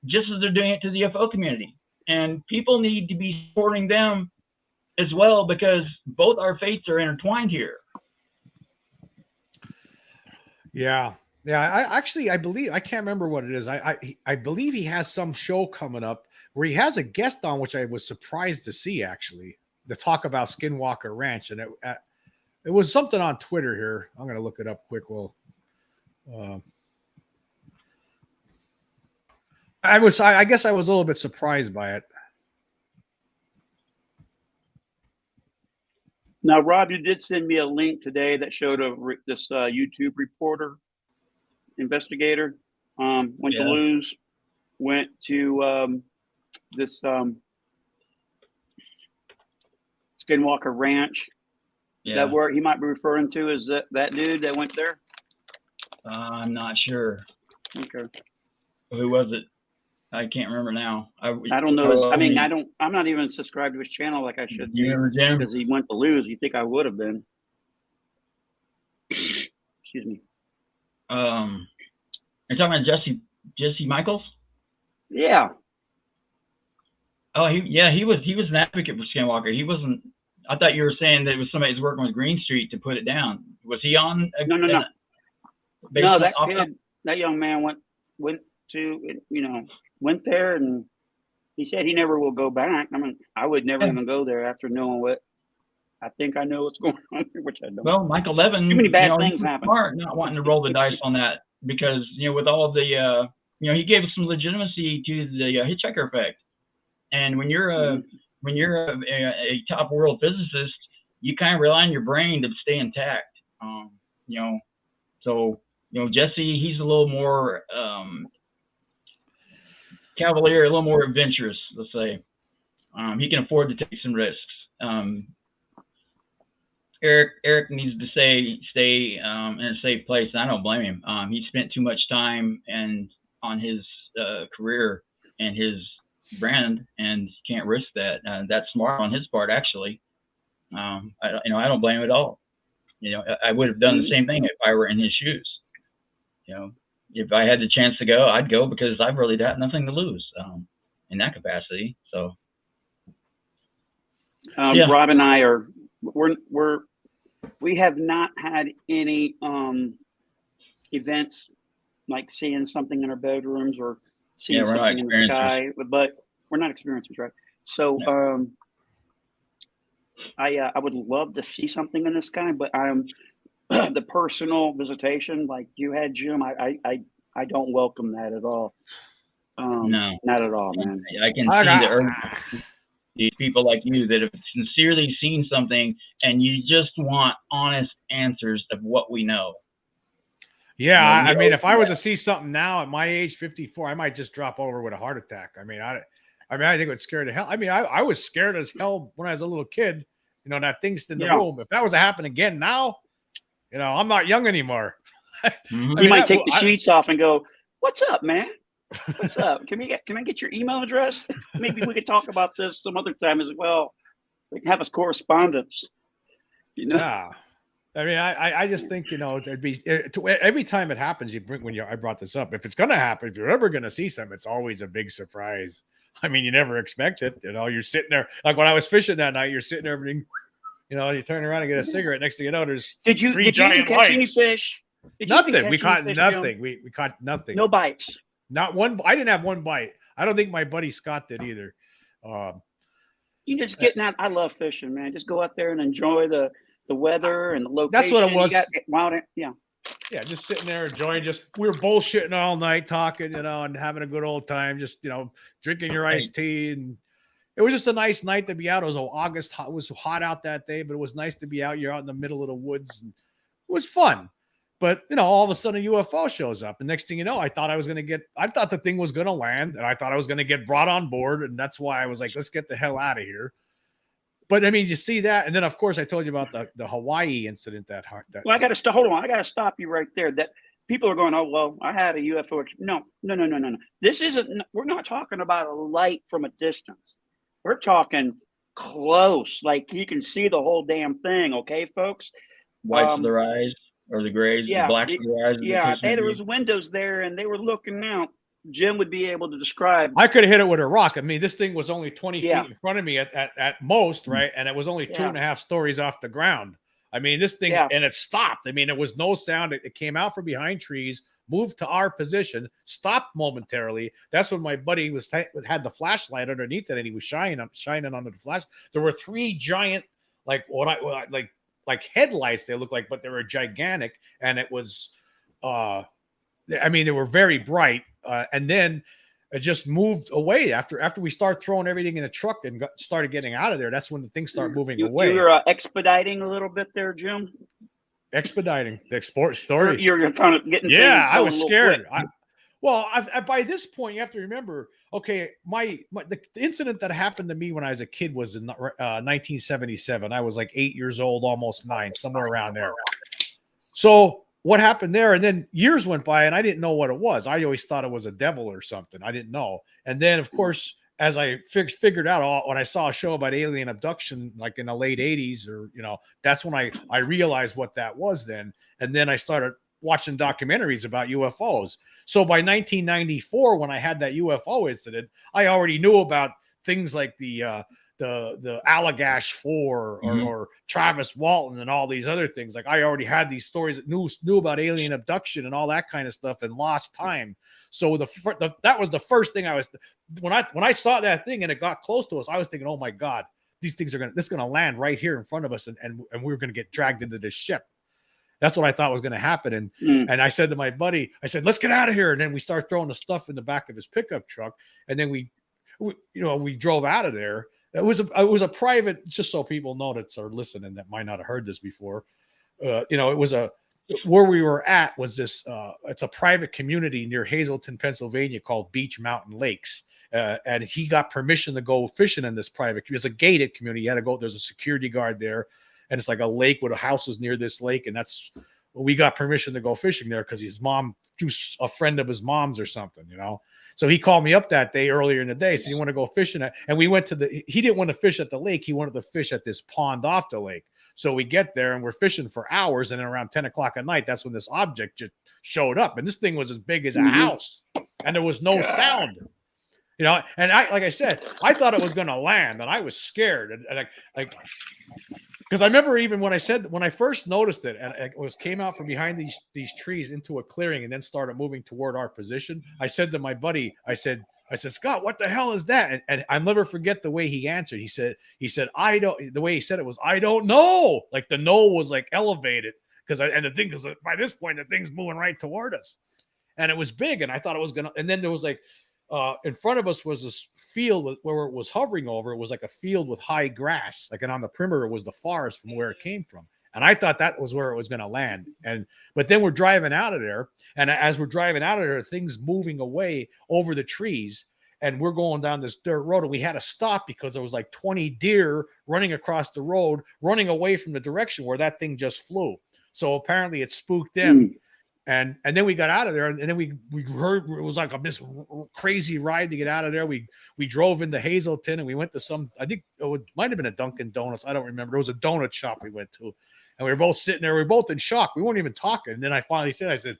just as they're doing it to the UFO community. And people need to be supporting them as well, because both our faiths are intertwined here. Yeah. I believe, I can't remember what it is. I believe he has some show coming up where he has a guest on, which I was surprised to see, actually, to talk about Skinwalker Ranch. And it was something on Twitter here. I'm going to look it up quick. Well, I guess I was a little bit surprised by it. Now, Rob, you did send me a link today that showed this YouTube reporter, investigator, went to Lue's, went to this Skinwalker Ranch. Yeah. That where he might be referring to is that dude that went there? I'm not sure. Okay. Who was it? I can't remember now. I don't know. I'm not even subscribed to his channel like I should be, because he went to Lue's. You think I would have been? Excuse me. You're talking about Jesse Michaels? Yeah. Oh, he was an advocate for Skinwalker. He wasn't. I thought you were saying that it was somebody who's working with Green Street to put it down. Was he on? No. No, that kid, that young man went there, and he said he never will go back. I mean, I would never even go there after knowing what I think I know what's going on here, which I don't. Well, Michael Levin, too many bad things happen. Smart, not wanting to roll the dice on that, because with all of the he gave some legitimacy to the hitchhiker effect. And when you're a top world physicist, you kind of rely on your brain to stay intact. So Jesse, he's a little more cavalier, a little more adventurous, let's say. He can afford to take some risks. Eric needs to stay in a safe place. And I don't blame him. He spent too much time on his career and his brand, and he can't risk that. That's smart on his part, actually. I don't blame him at all. I would have done the same thing if I were in his shoes. If I had the chance to go, I'd go, because I've really got nothing to lose in that capacity. So, Rob and I we have not had any events like seeing something in our bedrooms or seeing something in the sky, but we're not experiencers, right? So, I would love to see something in the sky, but the personal visitation like you had, Jim, I don't welcome that at all. No. Not at all, man. I can see the urgency. These people like you that have sincerely seen something and you just want honest answers of what we know. Yeah, You know, I mean, if I was to see something now at my age, 54, I might just drop over with a heart attack. I mean, I think it would scare the hell. I mean, I was scared as hell when I was a little kid. You know, that thing's in the room. If that was to happen again now, you know, I'm not young anymore. Mhm. You might take the sheets off and go, "What's up, man? What's up? Can I get your email address? Maybe we could talk about this some other time as well. We can have us correspondence." You know? Yeah. I mean, I just think, you know, it'd be every time it happens, I brought this up. If it's going to happen, if you're ever going to see something, it's always a big surprise. I mean, you never expect it. You know, you're sitting there, like when I was fishing that night, you're sitting there, everything, you know, you turn around and get a cigarette. Next thing you know, there's Did you even catch any fish? Nothing. We caught nothing. We caught nothing. No bites. Not one. I didn't have one bite. I don't think my buddy Scott did either. You just getting out. I love fishing, man. Just go out there and enjoy the weather and the location. That's what it was. Yeah, just sitting there enjoying. We were bullshitting all night, talking, you know, and having a good old time. Just, you know, drinking your iced tea, and it was just a nice night to be out. It was August. It was hot out that day, but it was nice to be out. You're out in the middle of the woods, and it was fun. But, you know, all of a sudden a UFO shows up, and next thing you know, I thought the thing was going to land, and I thought I was going to get brought on board, and that's why I was like, let's get the hell out of here. But I mean, you see that, and then of course I told you about the Hawaii incident. Well, I got to hold on. I got to stop you right there. That people are going, oh well, I had a UFO. No. This isn't. We're not talking about a light from a distance. We're talking close, like you can see the whole damn thing. Okay, folks. Whites of their eyes or the grays, the blacks of their eyes. Yeah, there was windows there, and they were looking out. Jim would be able to describe. I could have hit it with a rock. I mean, this thing was only 20 feet in front of me at most, right? And it was only 2.5 stories off the ground. I mean, this thing, and it stopped. I mean, there was no sound. It came out from behind trees, moved to our position, stopped momentarily. That's when my buddy had the flashlight underneath it, and he was shining under the flash. There were 3 giant, like headlights. They look like, but they were gigantic, and it was, I mean, they were very bright. And then it just moved away after we start throwing everything in the truck and started getting out of there. That's when the things start moving away. You were expediting a little bit there, Jim. Expediting the story. You're kind of getting. Yeah, I was scared. By this point, you have to remember. Okay, the incident that happened to me when I was a kid was in 1977. I was like 8 years old, almost 9, somewhere around there. So what happened there? And then years went by and I didn't know what it was. I always thought it was a devil or something. I didn't know. And then, of course, as I figured out when I saw a show about alien abduction, like in the late 80s, or, you know, that's when I realized what that was then. And then I started watching documentaries about UFOs. So by 1994, when I had that UFO incident, I already knew about things like the Allagash 4 or Travis Walton and all these other things. Like I already had these stories, knew about alien abduction and all that kind of stuff, and lost time. So that was the first thing when I saw that thing and it got close to us, I was thinking, oh my God, this is going to land right here in front of us, and we're going to get dragged into this ship. That's what I thought was going to happen. And I said to my buddy, I said, let's get out of here. And then we start throwing the stuff in the back of his pickup truck. And then we drove out of there. It was a private, just so people know that are listening that might not have heard this before. It was where we were at was this, it's a private community near Hazleton, Pennsylvania called Beach Mountain Lakes. And he got permission to go fishing in this private, it's a gated community. You had to go, there's a security guard there. And it's like a lake with a house near this lake. And we got permission to go fishing there because his mom, a friend of his mom's or something, you know? So he called me up that day earlier in the day. So you want to go fishing and we went he didn't want to fish at the lake. He wanted to fish at this pond off the lake. So we get there and we're fishing for hours. And then around 10 o'clock at night, that's when this object just showed up. And this thing was as big as a house and there was no sound. You know, and like I said, I thought it was going to land and I was scared. And because I remember even when I first noticed it and it came out from behind these trees into a clearing and then started moving toward our position, I said to my buddy, I said, Scott, what the hell is that? And I'll never forget the way he answered. He said, the way he said it was, I don't know. Like the no was like elevated and the thing, because by this point the thing's moving right toward us, and it was big, and I thought it was gonna. And then there was like, in front of us was this field where it was hovering over. It was like a field with high grass, like, and on the perimeter was the forest from where it came from. And I thought that was where it was going to land. But then we're driving out of there, and as we're driving out of there, things moving away over the trees, and we're going down this dirt road, and we had to stop because there was like 20 deer running across the road, running away from the direction where that thing just flew. So apparently it spooked them. And then we got out of there, and then we heard it was like this crazy ride to get out of there. We drove into Hazleton, and we went to some, I think it might have been a Dunkin' Donuts. I don't remember. It was a donut shop we went to, and we were both sitting there. We were both in shock. We weren't even talking. And then I finally said, he said,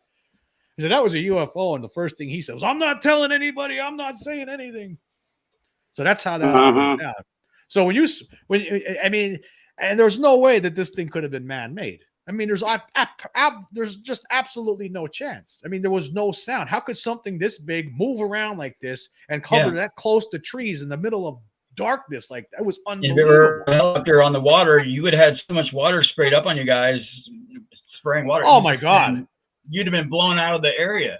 that was a UFO. And the first thing he said was, I'm not telling anybody. I'm not saying anything. So that's how that all went down. So and there's no way that this thing could have been man-made. I mean, there's just absolutely no chance. I mean, there was no sound. How could something this big move around like this and cover that close to trees in the middle of darkness? Like, that was unbelievable. If it were a helicopter on the water, you would have had so much water sprayed up on you guys, spraying water. Oh my God. You'd have been blown out of the area.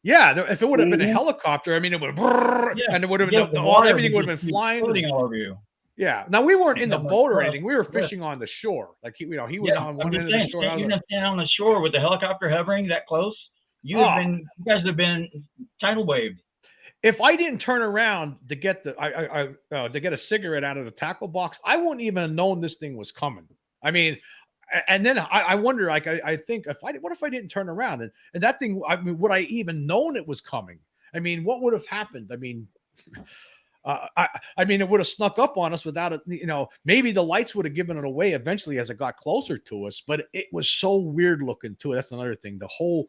Yeah, if it would have been a helicopter, I mean, it would and it would have been everything would have been flying all over you. Yeah. Now, we weren't in the boat or anything. We were fishing on the shore. Like, he was on one end of the shore. Even on the shore with the helicopter hovering that close, you guys have been tidal waved. If I didn't turn around to get to get a cigarette out of the tackle box, I wouldn't even have known this thing was coming. I mean, and then I wonder, like, I think what if I didn't turn around and that thing, I mean, would I even known it was coming? I mean, what would have happened? I mean, I mean, it would have snuck up on us without it. You know, maybe the lights would have given it away eventually as it got closer to us. But it was so weird looking too. That's another thing. The whole,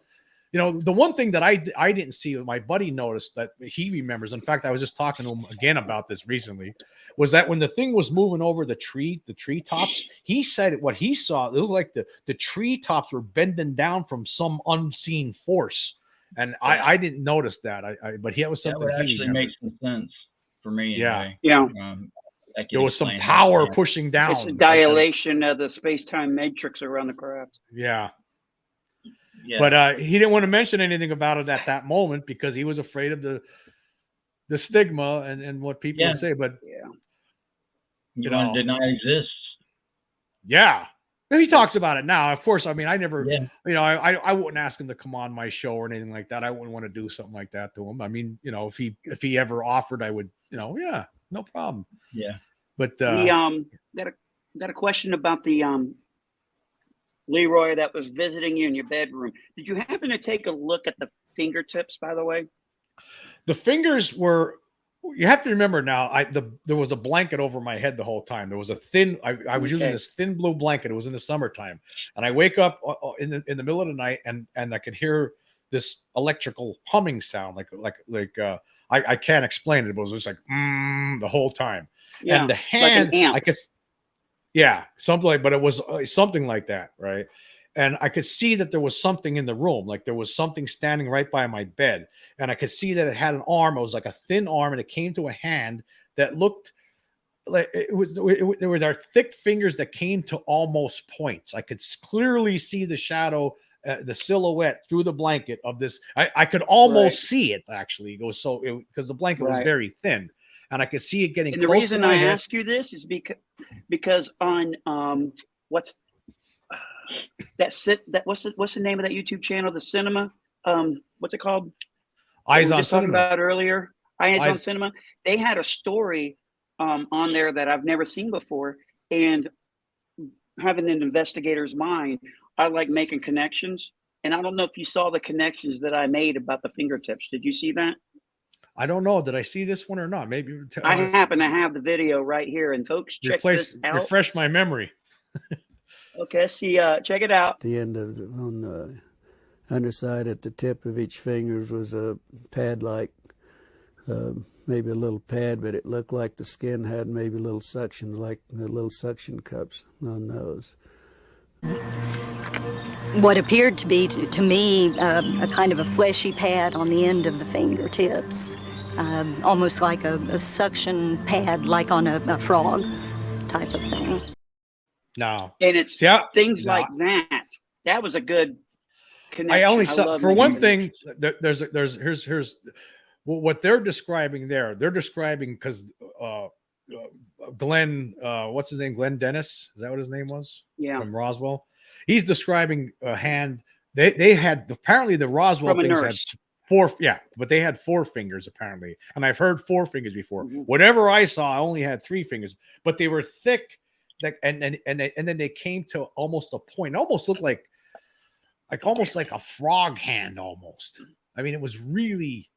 you know, the one thing that I didn't see, my buddy noticed that he remembers. In fact, I was just talking to him again about this recently. Was that when the thing was moving over the treetops, he said what he saw, it looked like the treetops were bending down from some unseen force. And I didn't notice that. But he was something that would actually makes some sense. For me, anyway. Yeah. There was some power pushing down. It's a dilation of the space-time matrix around the craft. Yeah. But he didn't want to mention anything about it at that moment because he was afraid of the stigma and what people would say. But you know, did not exist. Yeah. He talks about it now. Of course, I mean, I never, you know, I wouldn't ask him to come on my show or anything like that. I wouldn't want to do something like that to him. I mean, you know, if he ever offered, I would, you know, no problem. Yeah. But got a question about the Leroy that was visiting you in your bedroom. Did you happen to take a look at the fingertips, by the way? The fingers were. You have to remember now, there was a blanket over my head the whole time. There was a thin, I was using this thin blue blanket. It was in the summertime. And I wake up in the middle of the night and I could hear this electrical humming sound. I can't explain it. It was just like, the whole time. Yeah, and the hand, like an amp. I could, something like, but it was something like that. Right. And I could see that there was something in the room, like there was something standing right by my bed. And I could see that it had an arm. It was like a thin arm, and it came to a hand that looked like there were thick fingers that came to almost points. I could clearly see the shadow, the silhouette through the blanket of this. I could almost see it actually. It was because the blanket was very thin, and I could see it getting. And the reason I ask you this is because on what's the name of that YouTube channel? The cinema. What's it called? Eyes on Cinema. Cinema. About earlier. Eyes on Cinema. They had a story on there that I've never seen before, and having an investigator's mind, I like making connections. And I don't know if you saw the connections that I made about the fingertips. Did you see that? I don't know. Did I see this one or not? Maybe I happen to have the video right here, and folks, check this out. Refresh my memory. Okay, see, check it out. The end of on the underside at the tip of each fingers was a pad-like, maybe a little pad, but it looked like the skin had maybe a little suction, like the little suction cups on those. What appeared to be, to me, a kind of a fleshy pad on the end of the fingertips, almost like a suction pad, like on a frog type of thing. No. And it's things like that that was a good connection. I only saw, love for one connection. thing, here's what they're describing there. They're describing because Glenn, what's his name? Glenn Dennis. Is that what his name was? Yeah. From Roswell. He's describing a hand. They had, apparently the Roswell From a things nurse. had four. Yeah, but they had 4 fingers apparently. And I've heard 4 fingers before. Mhm. Whatever I saw, I only had 3 fingers, but they were thick. And then they came to almost a point. It almost looked like almost like a frog hand almost. I mean, it was really,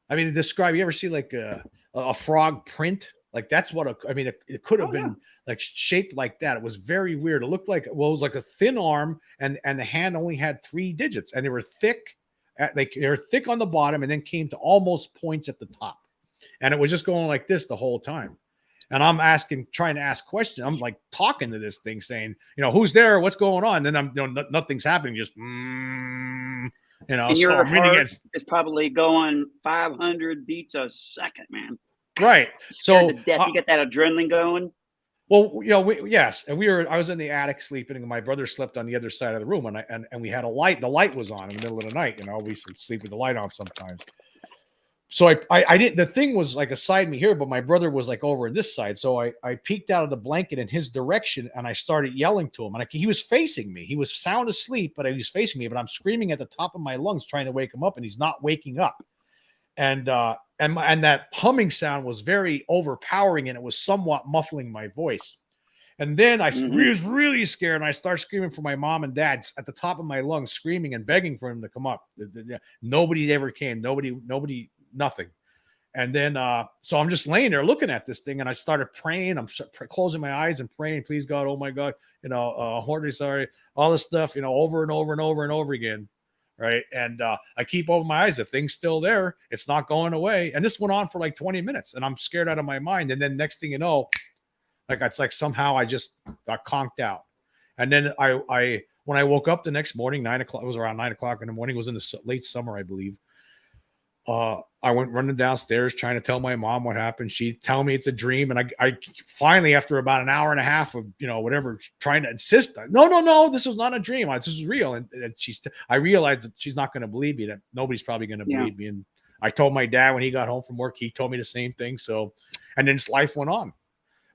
I mean, describe, you ever see like a frog print? Like that's what it could have been like shaped like that. It was very weird. It looked like, well, it was like a thin arm and the hand only had 3 digits and they were thick. They were thick on the bottom and then came to almost points at the top. And it was just going like this the whole time. And I'm trying to ask questions. I'm like talking to this thing saying, who's there? What's going on? And then nothing's happening. Just, And so your I'm reading heart is probably going 500 beats a second, man. right. Scared So to death. You get that adrenaline going. well, yes. And I was in the attic sleeping and my brother slept on the other side of the room and we had a light. The light was on in the middle of the night. We sleep with the light on sometimes. So I didn't, the thing was like aside me here, but my brother was like over on this side. So I peeked out of the blanket in his direction and I started yelling to him. And he was facing me. He was sound asleep, but he was facing me, but I'm screaming at the top of my lungs, trying to wake him up and he's not waking up. And that humming sound was very overpowering and it was somewhat muffling my voice. And then I was really scared and I started screaming for my mom and dad at the top of my lungs, screaming and begging for him to come up. Nobody ever came. Nobody, nothing. And then, so I'm just laying there looking at this thing and I started praying. I'm closing my eyes and praying, please God, oh my God, horribly sorry, all this stuff, over and over and over and over again. Right. And I keep opening my eyes. The thing's still there. It's not going away. And this went on for like 20 minutes and I'm scared out of my mind. And then next thing you know, it's like somehow I just got conked out. And then when I woke up the next morning, 9 o'clock, it was around 9 o'clock in the morning, it was in the late summer, I believe. I went running downstairs trying to tell my mom what happened. She'd tell me it's a dream. And I finally, after about an hour and a half of, whatever, trying to insist, no, this was not a dream. This is real. And I realized that she's not going to believe me, that nobody's probably going to believe me. And I told my dad when he got home from work, he told me the same thing. So, and then life went on.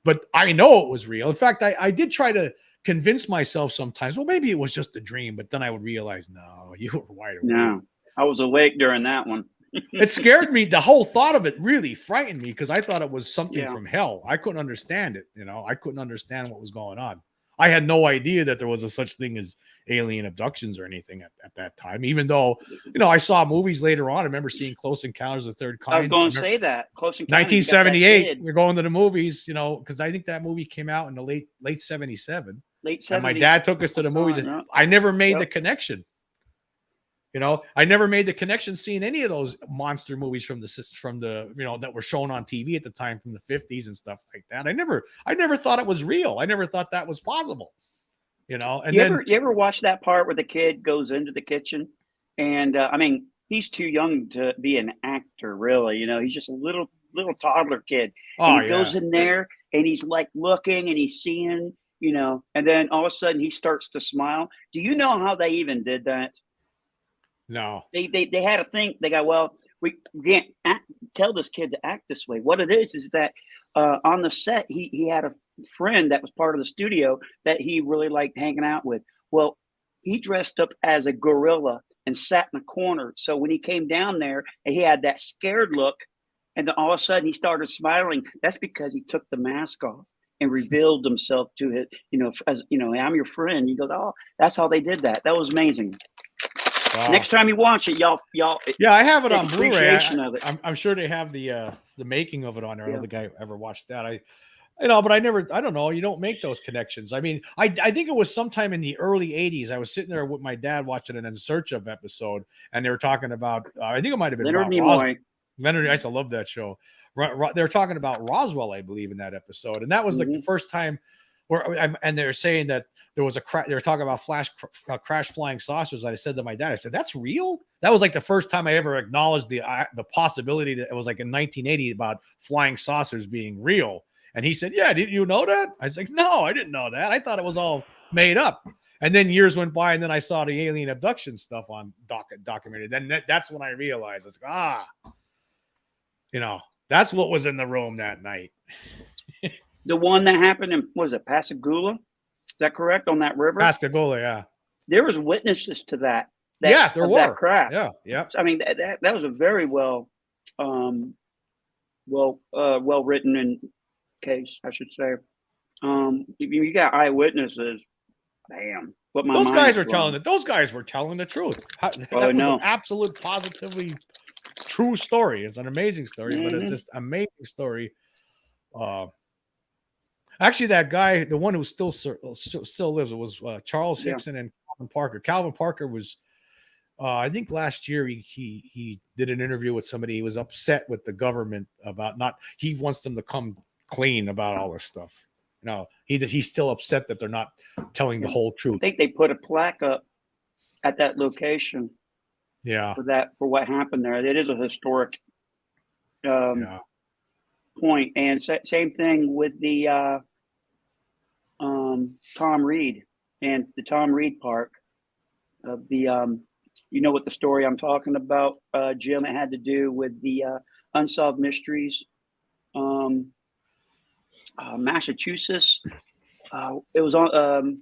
But I know it was real. In fact, I did try to convince myself sometimes, well, maybe it was just a dream. But then I would realize, no, you were wide awake. No, I was awake during that one. It scared me. The whole thought of it really frightened me because I thought it was something from hell. I couldn't understand it. I couldn't understand what was going on. I had no idea that there was a such thing as alien abductions or anything at that time, even though, I saw movies later on. I remember seeing Close Encounters of the Third Kind. I was going to say that. Close Encounters. 1978. We're going to the movies, because I think that movie came out in the late 77. Late 70s. And my dad took us to the movies. I never made the connection. I never made the connection seeing any of those monster movies from the that were shown on TV at the time from the 50s and stuff like that. I never thought it was real. I never thought that was possible. And you ever watch that part where the kid goes into the kitchen and he's too young to be an actor, really. He's just a little toddler kid. And he goes in there and he's like looking and he's seeing, and then all of a sudden he starts to smile. Do you know how they even did that? No. They had a thing. They go, well, we can't tell this kid to act this way. What it is that on the set, he had a friend that was part of the studio that he really liked hanging out with. Well, he dressed up as a gorilla and sat in a corner. So when he came down there, he had that scared look. And then all of a sudden he started smiling. That's because he took the mask off and revealed himself to it, as, I'm your friend. You go, oh, that's how they did that. That was amazing. Wow. Next time you watch it, y'all. Yeah, I have it on Blu-ray. I'm sure they have the making of it on there. I don't think I ever watched that. But I don't know. You don't make those connections. I think it was sometime in the early 80s. I was sitting there with my dad watching an In Search Of episode, and they were talking about, I think it might have been Leonard Nimoy. Leonard, I used to love that show. They were talking about Roswell, I believe, in that episode. And that was like the first time and they're saying that there was they were talking about crash flying saucers. I said to my dad, I said, that's real? That was like the first time I ever acknowledged the possibility that it was like in 1980 about flying saucers being real. And he said, yeah, didn't you know that? I was like, no, I didn't know that. I thought it was all made up. And then years went by, and then I saw the alien abduction stuff on documented. Then that's when I realized it's that's what was in the room that night. The one that happened in, what was it, Pascagoula? Is that correct, on that river? Pascagoula, yeah. There was witnesses to that. Yeah, there were. That craft. Yeah, yeah. I mean, that was a very well written in case, I should say. You got eyewitnesses. Damn. What Those guys were telling it. Those guys were telling the truth. That was an absolute, positively true story. It's an amazing story, but it's just amazing story. Actually, that guy, the one who still lives, it was Charles Hickson and Calvin Parker. Calvin Parker was, I think last year he did an interview with somebody. He was upset with the government about he wants them to come clean about all this stuff. He's still upset that they're not telling the whole truth. I think they put a plaque up at that location. Yeah. For what happened there. It is a historic point. And same thing with the Tom Reed and the Tom Reed Park. You know what the story I'm talking about, Jim? It had to do with the unsolved mysteries. Massachusetts. It was on.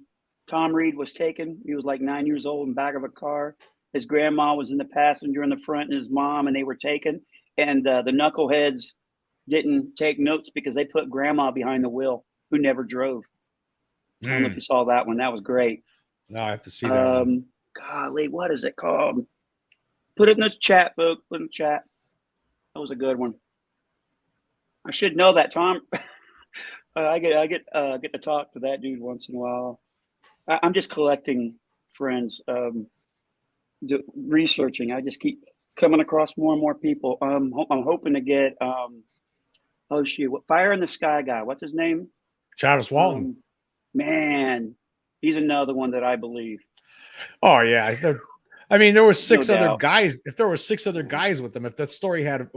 Tom Reed was taken. He was like 9 years old in the back of a car. His grandma was in the passenger in the front, and his mom, and they were taken. And the knuckleheads didn't take notes because they put grandma behind the wheel, who never drove. I don't know if you saw that one. That was great. No, I have to see that one. Golly, what is it called? Put it in the chat, folks. Put it in the chat. That was a good one. I should know that, Tom. I get to talk to that dude once in a while. I'm just collecting friends, researching. I just keep coming across more and more people. I'm hoping to get Fire in the Sky guy. What's his name? Travis Walton. Man, he's another one that I believe. Oh yeah, there were six other guys. If there were 6 other guys with them, if that story had,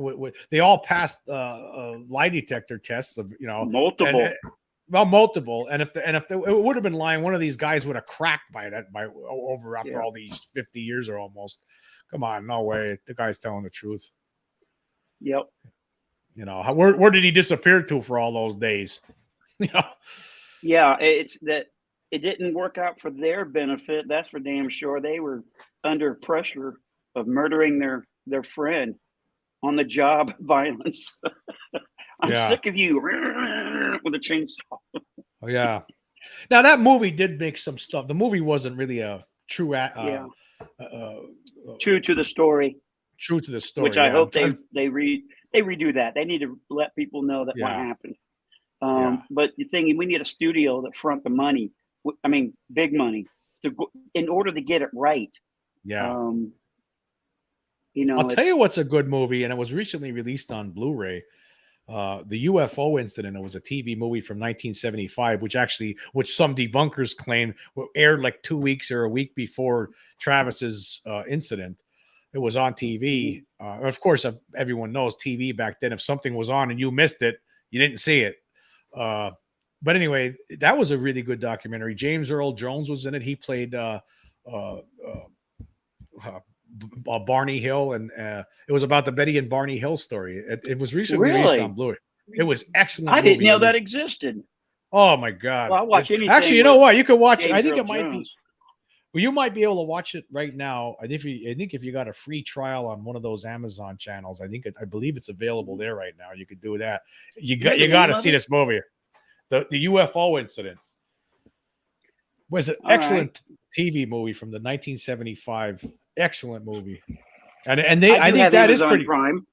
they all passed lie detector tests of multiple. Multiple, and if it would have been lying, one of these guys would have cracked after all these 50 years or almost. Come on, no way. The guy's telling the truth. Yep. Where did he disappear to for all those days? Yeah, it's that it didn't work out for their benefit. That's for damn sure. They were under pressure of murdering their friend on the job violence. I'm sick of you with a chainsaw. Oh yeah. Now that movie did make some stuff. The movie wasn't really a true true to the story. True to the story. Which I hope they redo that. They need to let people know that what happened. But the thing, we need a studio that front the money. I mean, big money in order to get it right. Yeah. I'll tell you what's a good movie, and it was recently released on Blu-ray. The UFO incident. It was a TV movie from 1975, which some debunkers claim aired like 2 weeks or a week before Travis's incident. It was on TV. Of course, everyone knows TV back then. If something was on and you missed it, you didn't see it. But anyway, that was a really good documentary. James Earl Jones was in it. He played Barney Hill, and it was about the Betty and Barney Hill story. It was recently released on Blu-ray. It was excellent. I didn't know that existed. Oh my God! Well, I watch anything. Actually, you know what? You could watch. James I think Earl it might Jones. be. Well, you might be able to watch it right now. I think if you got a free trial on one of those Amazon channels, I believe it's available there right now. You could do that. You got to see this movie. The UFO incident was an excellent TV movie from the 1975. Excellent movie, and I think that is pretty Prime.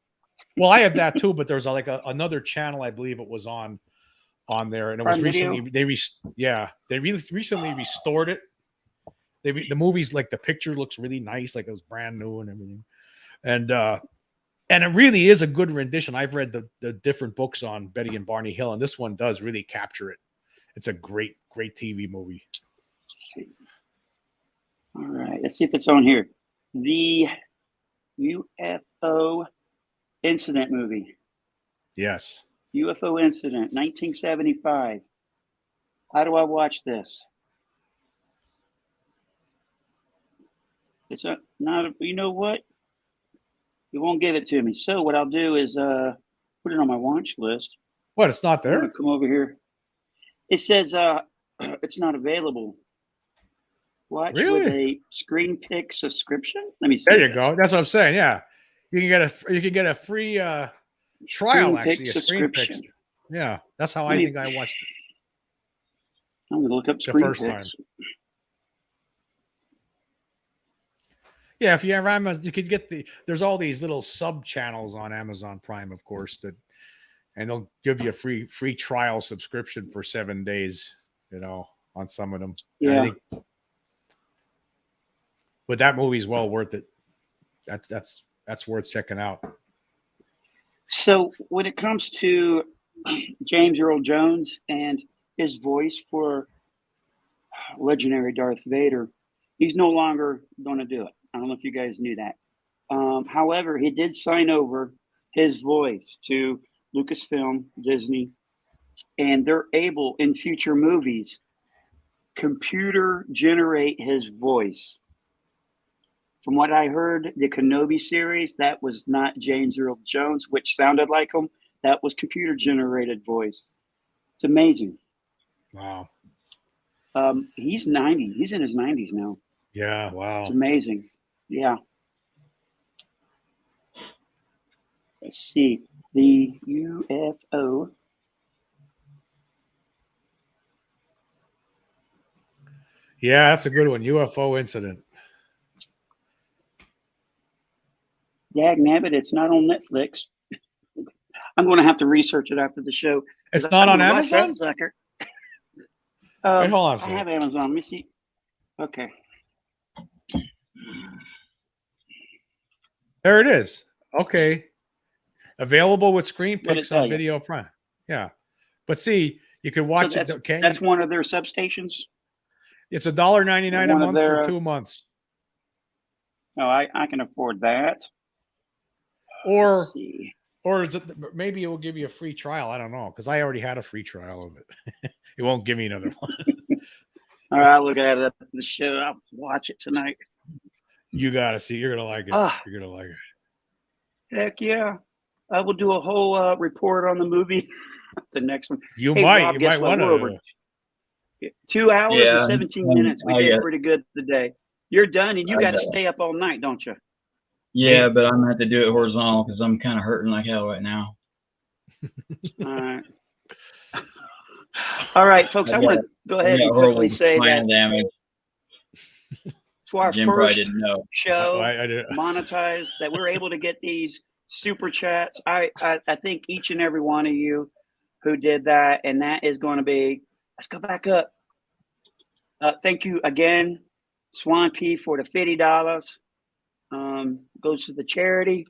Well, I have that too, but there's another channel I believe it was on there, and it was recently they recently restored it. The movie's like the picture looks really nice, like it was brand new and everything, and it really is a good rendition. I've read the different books on Betty and Barney Hill, and this one does really capture it. It's a great TV movie. All right, let's see if it's on here. The UFO incident movie. Yes. UFO incident, 1975. How do I watch this? It's not. You know what? You won't give it to me. So what I'll do is put it on my watch list. What? It's not I'm gonna there? come over here. It says it's not available. Watch with Really? a screen pick subscription. Let me see. There you this. go. That's what I'm saying. Yeah, you can get a free trial. Screen pick Actually, a screen pick. subscription. Yeah, that's how Let I me- think I watched it I'm gonna look up the screen first picks. time. Yeah, if you have Amazon, you could get there's all these little sub channels on Amazon Prime, of course, and they'll give you a free trial subscription for 7 days, on some of them. And Yeah. I think, but that movie's well worth it. That's worth checking out. So when it comes to James Earl Jones and his voice for legendary Darth Vader, he's no longer going to do it. I don't know if you guys knew that. However, he did sign over his voice to Lucasfilm, Disney, and they're able in future movies computer generate his voice. From what I heard, the Kenobi series, that was not James Earl Jones, which sounded like him. That was computer generated voice. It's amazing. Wow. He's 90. He's in his 90s now. Yeah. Wow. It's amazing. Yeah. Let's see. The UFO. Yeah, that's a good one. UFO incident. Dag nabbit, it's not on Netflix. I'm going to have to research it after the show. It's not on Amazon? That sucker. Wait, hold on a I second. have Amazon. Let me see. Okay. There it is. Okay. Available with screen What'd it picks tell on you? Video Prime. Yeah. But see, you can watch So it. Can't that's you? one of their substations. It's $1.99 a one of month their, for 2 months. Oh, I can afford that. Or Let's see. or is it, maybe it will give you a free trial. I don't know, because I already had a free trial of it. It won't give me another one. All right, I'll look at it after the show. I'll watch it tonight. You gotta see. You're gonna like it. Ah. You're gonna like it. Heck yeah. I will do a whole report on the movie. The next one. You Hey, might. Rob, You guess might what? want We're over to. 2 hours and Yeah, 17 minutes. We did yeah. pretty good today. You're done, and you I got to know. stay up all night, don't you? Yeah, but I'm gonna have to do it horizontal because I'm kind of hurting like hell right now. All right. All right, folks. I want to go ahead and quickly say that damage. for our Jim probably first didn't know. show I did. monetized, that we're able to get these super chats. I think each and every one of you who did that, and that is going to be. Let's go back up. Thank you again, Swan P, for the $50. Goes to the charity,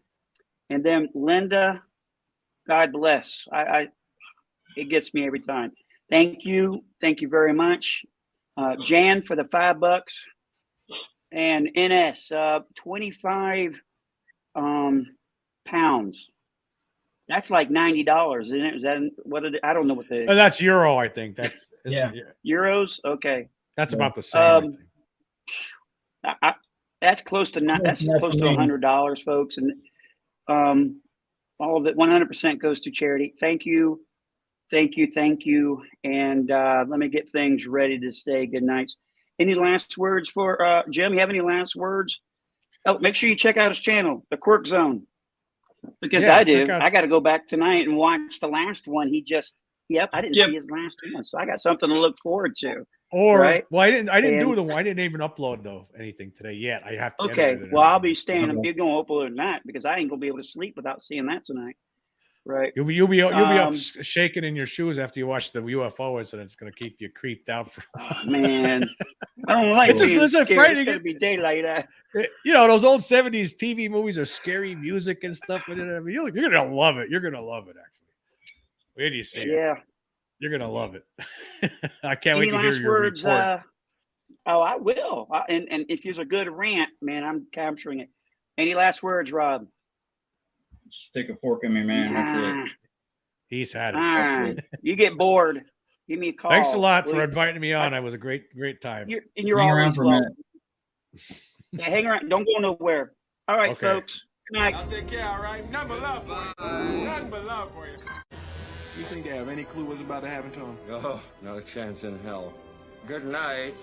and then Linda. God bless. It gets me every time. Thank you very much, Jan, for the $5, and NS 25 pounds. That's like $90, isn't it? Is that what it? I don't know what the That's euro, I think. That's Yeah. euros. Okay, That's about the same. I think. That's close to that's close to $100, folks, and all of it 100% goes to charity. Thank you. And let me get things ready to say good nights. Any last words for Jim? You have any last words? Oh, make sure you check out his channel, The Quirk Zone, because Yeah, I do. check out- I got to go back tonight and watch the last one. I didn't see his last one, so I got something to look forward to. Or right? well, I didn't do And- the one. I didn't even upload anything today yet. I have to. Okay, edit it and well, I'll everything. be staying. You're going to upload that because I ain't going to be able to sleep without seeing that tonight. Right. You'll be up Um, shaking in your shoes after you watch the UFO incident. It's going to keep you creeped out. Oh, man, I don't like It's just- being it's a scared. frightening- It's going to be daylight. Those old 70s TV movies are scary music and stuff. But I mean, you're going to love it. You're going to love it. Actually, where do you see it? Yeah. You're going to love it. I can't wait Any to hear last your words? report. I will. And if there's a good rant, man, I'm capturing it. Any last words, Rob? Stick a fork in me, man. That's it. He's had it. You get bored, give me a call. Thanks a lot will for you? inviting me on. It was a great time. You're Hang around always for a welcome. Yeah, hang around. Don't go nowhere. All right, Okay. folks. Good night. I'll take care, all right? Nothing but love for you. Nothing but love for you. You think they have any clue what's about to happen to them? Oh, not a chance in hell. Good night.